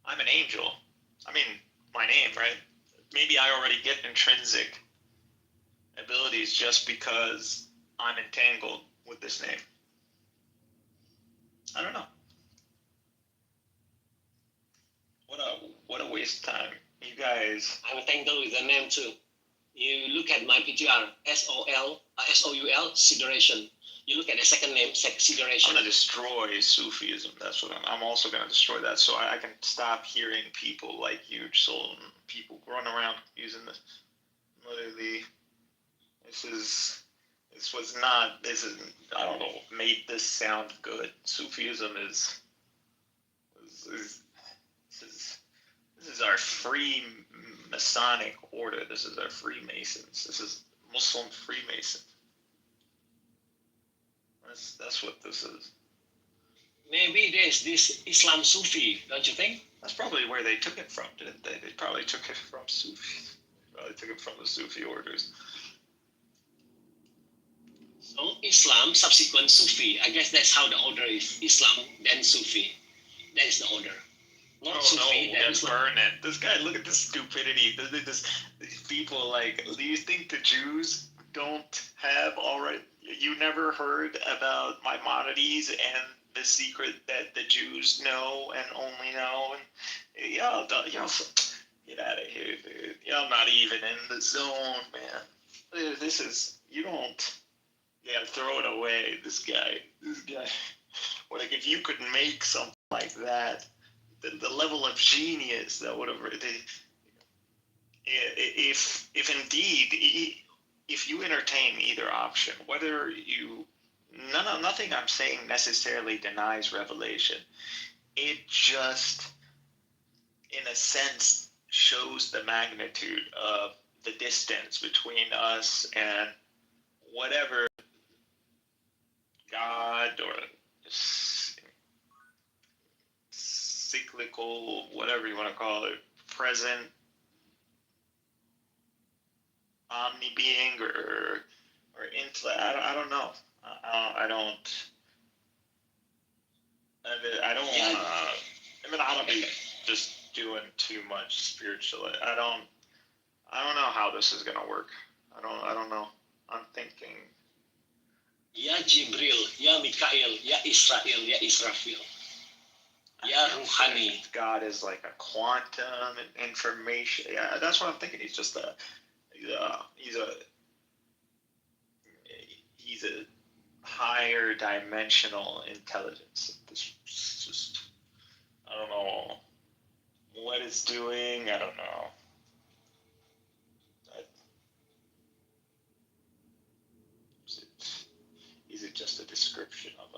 I'm an angel. I mean, my name, right? Maybe I already get intrinsic abilities just because I'm entangled with this name. I don't know. What a waste of time. You guys. I'm entangled with the name too. You look at my PTR, SOUL, Sideration. You look at the second name, Sideration. I'm gonna destroy Sufism. That's what I'm also gonna destroy that, so I can stop hearing people like you, soul, and people run around using this. Literally, I don't know, made this sound good. Sufism is this is our free Masonic order. This is our Freemasons. This is Muslim Freemason. That's what this is. Maybe there's this Islam Sufi, don't you think? That's probably where they took it from, didn't they? They probably took it from Sufi. Probably took it from the Sufi orders. So Islam, subsequent Sufi. I guess that's how the order is. Islam, then Sufi. That is the order. Not Sufi, no, then that's burn it. This guy, look at this stupidity. These people, like, do you think the Jews don't have already? You never heard about Maimonides and the secret that the Jews know and only know? And y'all get out of here, dude. Y'all not even in the zone, man. This is, you gotta throw it away. This guy. Like, if you could make something like that, the level of genius that would have, if indeed, if you entertain either option, whether you, nothing I'm saying necessarily denies revelation. It just, in a sense, shows the magnitude of the distance between us and whatever God or cyclical, whatever you want to call it, present omni being or intellect. I don't know. I don't want to be just doing too much spiritual. I don't know how this is gonna work. I don't know. I'm thinking. Ya Jibril, Ya Mikael, Ya Israel, Ya Israfil. Ya Ruhani. God is like a quantum information. Yeah, that's what I'm thinking. He's just he's a higher dimensional intelligence. It's just, I don't know what it's doing. I don't know. Is it just a description of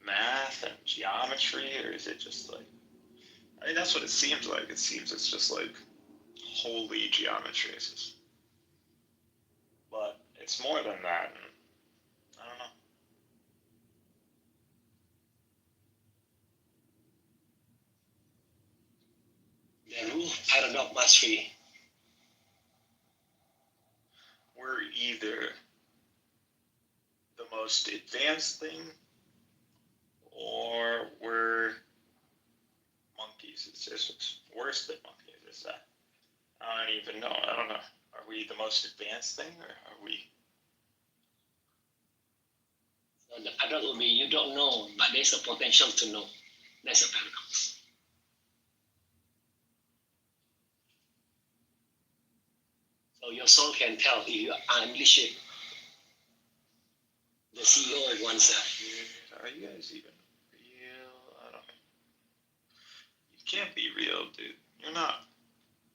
math and geometry, or is it just like, I mean, that's what it seems like. It seems it's just like holy geometry. But it's more than that. And I don't know. The Ruh Paradox Mastery. We're either the most advanced thing or we're monkeys. It's just worse than monkeys. It's that. I don't even know. I don't know. Are we the most advanced thing, or are we? So the paradox will be you don't know, but there's a potential to know. That's a paradox. your soul can tell if you unleash it. The CEO of oneself. Are you guys even real? I don't know. You can't be real, dude. You're not.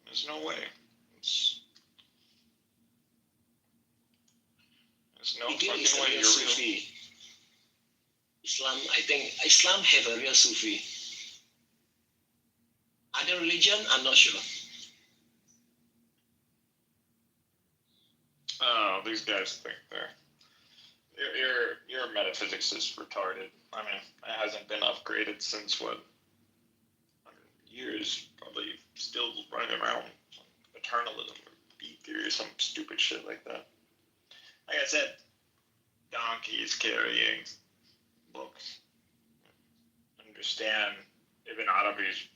There's no way. There's no Ideal is fucking a way real you're real. Sufi. Islam, I think Islam have a real Sufi. Other religion, I'm not sure. Oh, these guys think your metaphysics is retarded. I mean, it hasn't been upgraded since what? 100 years, probably still running around eternalism or B theory or some stupid shit like that. Like I said, donkeys carrying books. Understand Ibn Arabi's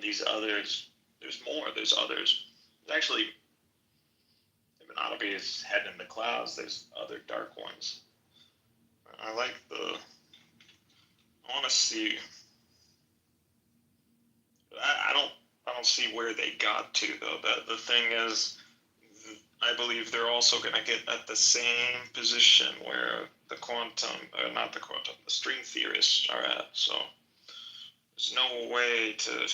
these others. There's more. There's others. There's actually Ibn Arabi's head in the clouds. There's other dark ones. I like the. I want to see. I don't see where they got to though. The thing is, I believe they're also going to get at the same position where the the string theorists are at. So there's no way to.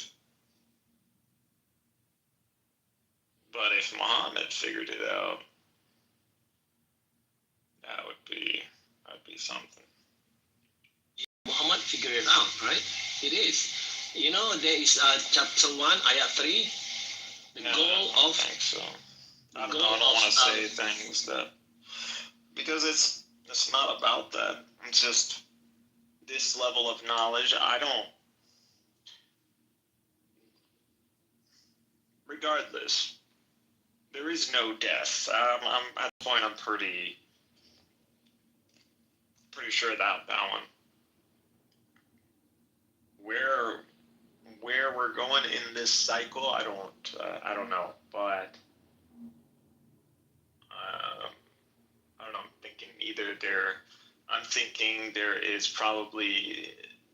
But if Muhammad figured it out, that'd be something. Muhammad figured it out, right? It is. You know, there is chapter 1, ayat 3. The goal I of. think so. I don't want to say things that because it's not about that. It's just this level of knowledge. I don't. Regardless, there is no death. I'm at the point. I'm pretty sure that one. Where we're going in this cycle, I don't know, but I don't know. I'm thinking there is probably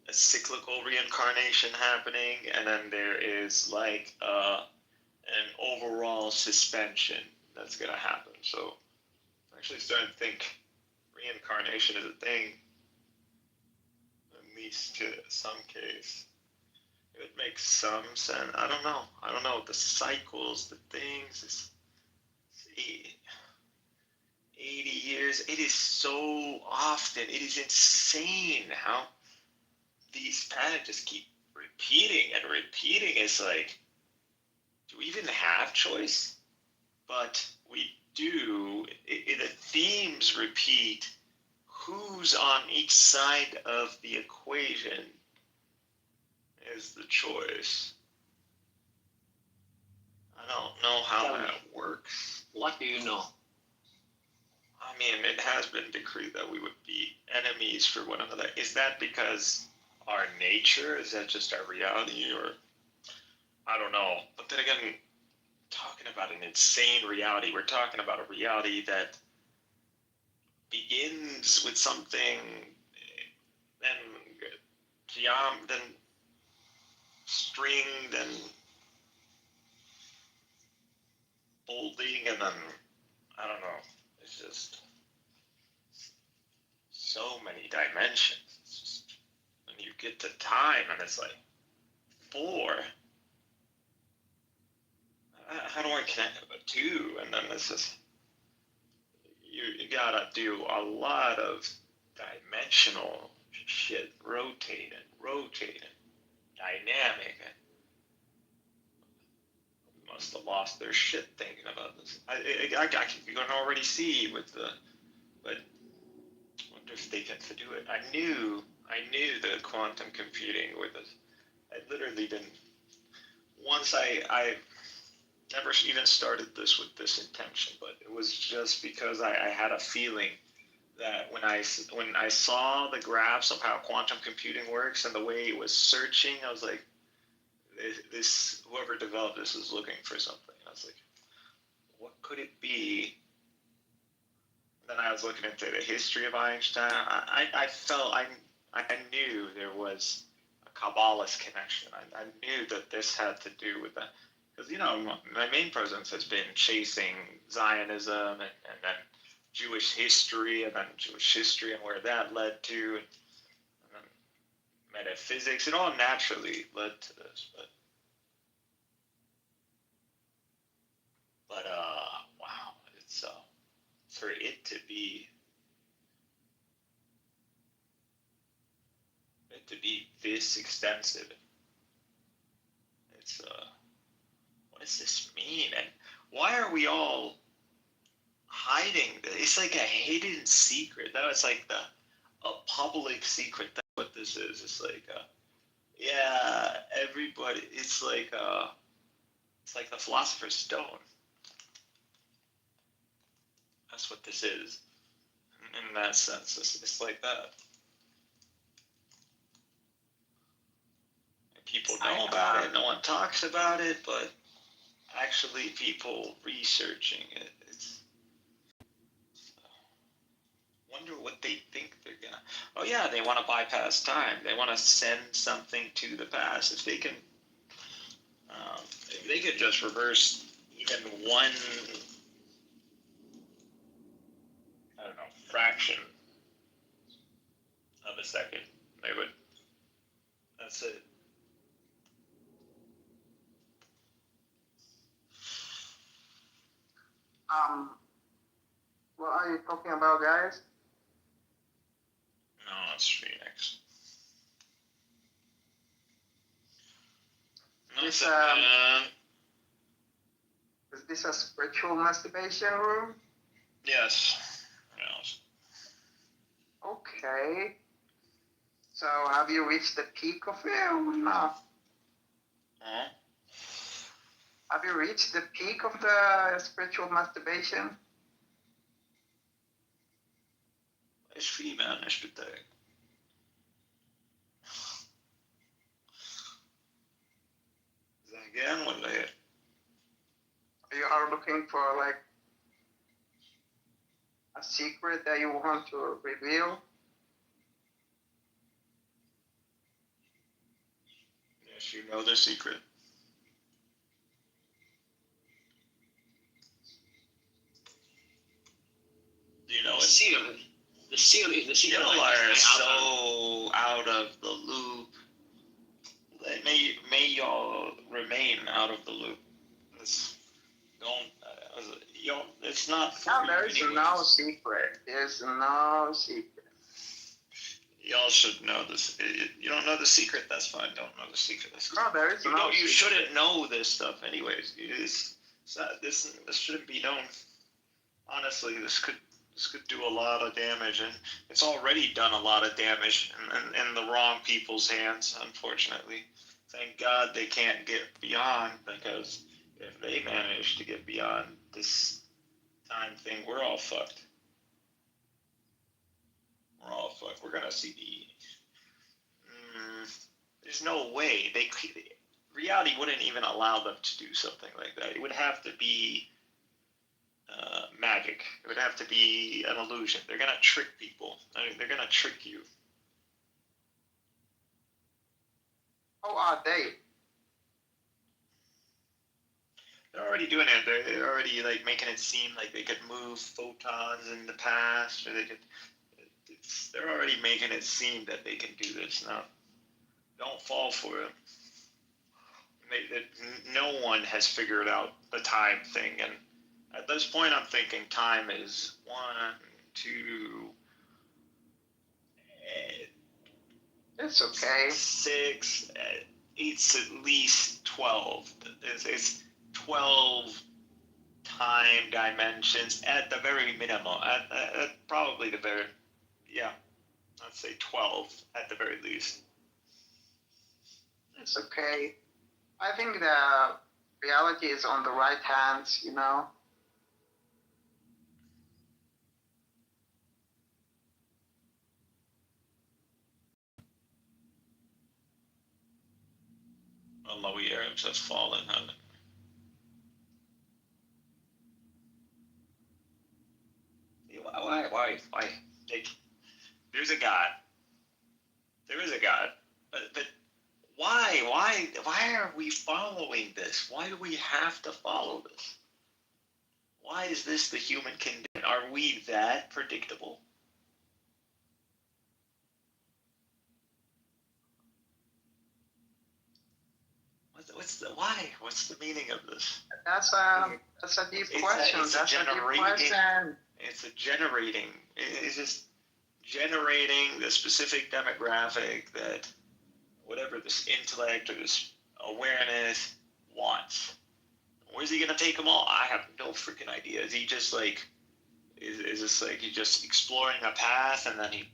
a cyclical reincarnation happening, and then there is like an overall suspension that's gonna happen. So I'm actually starting to think reincarnation is a thing, at least to some case. It makes some sense. I don't know. The cycles, the things. It's 80 years. It is so often. It is insane how these patterns just keep repeating and repeating. It's like, do we even have choice? But we do. The themes repeat. Who's on each side of the equation is the choice. I don't know how that works. What do you know? I mean, it has been decreed that we would be enemies for one another. Is that because our nature? Is that just our reality? Or I don't know. But then again, talking about an insane reality, we're talking about a reality that begins with something, then string, then folding, and then I don't know. It's just so many dimensions. It's just when you get to time, and it's like 4. How do I connect it with 2? And then it's just you gotta do a lot of dimensional shit, rotating, dynamic. Must have lost their shit thinking about this. I can already see with the, but I wonder if they can do it. I knew the quantum computing with this. I literally didn't. Once I never even started this with this intention, but it was just because I had a feeling that when I saw the graphs of how quantum computing works and the way it was searching, I was like, this whoever developed this is looking for something. I was like, what could it be? Then I was looking into the history of Einstein. I knew there was a Kabbalist connection. I knew that this had to do with that. because my main presence has been chasing Zionism and then Jewish history and where that led to, and then metaphysics. It all naturally led to this, but wow, it's for it to be this extensive. It's what does this mean, and why are we all hiding this? It's like a hidden secret. That was like a public secret. That's what this is. It's like yeah, everybody. It's like the Philosopher's Stone. That's what this is. In that sense, it's like that. People know about it. No one talks about it, but actually, people researching it. It's wonder what they think they're gonna. Oh yeah, they want to bypass time. They want to send something to the past. If they can, if they could just reverse even one, I don't know, fraction of a second, they would. That's it. What are you talking about, guys? No, it's 3x. No, This, is this a spiritual masturbation room? Yes. Yes. Okay. So have you reached the peak of it or not? Huh? Have you reached the peak of the spiritual masturbation? It's free, man. It's pathetic. Again, what they? You are looking for like a secret that you want to reveal? Yes, you know the secret. Do you know it? The seal is the secret. Y'all are so out of the loop. May y'all remain out of the loop. It's not for No, you there is anyways. no secret. There's no secret. Y'all should know this. You don't know the secret, that's fine. Don't know the secret. That's No, there is no you secret. shouldn't know this stuff anyways. It's not, this shouldn't be known. Honestly, this could do a lot of damage, and it's already done a lot of damage in the wrong people's hands, unfortunately. Thank God they can't get beyond, because if they manage to get beyond this time thing, we're all fucked. We're all fucked. We're gonna see there's no way reality wouldn't even allow them to do something like that. It would have to be magic. It would have to be an illusion. They're gonna trick people. I mean, they're gonna trick you. How are they? They're already doing it. They're already like making it seem like they could move photons in the past, or they could. They're already making it seem that they can do this. Now, don't fall for it. No one has figured out the time thing, and at this point, I'm thinking time is 1, 2. It's okay. 6. It's at least 12. It's 12 time dimensions at the very minimum. At probably the very, yeah, I'd say 12 at the very least. It's okay. I think the reality is on the right hands, you know. Lowy Arabs has fallen, haven't it? Why? Like, there's a God. There is a God, but Why are we following this? Why do we have to follow this? Why is this the human condition? Are we that predictable? What's the why? What's the meaning of this? That's a deep question. It's That's a deep question. It's It's just generating the specific demographic that whatever this intellect or this awareness wants. Where's he gonna take them all? I have no freaking idea. Is he just like, is this like he's just exploring a path and then he?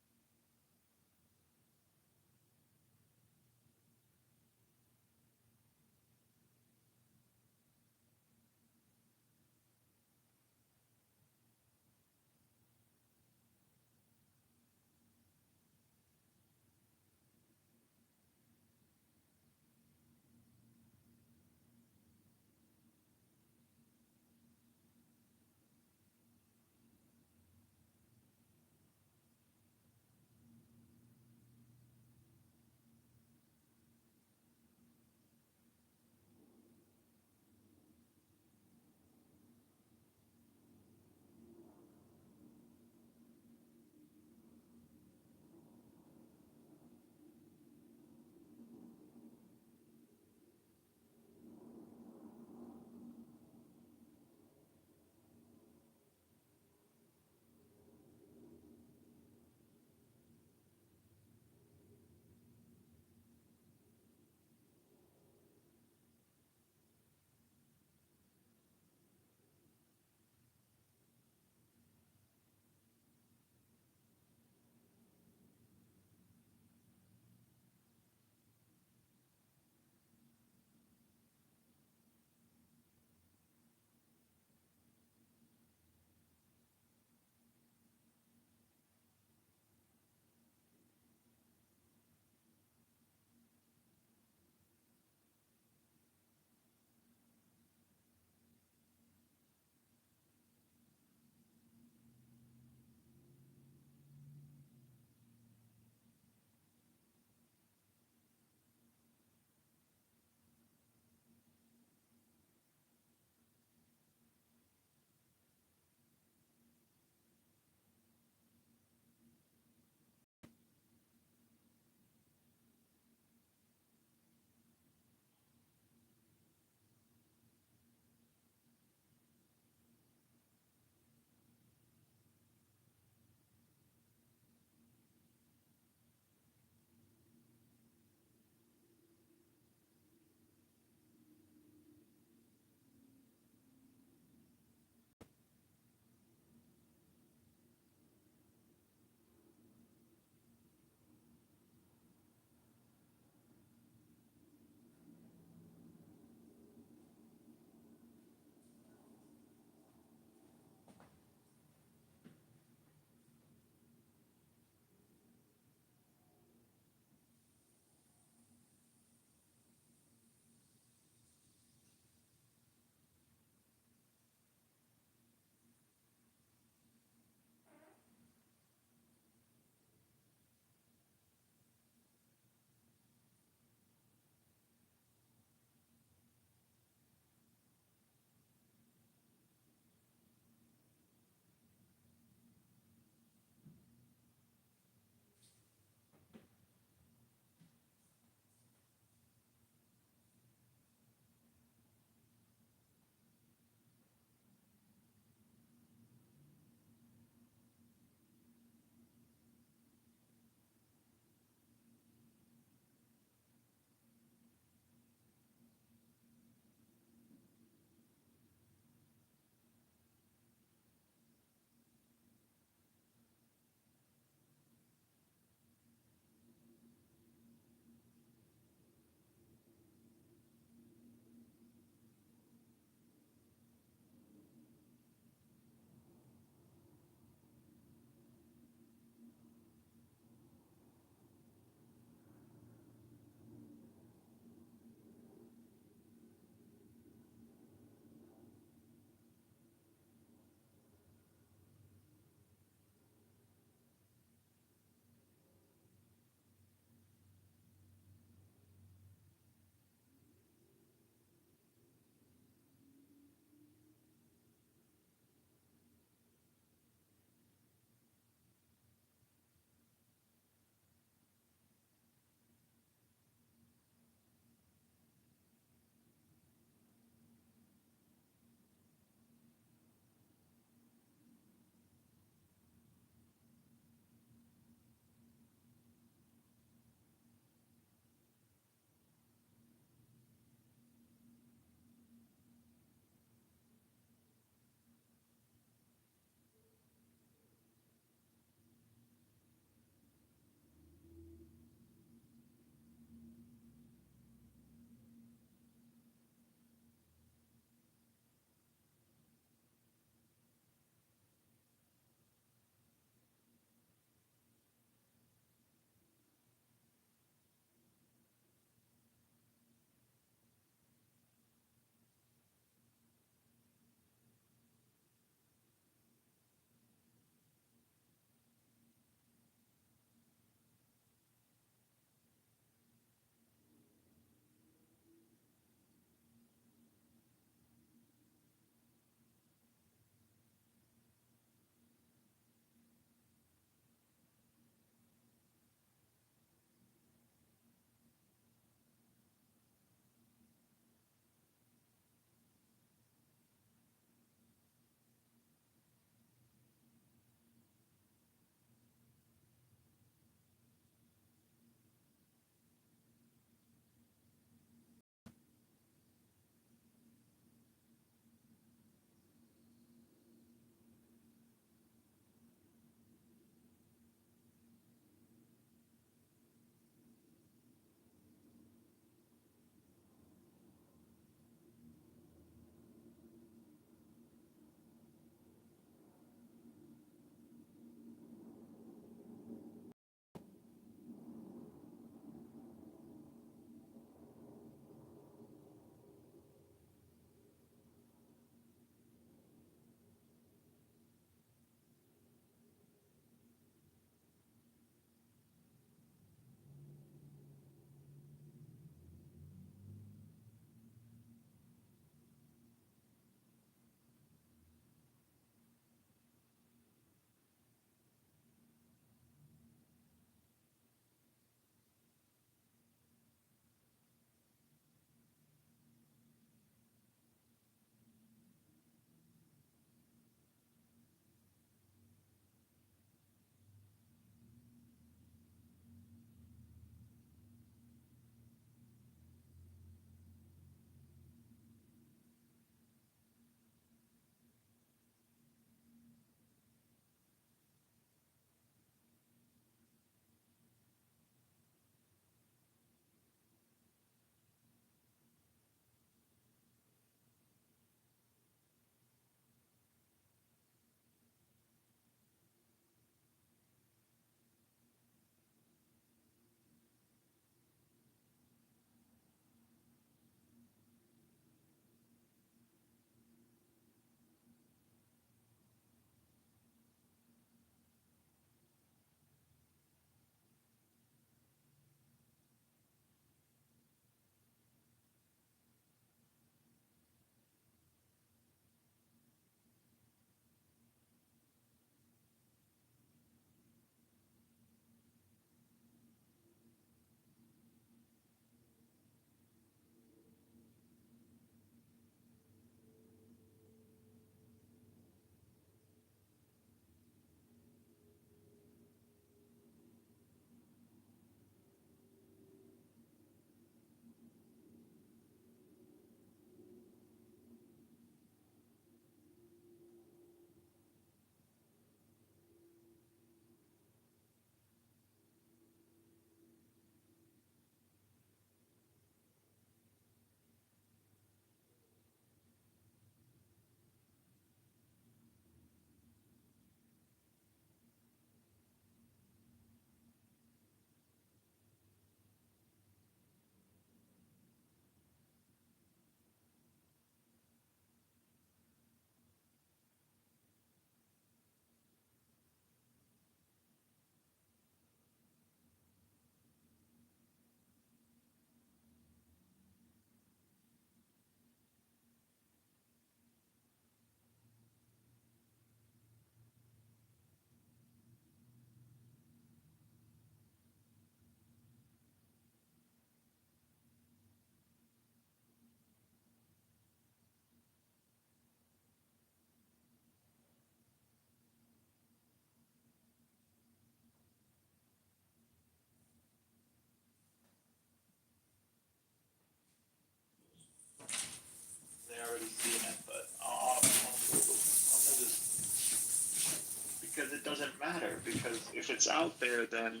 matter, because if it's out there, then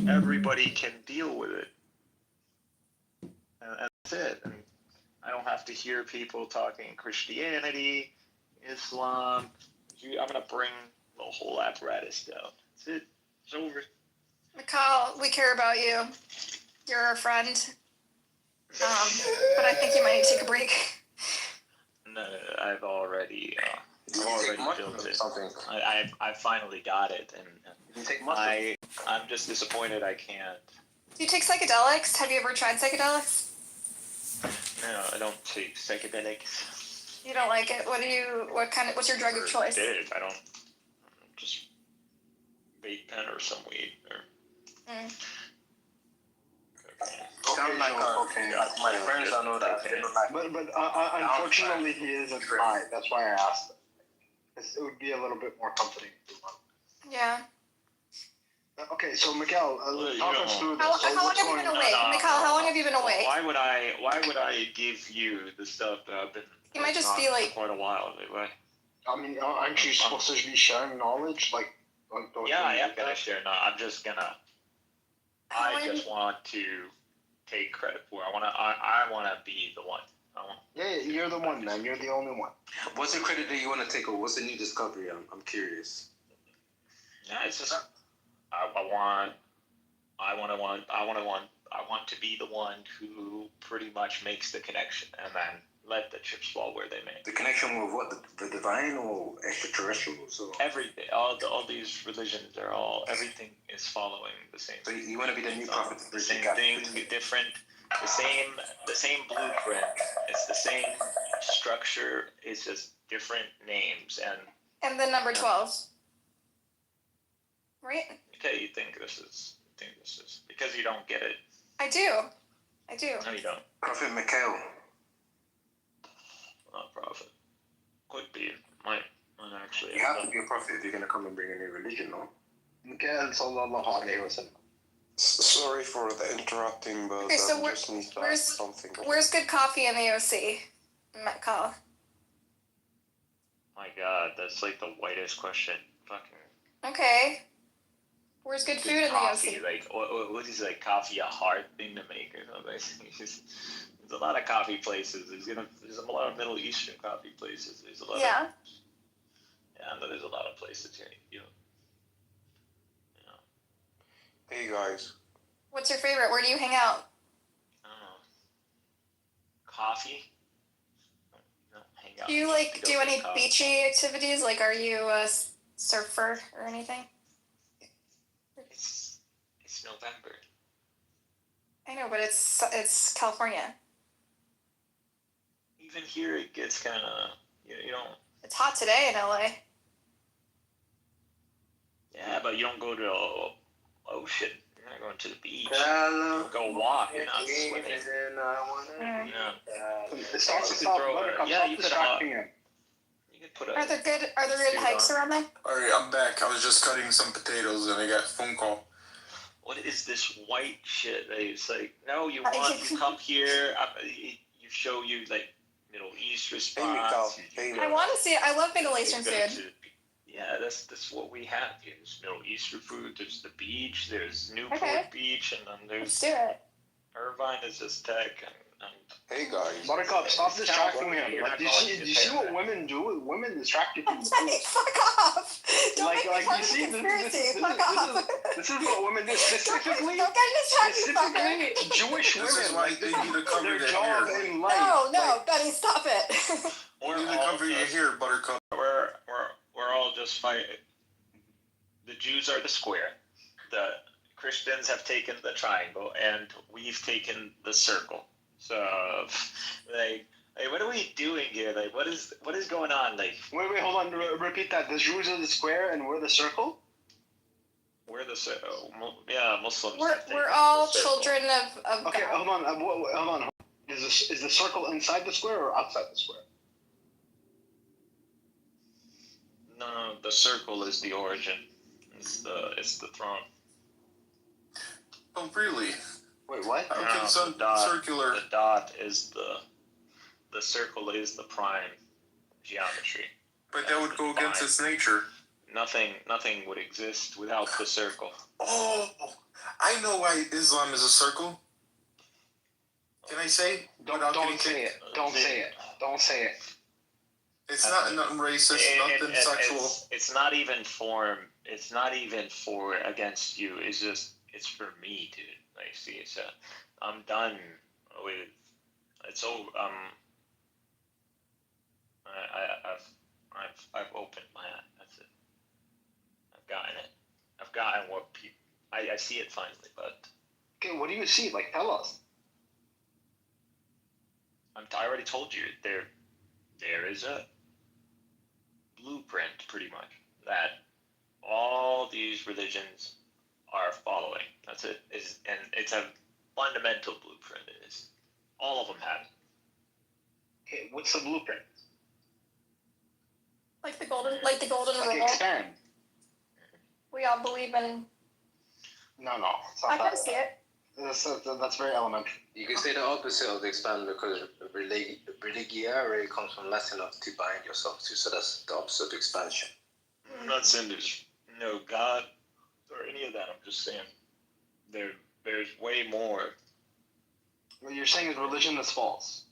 everybody can deal with it. And that's it. And I don't have to hear people talking Christianity, Islam. I'm going to bring the whole apparatus down. That's it. It's over. Mikal, we care about you. You're our friend. But I think you might need to take a break. No, I've already built it. Something. I finally got it, and You take mushrooms. I'm just disappointed I can't. Do you take psychedelics? Have you ever tried psychedelics? No, I don't take psychedelics. You don't like it? What's your drug of choice? Did I don't just vape pen or some weed or. Sounds like cocaine. My friends don't know that. But unfortunately, he isn't high. That's why I asked. It would be a little bit more comforting. Yeah. Okay, so Miguel, talk us through this. How long have you been awake? Mikal, how long have you been awake? Why would I give you the stuff that I've been? You might just be like. For quite a while anyway. I mean, aren't you supposed to be sharing knowledge? Yeah, I am gonna share. No, I'm just gonna. I just want to take credit for it. I wanna be the one. Yeah, you're the one, man. You're the only one. What's the credit that you want to take, or what's the new discovery? I'm curious. Yeah, it's just I want to be the one who pretty much makes the connection, and then let the chips fall where they may. The connection with what? The divine or extraterrestrial? So everything, all these religions, everything is following the same. So you want to be the new prophet? The same thing, different. The same blueprint. It's the same structure. It's just different names And then number 12. Right? Okay, you think this is because you don't get it. I do. No, you don't. Prophet Mikhail. Not prophet. Could be. Might actually. You have to be a prophet if you're gonna come and bring a new religion, no? Mikhail sallallahu alaihi wasallam. Sorry for the interrupting, but Okay, so just need to ask something. Where's good coffee in the OC? Mikal. My God, that's like the whitest question. Fucking. Okay. Where's good food in the coffee, OC? like what is like coffee a hard thing to make or something? There's a lot of coffee places. There's a lot of Middle Eastern coffee places. There's a lot. Yeah. I know there's a lot of places you know. Hey guys. What's your favorite? Where do you hang out? I don't know. Coffee. No, hang out. Do you do any beachy activities? Like, are you a surfer or anything? It's November. I know, but it's California. Even here, it gets kind of you don't. It's hot today in LA. Yeah, but you don't go to the ocean. You're not going to the beach. You go walk. You're not swimming. You could put a. Are there good hikes around there? Alright, I'm back. I was just cutting some potatoes and I got a phone call. What is this white shit? It's like, no, you come here. You show you like Middle East response. I want to see it. I love Middle Eastern food. Yeah, that's what we have here. There's Middle Eastern food. There's the beach. There's Newport Beach, and then there's. Let's do it. Irvine is just tech, and hey guys. Buttercup, stop distracting him. Like, do you see what women do? Women distract you from the food. Fuck off! Don't make me part of the conspiracy. Fuck off! This is what women do. Specifically Jewish women. This is why they need to cover their hair. No, Benny, stop it. You need to cover your hair, Buttercup. We're all just fighting. The Jews are the square. The Christians have taken the triangle, and we've taken the circle. So, like, what are we doing here? Like, what is going on? Like, wait, hold on. Repeat that. The Jews are the square, and we're the circle. We're the Muslims. We're all children of Okay, God. hold on. Is the circle inside the square or outside the square? No, the circle is the origin. It's the throne. Oh, really? Wait, what? Circular. The dot is the circle is the prime geometry. But that would go against its nature. nothing would exist without the circle. Oh, I know why Islam is a circle. Can I say? Don't say it. Don't say it. Don't say it. It's not nothing racist, nothing sexual. It's not even for. It's not even for against you. It's just it's for me, dude. Like, see, it's I'm done with. It's so I've opened my eye. That's it. I've gotten it. I've gotten what people. I see it finally, but. Okay, what do you see? Like, tell us. I already told you there is a blueprint, pretty much, that all these religions are following. That's it. And it's a fundamental blueprint. It is. All of them have it. Okay, what's the blueprint? Like the golden rule. Expand. We all believe in. No, it's not I that. can see it. That's very elementary. You can say the opposite of the expand because religiare comes from Latin of to bind yourself to, so that's the opposite of expansion. I'm not saying there's no God or any of that. I'm just saying there's way more. What you're saying is religion is false.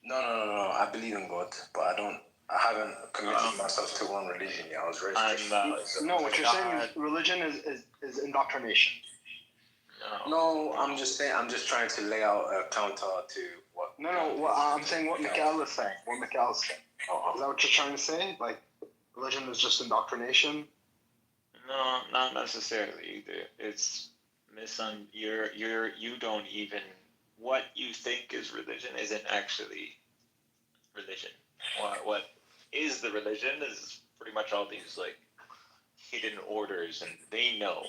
No. I believe in God, but I haven't committed myself to one religion yet. I was raised Christian. No, what you're saying is religion is indoctrination. No, I'm just trying to lay out a counter to what. No. I'm saying what Mikhail is saying. What Mikhail is saying. Is that what you're trying to say? Like, religion is just indoctrination? No, not necessarily either. It's you don't even what you think is religion isn't actually religion. What is the religion is pretty much all these like hidden orders, and they know.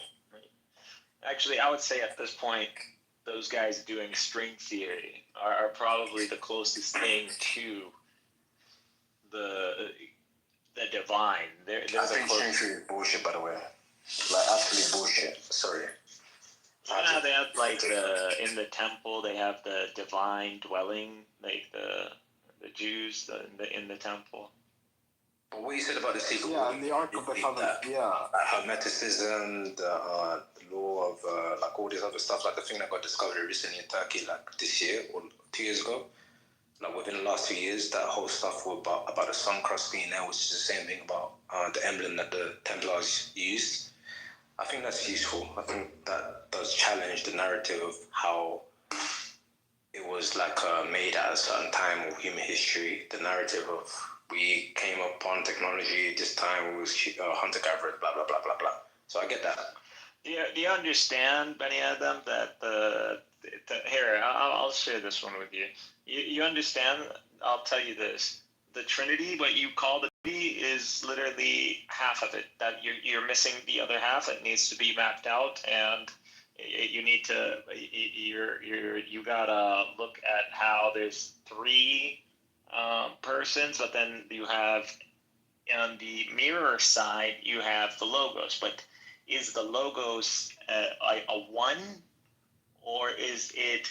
Actually, I would say at this point, those guys doing string theory are probably the closest thing to the divine. They're I think string theory is bullshit, by the way. Like, absolute bullshit. Sorry. Yeah, they have like in the temple they have the divine dwelling, like the Jews in the temple. But what you said about the secret, in the Ark of the Covenant, Hermeticism, the law of like all this other stuff, like the thing that got discovered recently in Turkey, like this year or 2 years ago, like within the last 2 years, that whole stuff about the sun crust being there, which is the same thing about the emblem that the Templars used. I think that's useful. I think that does challenge the narrative of how it was like made at a certain time of human history. The narrative of we came upon technology this time was hunter-gatherer, blah blah blah blah blah. So I get that. Do you understand, Benny Adam, that here I'll share this one with you. You understand? I'll tell you this: the Trinity, what you call the Trinity, is literally half of it. That you're missing the other half. It needs to be mapped out, and you need to you gotta look at how there's three persons, but then you have on the mirror side you have the logos. But is the logos a one, or is it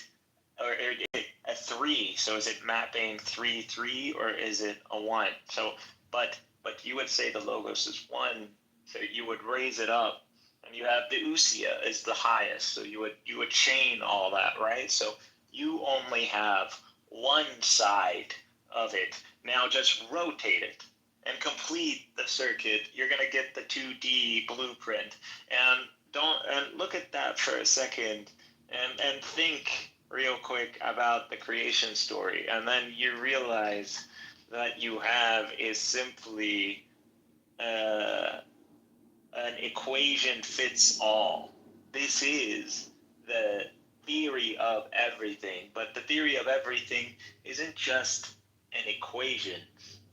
a three? So is it mapping 3-3, or is it a one? So but you would say the logos is one, so you would raise it up, and you have the ousia is the highest, so you would chain all that, right? So you only have one side of it. Now just rotate it and complete the circuit. You're gonna get the 2D blueprint, and look at that for a second, and think real quick about the creation story, and then you realize that you have is simply an equation fits all. This is the theory of everything, but the theory of everything isn't just an equation.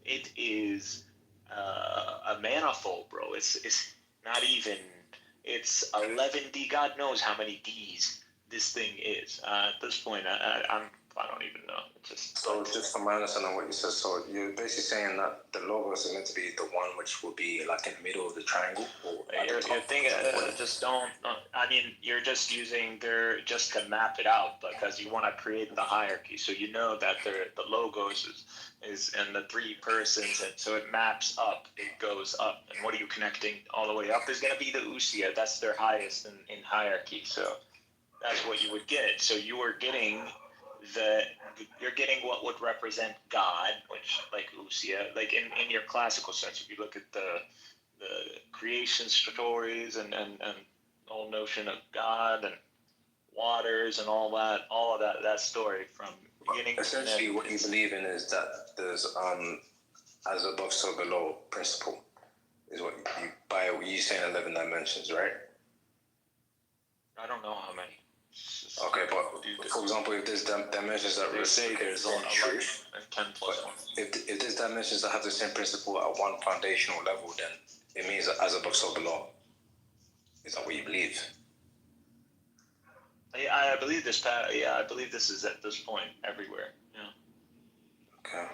It is a manifold, bro. It's not even. It's 11D. God knows how many Ds this thing is. At this point, I don't even know. It's just so just from my understanding of what you said, so you're basically saying that the logos are meant to be the one which will be like in the middle of the triangle, or you're thinking, just don't. I mean, you're just using their just to map it out because you want to create the hierarchy. So you know that the logos is and the three persons, and so it maps up. It goes up, and what are you connecting all the way up is going to be the Usia. That's their highest in hierarchy. So that's what you would get. So you are getting you're getting what would represent God, which like Usia, like in your classical sense. If you look at the creation stories and the whole notion of God and waters and all of that story from beginning to end. Essentially, what you believe in is that there's as above, so below principle is what you by what you say in 11 dimensions, right? I don't know how many. Okay, but for example, if there's dimensions that say there's on truth, and 10 plus 1. If there's dimensions that have the same principle at one foundational level, then it means that as above, so below. Is that what you believe? I believe this. Yeah, I believe this is at this point everywhere. Yeah. Okay.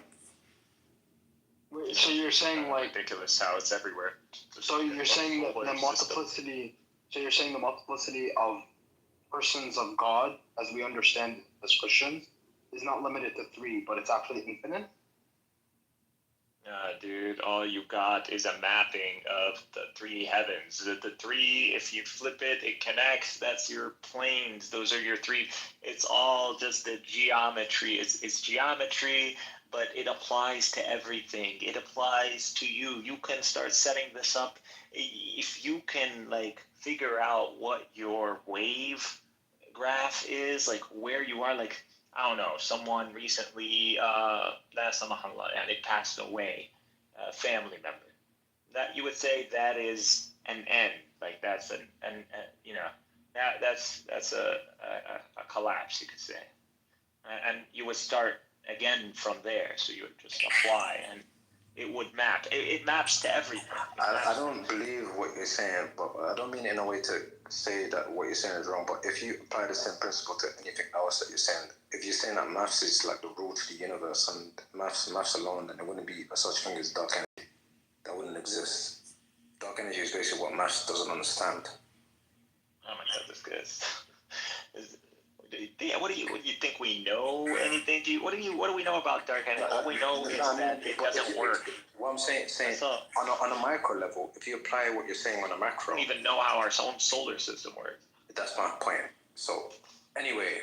Wait, so you're saying like ridiculous how it's everywhere. So you're saying that the multiplicity. So you're saying the multiplicity of persons of God, as we understand as Christians, is not limited to 3, but it's actually infinite? Dude, all you got is a mapping of the 3 heavens. The 3, if you flip it, it connects. That's your planes. Those are your 3. It's all just the geometry. It's geometry, but it applies to everything. It applies to you. You can start setting this up. If you can, like, figure out what your wave graph is, like where you are, like, I don't know, someone recently, and it passed away, a family member. That you would say that is an end, like that's you know, that's a collapse, you could say, and you would start again from there. So you would just apply, and it would map. It maps to everything. I don't believe what you're saying, but I don't mean in a way to say that what you're saying is wrong. But if you apply the same principle to anything else that you're saying, if you're saying that maths is like the rule to the universe and maths alone, then there wouldn't be such thing as dark energy. That wouldn't exist. Dark energy is basically what maths doesn't understand. Oh my God, this guy's. What do you think we know anything? What do we know about dark energy? All we know is that it doesn't work. What I'm saying on a micro level, if you apply what you're saying on a macro, we don't even know how our own solar system works. That's my point. So anyway,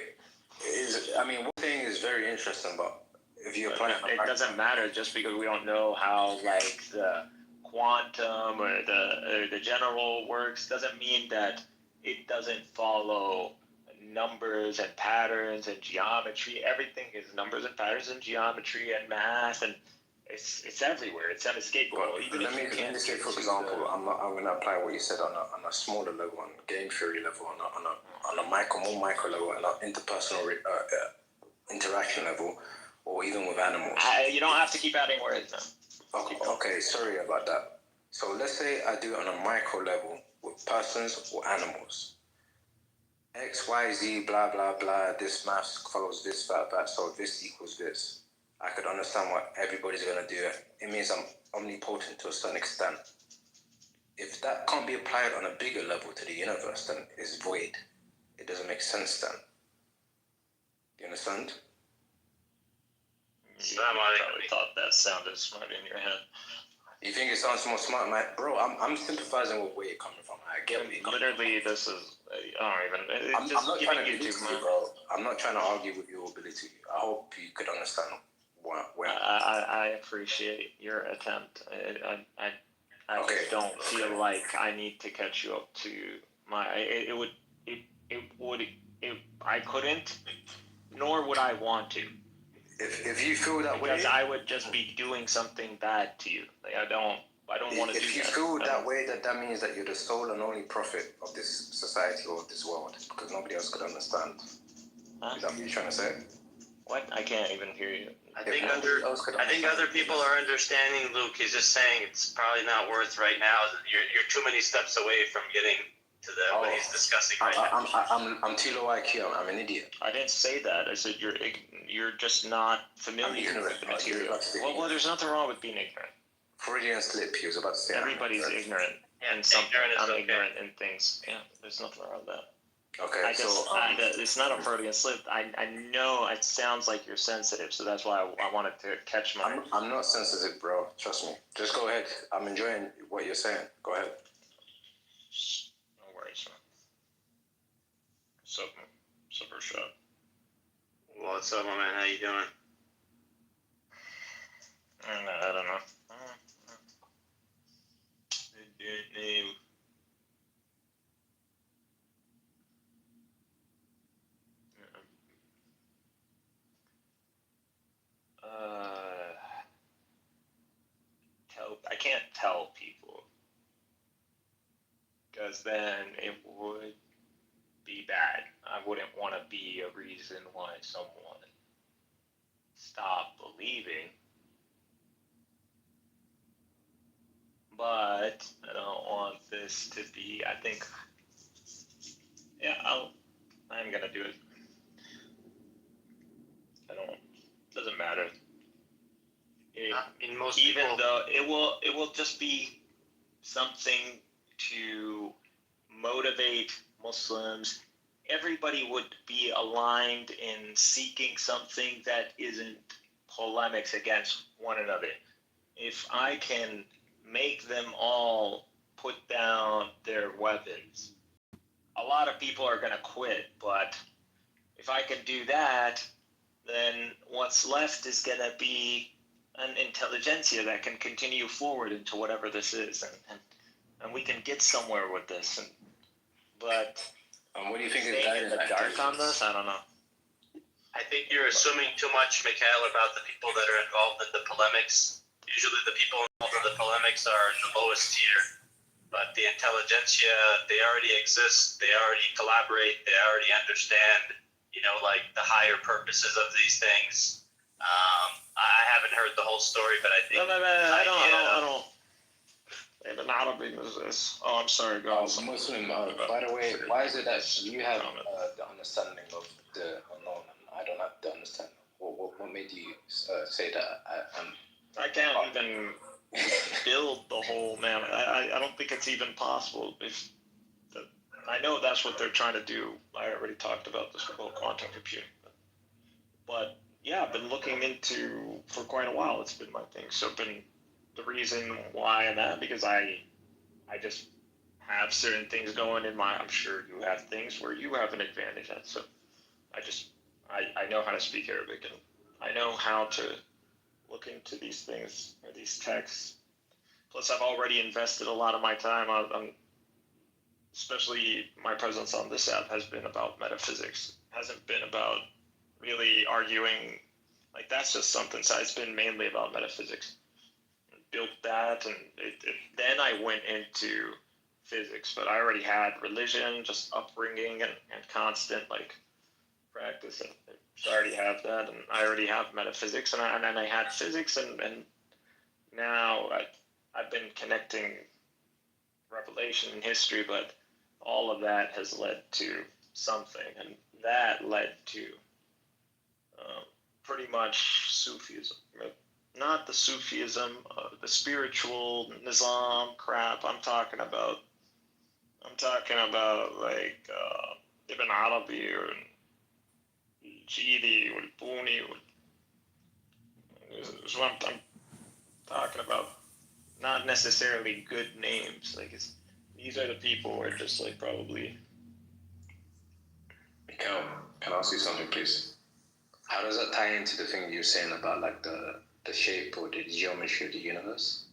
one thing is very interesting, but if you apply it doesn't matter just because we don't know how like the quantum or the general works. Doesn't mean that it doesn't follow numbers and patterns and geometry. Everything is numbers and patterns and geometry and math, and it's everywhere. It's unescapable. Let me say, for example, I'm going to apply what you said on a smaller level, on game theory level, on a more micro level, and an interpersonal interaction level, or even with animals. You don't have to keep adding words now. Okay, sorry about that. So let's say I do it on a micro level with persons or animals. X, Y, Z, blah, blah, blah, this math follows this, that, so this equals this. I could understand what everybody's going to do. It means I'm omnipotent to a certain extent. If that can't be applied on a bigger level to the universe, then it's void. It doesn't make sense then. You understand? You probably thought that sounded smart in your head. You think it sounds more smart, man? Bro, I'm sympathizing with where you're coming from. I get where you're coming from. Literally, this is... I'm not trying to belittle you, bro. I'm not trying to argue with you or belittle you. I hope you could understand where I appreciate your attempt. I just don't feel like I need to catch you up to my... I couldn't, nor would I want to. If you feel that way... Because I would just be doing something bad to you. Like, I don't want to do that. If you feel that way, that means that you're the sole and only prophet of this society or this world, because nobody else could understand. Huh? Is that what you're trying to say? What? I can't even hear you. I think other people are understanding, Luke. He's just saying it's probably not worth right now. You're too many steps away from getting what he's discussing right now. I'm too low IQ. I'm an idiot. I didn't say that. I said you're just not familiar with the material. Well, there's nothing wrong with being ignorant. Freudian slip. He was about to say. Everybody's ignorant in something. I'm ignorant in things. Yeah, there's nothing wrong with that. Okay, it's not a Freudian slip. I know it sounds like you're sensitive, so that's why I wanted to catch my. I'm not sensitive, bro. Trust me. Just go ahead. I'm enjoying what you're saying. Go ahead. No worries, man. Super shot. What's up, my man? How you doing? I don't know. I can't tell people because then it would be bad. I wouldn't want to be a reason why someone stopped believing. But I don't want this to be. I think. Yeah, I'm gonna do it. Doesn't matter. Though it will just be something to motivate Muslims. Everybody would be aligned in seeking something that isn't polemics against one another. If I can make them all put down their weapons, a lot of people are going to quit, but if I can do that, then what's left is going to be an intelligentsia that can continue forward into whatever this is, and we can get somewhere with this. But what do you think is in the dark on this? I don't know. I think you're assuming too much, Mikhail, about the people that are involved in the polemics. Usually the people involved in the polemics are the lowest tier. But the intelligentsia, they already exist, they already collaborate, they already understand, like the higher purposes of these things. I haven't heard the whole story, but I think... I don't... Ibn Arabi was this. Oh, I'm sorry, guys. Muslim, by the way, why is it that you have the understanding of the unknown and I don't have the understanding? What made you say that? I can't even build the whole man. I don't think it's even possible. I know that's what they're trying to do. I already talked about this whole quantum computing. But yeah, I've been looking into for quite a while. It's been my thing. So been the reason why I'm at, because I just have certain things going in my. I'm sure you have things where you have an advantage at. So I know how to speak Arabic, and I know how to look into these things or these texts. Plus, I've already invested a lot of my time on especially my presence on this app has been about metaphysics. It hasn't been about really arguing. Like, that's just something. So it's been mainly about metaphysics. Built that, and then I went into physics. But I already had religion, just upbringing, and constant, practice. And so I already have that, and I already have metaphysics. And I had physics, and now I've been connecting revelation and history, but all of that has led to something, and that led to pretty much Sufism. Not the Sufism, the spiritual Nizam crap. I'm talking about Ibn Arabi or Jidi or Buni. Is what I'm talking about. Not necessarily good names. These are the people who are just probably. Can I ask you something, please? How does that tie into the thing you're saying about the shape or the geometry of the universe?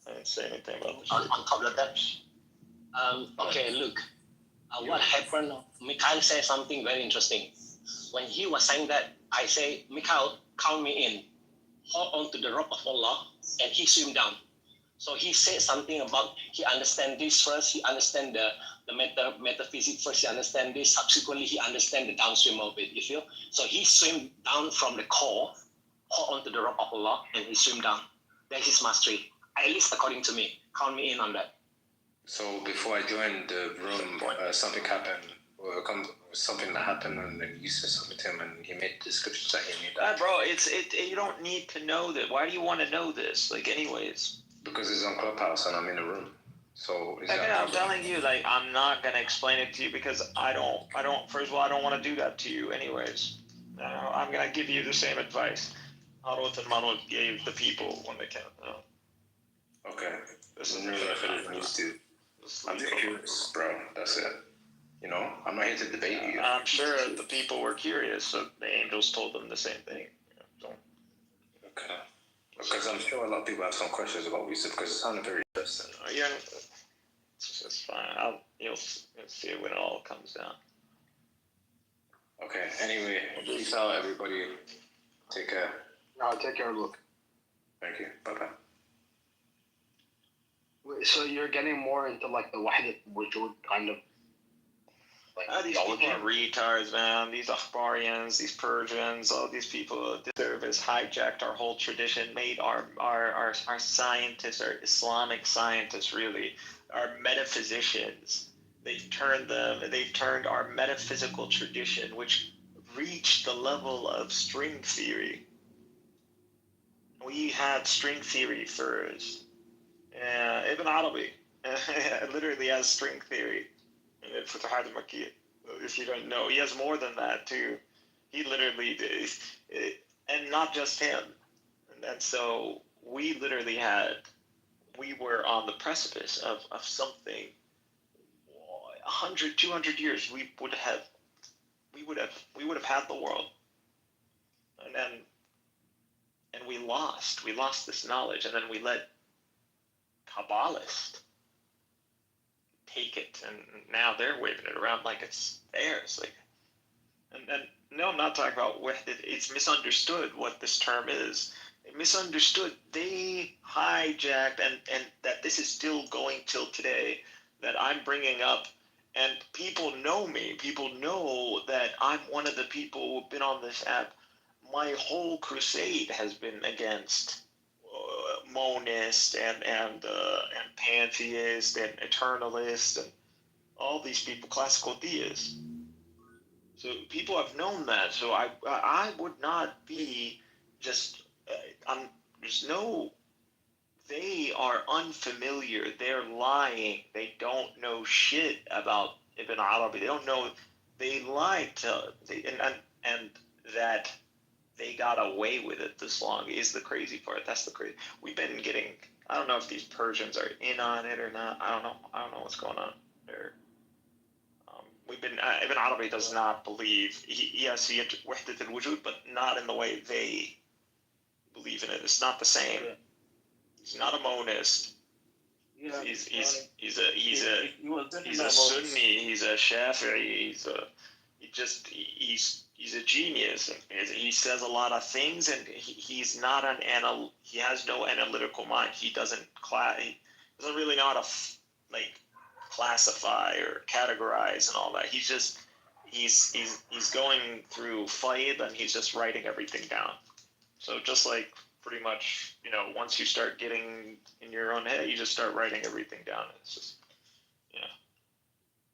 I didn't say anything about the on top of that. Okay, look. What happened? Mikhail said something very interesting. When he was saying that, I say, Mikhail, count me in. Hold on to the rope of Allah, and he swim down. So he said something about he understand this first, he understand the metaphysics first, he understand this, subsequently he understand the downstream of it, you feel? So he swim down from the core, hold on to the rope of Allah, and he swim down. That's his mastery. At least according to me. Count me in on that. So before I joined the room, something happened, or something that happened, and then you said something to him, and he made descriptions that he knew that. Bro, you don't need to know that. Why do you want to know this? Like, anyways. Because it's on Clubhouse and I'm in the room. So is Okay, that I'm telling you, like, I'm not gonna explain it to you because I don't. First of all, I don't want to do that to you, anyways. I'm gonna give you the same advice Harut and Marut gave the people when they came. Okay. This is really what needs to. I'm just curious, bro. That's it. You know, I'm not here to debate you. I'm sure the people were curious, so the angels told them the same thing. So. Okay. Because I'm sure a lot of people have some questions about what you said because it sounded very interesting. Yeah, it's fine. You'll see it when it all comes down. Okay. Anyway, peace out, everybody. Take care. Take care, Luke. Thank you. Bye-bye. So you're getting more into like the Wahdat Wujud kind of like these people are retards, man. These Akhbarians, these Persians, all these people, this service hijacked our whole tradition, made our scientists, our Islamic scientists, really, our metaphysicians. They've turned our metaphysical tradition, which reached the level of string theory. We had string theory first. Ibn Arabi literally has string theory. Futuhat al-Makkiyya. If you don't know, he has more than that too. He literally did, and not just him. And so we literally we were on the precipice of something. 100, 200 years, we would have had the world, and we lost this knowledge, and then we let Kabbalists take it, and now they're waving it around like it's theirs. Like, and no, I'm not talking about it's misunderstood what this term is. It misunderstood. They hijacked, and that this is still going till today. That I'm bringing up, and people know me. People know that I'm one of the people who've been on this app. My whole crusade has been against monist and pantheist and eternalist and all these people, classical theists. So people have known that. So I would not be just. They are unfamiliar. They're lying. They don't know shit about Ibn Arabi. They don't know. They lied to and that. They got away with it this long is the crazy part. That's the crazy. We've been getting. I don't know if these Persians are in on it or not. I don't know what's going on there. We've been. Ibn Arabi does not believe. Yes, he wahdat al-wujud, but not in the way they believe in it. It's not the same. He's not a monist. Yeah, he's a Sunni. He's a Shafi'i. He's a genius. He says a lot of things, and he's not he has no analytical mind. He doesn't really know how to classify or categorize and all that. He's going through faid, and he's just writing everything down. So just like pretty much, once you start getting in your own head, you just start writing everything down. It's just,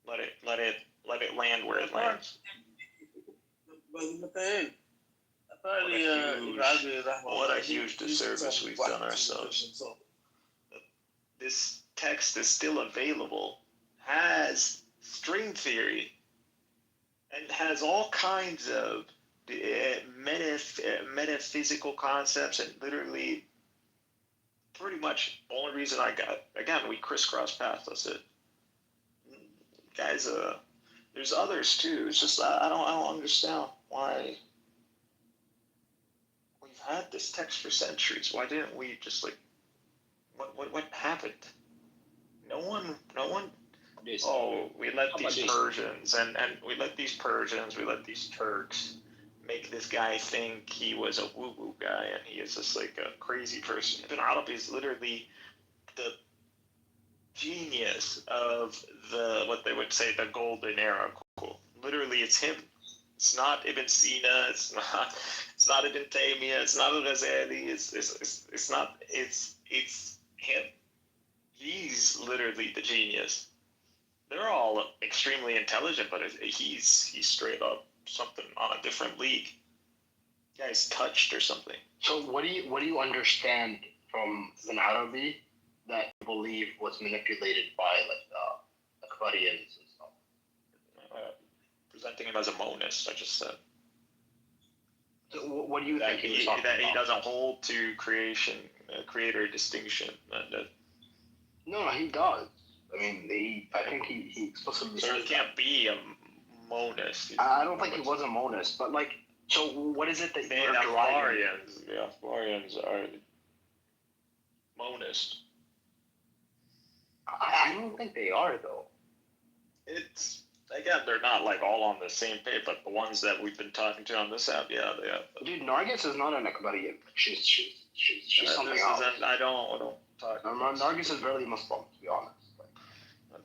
let it land where it lands. What a huge disservice we've done ourselves. This text is still available, has string theory, and has all kinds of metaphysical concepps, and literally pretty much the only reason I got, again, we crisscross paths, that's it. Guys, there's others too. It's just I don't understand why we've had this text for centuries. Why didn't we just what happened? No one. Oh, we let these Persians and we let these Turks make this guy think he was a woo-woo guy, and he is just like a crazy person. Ibn Arabi is literally the genius of what they would say the golden era. Literally, it's him. It's not Ibn Sina. It's not Ibn Taymiyyah. It's not Al-Ghazali. It's not. It's him. He's literally the genius. They're all extremely intelligent, but he's straight up something on a different league. Guy's touched or something. So what do you understand from an Arabi that you believe was manipulated by like the Qadians and stuff? Presenting him as a monist, I just said. So what do you think he was talking that he about? doesn't hold to creator distinction. No, he does. I mean, I think he explicitly So says he can't be a monist. I don't think he was a monist, but like, so what is it that you're deriving? The Afgharians are monist. I don't think they are though. It's again, they're not like all on the same page, but the ones that we've been talking to on this app, yeah, they are. Dude, Nargis is not an Akbarian. She's something else. I don't talk. Nargis is barely Muslim, to be honest.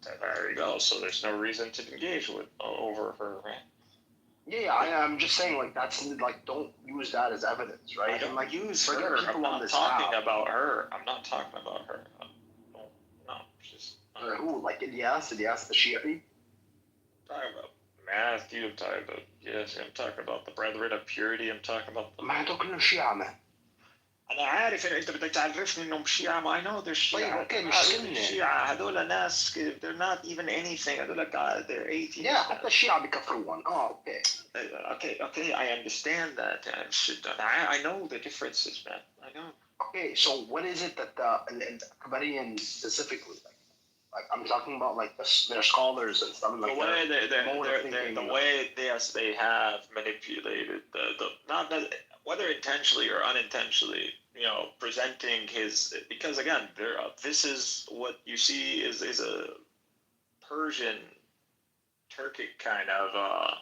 There you go. So there's no reason to engage with over her, right? Yeah, I'm just saying, like, that's like, don't use that as evidence, right? I don't like, use forget her. people I'm on not this talking app. about her. I'm not talking about her. No, she's. Who? Like Ilyas the Shi'i? Talking about Matthew. I'm talking about I'm talking about the Brethren of Purity. I'm talking about the. ما هدول كلهم شيعة man. أنا عارف إن أنت بدك تعرفني إنهم شيعة. I know they're شيعة. طيب اوكي مش سنة. شيعة هدول ناس they're not even anything. هدول they're atheists. Yeah, حتى الشيعة بيكفروهم. Oh, okay. Okay, I understand that. I know the differences, man. I know. Okay, so what is it that the Akbarians specifically like I'm talking about like their scholars and stuff like that. The way they have manipulated the not that whether intentionally or unintentionally, presenting his, because again, this is what you see is a Persian, Turkic kind of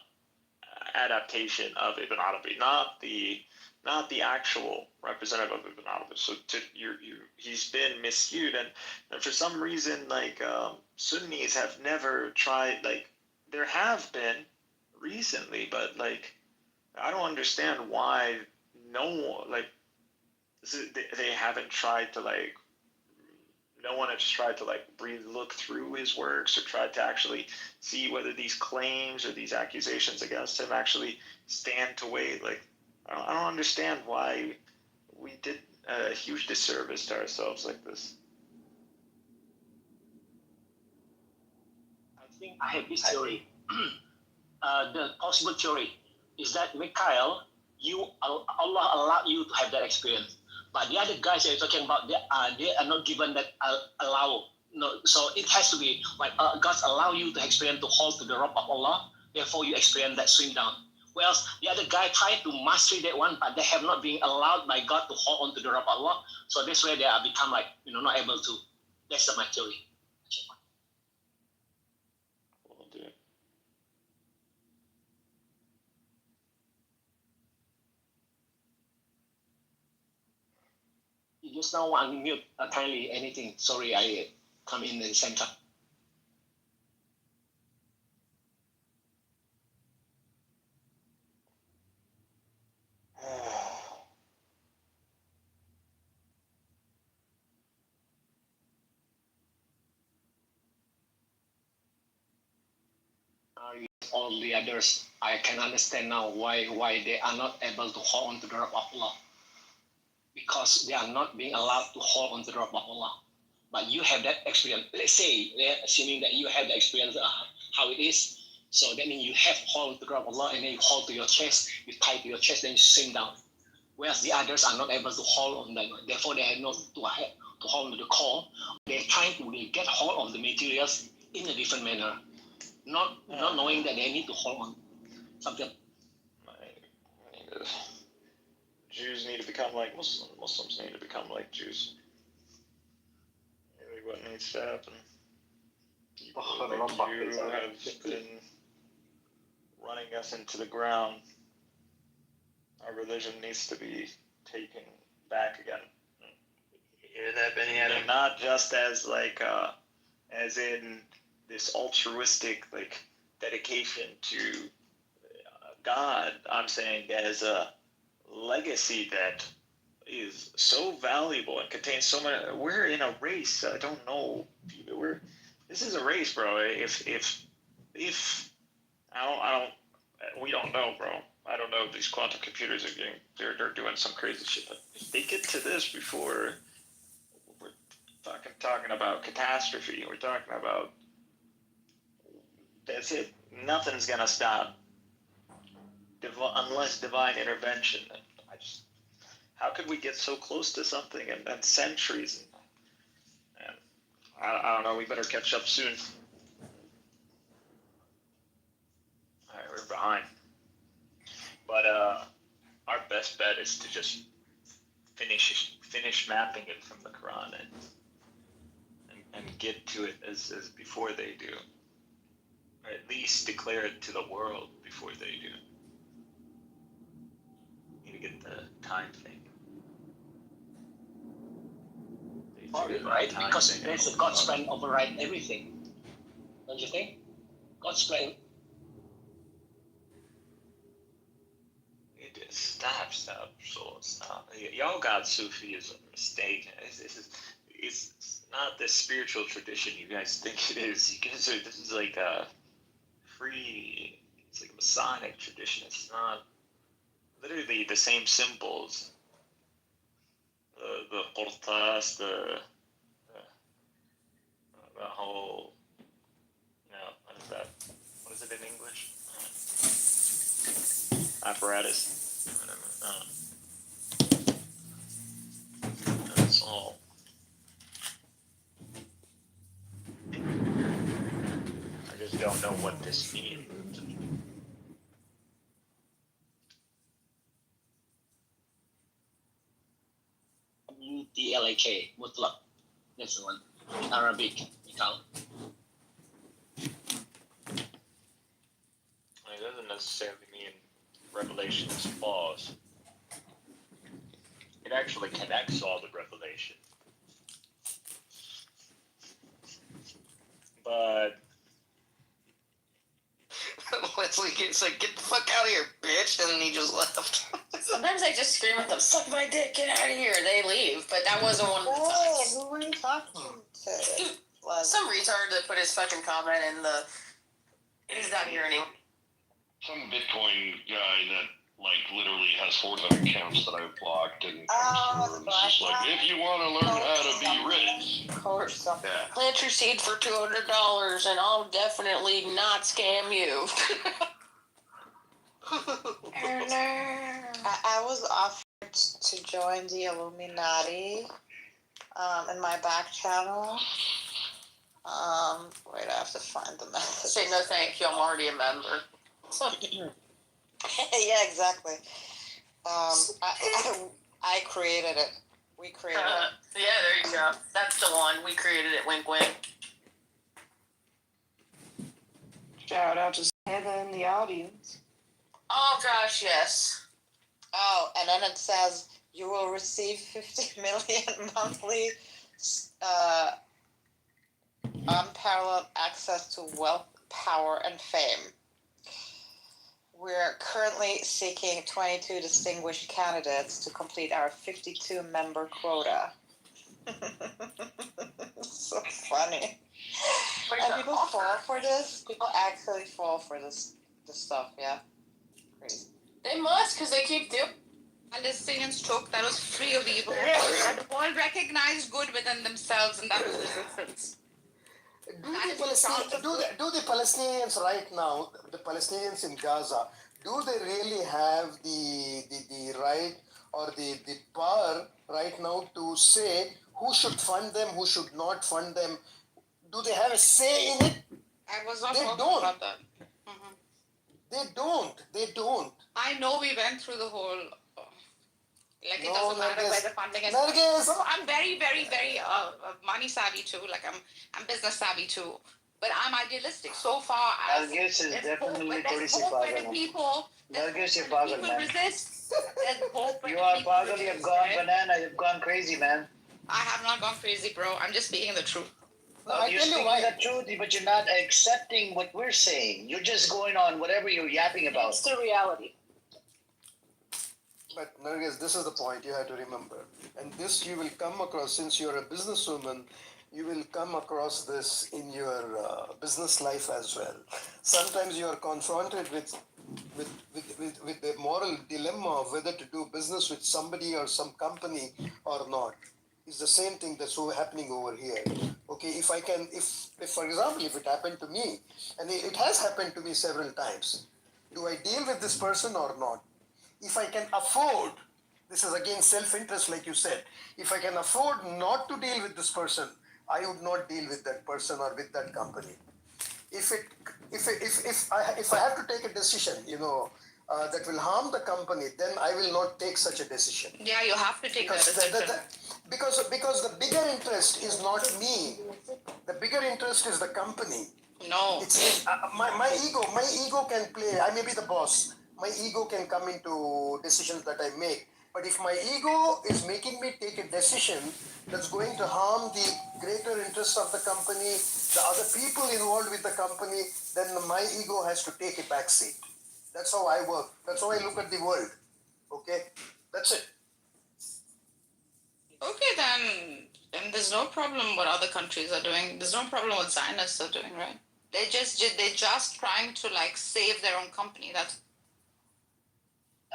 adaptation of Ibn Arabi, not the actual representative of Ibn Arabi. So he's been misused, and for some reason, like Sunnis have never tried. Like there have been recently, but like I don't understand why they haven't tried to like. No one has tried to like look through his works or tried to actually see whether these claims or these accusations against him actually stand to weigh. Like I don't understand why we did a huge disservice to ourselves like this. I think I have this theory. The possible theory is that Mikhail, Allah allowed you to have that experience, but the other guys that you're talking about, they are not given that allow. No, so it has to be like God allow you to experience to hold to the rope of Allah. Therefore, you experience that swing down. Whereas the other guy tried to master that one, but they have not been allowed by God to hold on to the rope of Allah. So that's where they are become like not able to. That's my theory. You just now unmute kindly anything. Sorry, I come in the center. All the others, I can understand now why they are not able to hold on to the rope of Allah. Because they are not being allowed to hold on to the rope of Allah. But you have that experience. Let's say, assuming that you have the experience how it is, so that means you have hold to the rope of Allah and then you hold to your chest, you tie to your chest, then you sink down. Whereas the others are not able to hold on that. Therefore, they have not to hold on to the core. They're trying to get hold of the materials in a different manner. Not knowing that they need to hold on something. Jews need to become like Muslims. Muslims need to become like Jews. Really what needs to happen. People like you have been running us into the ground. Our religion needs to be taken back again. You hear that, Benny Adam? And not just as like as in this altruistic like dedication to God. I'm saying as a legacy that is so valuable and contains so many. We're in a race. I don't know. This is a race, bro. If I don't, we don't know, bro. I don't know if these quantum computers are they're doing some crazy shit. But if they get to this before, we're talking about catastrophe. We're talking about, that's it. Nothing's gonna stop unless divine intervention. How could we get so close to something in centuries? And I don't know. We better catch up soon. All right, we're behind. But our best bet is to just finish mapping it from the Quran and get to it as before they do, or at least declare it to the world before they do. Need to get the time thing. Right? Because there's God's plan override everything. Don't you think? God's plan. Stop. Stop. Y'all got Sufism mistaken. It's not the spiritual tradition you guys think it is. You guys are, this is like a free, it's like a Masonic tradition. It's not literally the same symbols. The portas, the whole, what is that? What is it in English? Apparatus. That's all. I just don't know what this means. MUTLAK, mutlaq. That's the one. In Arabic, Mikhail. It doesn't necessarily mean revelation is false. It actually connects all the revelation. But Wesley gets like, get the fuck out of here, bitch, and then he just left. Sometimes I just scream at them, suck my dick, get out of here. They leave, but that wasn't one of the times. Who were you talking to? Some retard that put his fucking comment in the. He's not here anymore. Some Bitcoin guy that like literally has 400 accounts that I've blocked and comes through and it's just like, if you want to learn how to be rich, yeah. Plant your seed for $200 and I'll definitely not scam you. I was offered to join the Illuminati in my back channel. Wait, I have to find the message. Say no thank you, I'm already a member. Yeah, exactly. I created it. We created it. Yeah, there you go. That's the one. We created it. Wink, wink. Shout out to Heather in the audience. Oh gosh, yes. Oh, and then it says you will receive 50 million monthly unparalleled access to wealth, power, and fame. We're currently seeking 22 distinguished candidates to complete our 52-member quota. So funny. And people fall for this? People actually fall for this stuff, yeah? Crazy. They must, because they keep doing. Palestinians took that was free of evil. And the world recognized good within themselves, and that was resistance. Do the Palestinians right now, the Palestinians in Gaza, do they really have the right or the power right now to say who should fund them, who should not fund them? Do they have a say in it? I was not They talking don't. about that. Mm-hmm. They don't. I know we went through the whole. Like, it No, doesn't matter Nargis. where the funding is. Nargis. So I'm very, very, very money savvy too. Like I'm business savvy too. But I'm idealistic. So far, Nargis is definitely there's hope where the people. Nargis, you're pagal, man. Resist. There's hope where You the are people pagal, you've resist, gone right? banana, you've gone crazy, man. I have not gone crazy, bro. I'm just speaking the truth. You're speaking the truth, but you're not accepting what we're saying. You're just going on whatever you're yapping about. It's the reality. But Nargis, this is the point you have to remember. And this you will come across, since you're a businesswoman, you will come across this in your business life as well. Sometimes you are confronted with the moral dilemma of whether to do business with somebody or some company or not. It's the same thing that's happening over here. Okay, if for example, if it happened to me, and it has happened to me several times, do I deal with this person or not? If I can afford, this is again self-interest like you said, if I can afford not to deal with this person, I would not deal with that person or with that company. If I have to take a decision, that will harm the company, then I will not take such a decision. Yeah, you have to take that decision. Because the bigger interest is not me. The bigger interest is the company. No. It's my ego can play. I may be the boss. My ego can come into decisions that I make. But if my ego is making me take a decision that's going to harm the greater interests of the company, the other people involved with the company, then my ego has to take a back seat. That's how I work. That's how I look at the world. Okay? That's it. Okay, then there's no problem what other countries are doing. There's no problem what Zionists are doing, right? They're just trying to save their own company. That's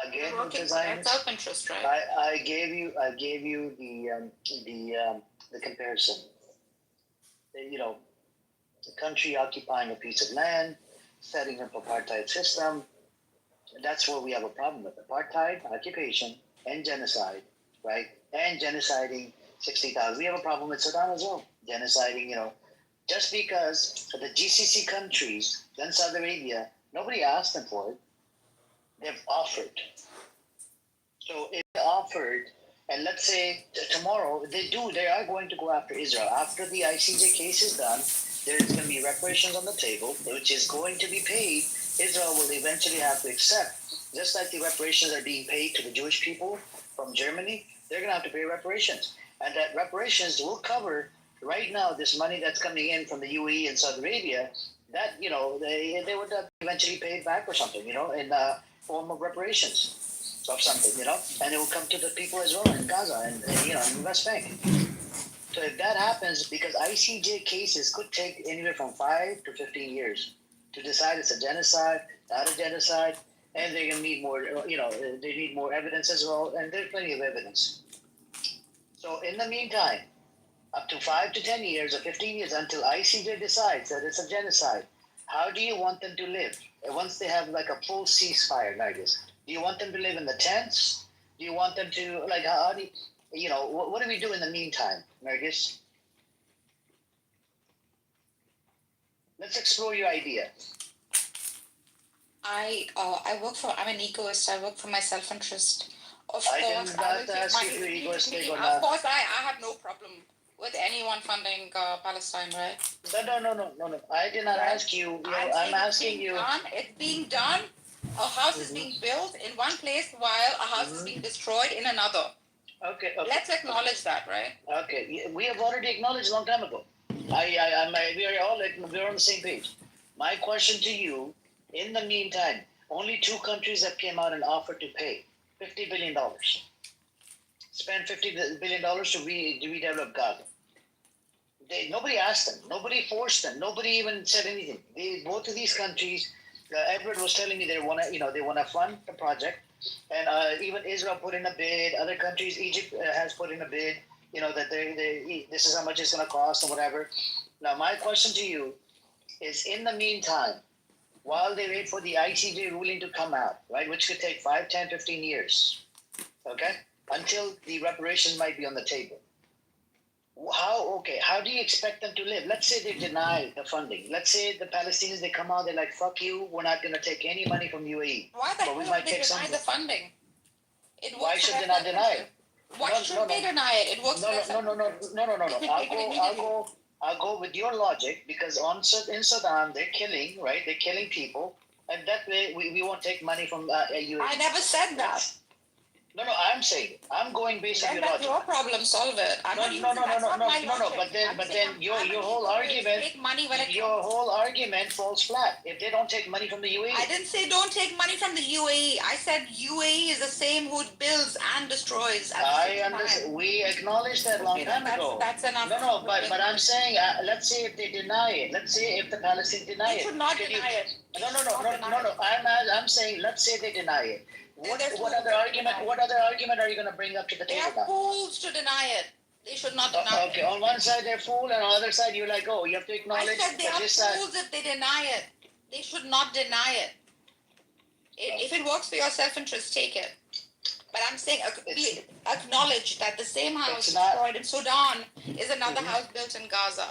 again working for their self-interest, right? I gave you the comparison. The country occupying a piece of land, setting up apartheid system. That's where we have a problem with apartheid, occupation, and genocide, right? And genociding 60,000. We have a problem with Sudan as well. Genociding, just because the GCC countries, then Saudi Arabia, nobody asked them for it. They've offered. So if they offered, and let's say tomorrow they are going to go after Israel. After the ICJ case is done, there's going to be reparations on the table, which is going to be paid. Israel will eventually have to accept, just like the reparations are being paid to the Jewish people from Germany, they're going to have to pay reparations. And that reparations will cover, right now, this money that's coming in from the UAE and Saudi Arabia, that, they would eventually pay it back or something, in the form of reparations of something, and it will come to the people as well in Gaza and in the West Bank. So if that happens, because ICJ cases could take anywhere from 5 to 15 years to decide it's a genocide, not a genocide, and they're going to need more, they need more evidence as well, and there's plenty of evidence. So in the meantime, up to 5 to 10 years or 15 years until ICJ decides that it's a genocide, how do you want them to live? Once they have a full ceasefire like this, do you want them to live in the tents? Do you want them to, how do you, what do we do in the meantime, Nargis? Let's explore your idea. I'm an egoist. I work for my self-interest. Of I course, did not ask you if you're egoistic or not. Of course, I have no problem with anyone funding Palestine, right? No. I did not ask you. I'm asking you. It's being done. A house is being built in one place while a house is being destroyed in another. Okay. Let's acknowledge that, right? Okay. We have already acknowledged a long time ago. We're on the same page. My question to you, in the meantime, only 2 countries have came out and offered to pay $50 billion. Spend $50 billion to redevelop Gaza. Nobody asked them. Nobody forced them. Nobody even said anything. Both of these countries, Edward was telling me they want to fund the project, and even Israel put in a bid. Other countries, Egypt has put in a bid. That this is how much it's going to cost or whatever. Now, my question to you is: in the meantime, while they wait for the ICJ ruling to come out, right, which could take 5, 10, 15 years, okay, until the reparations might be on the table. How do you expect them to live? Let's say they deny the funding. Let's say the Palestinians, they come out, they're like, fuck you, we're not going to take any money from UAE. Why the hell would they deny the funding? Why should they not deny it? Why should they deny it? It works No. I'll go with your logic, because in Sudan, they're killing, right? They're killing people. And that way, we won't take money from UAE. I never said that. No, I'm saying I'm going based on Then your that's logic. your problem. Solve it. I'm not using that's not my logic. But then, I'm saying your I'm whole argument, take money when it your whole argument falls flat. If they don't take money from the UAE, I didn't say don't take money from the UAE. I said UAE is the same who builds and destroys. I understand. We acknowledged that long time ago. That's enough. No, but I'm saying, let's say if they deny it. Let's say if the Palestinians deny it. They should not deny it. No. I'm saying, let's say they deny it. What other argument are you going to bring up to the table? They are fools to deny it. They should not deny it. Okay, on one side they're fool, and on the other side you're like, oh, you have to acknowledge. I said they are fools if they deny it. They should not deny it. If it works for your self-interest, take it. But I'm saying acknowledge that the same house destroyed in Sudan is another house built in Gaza.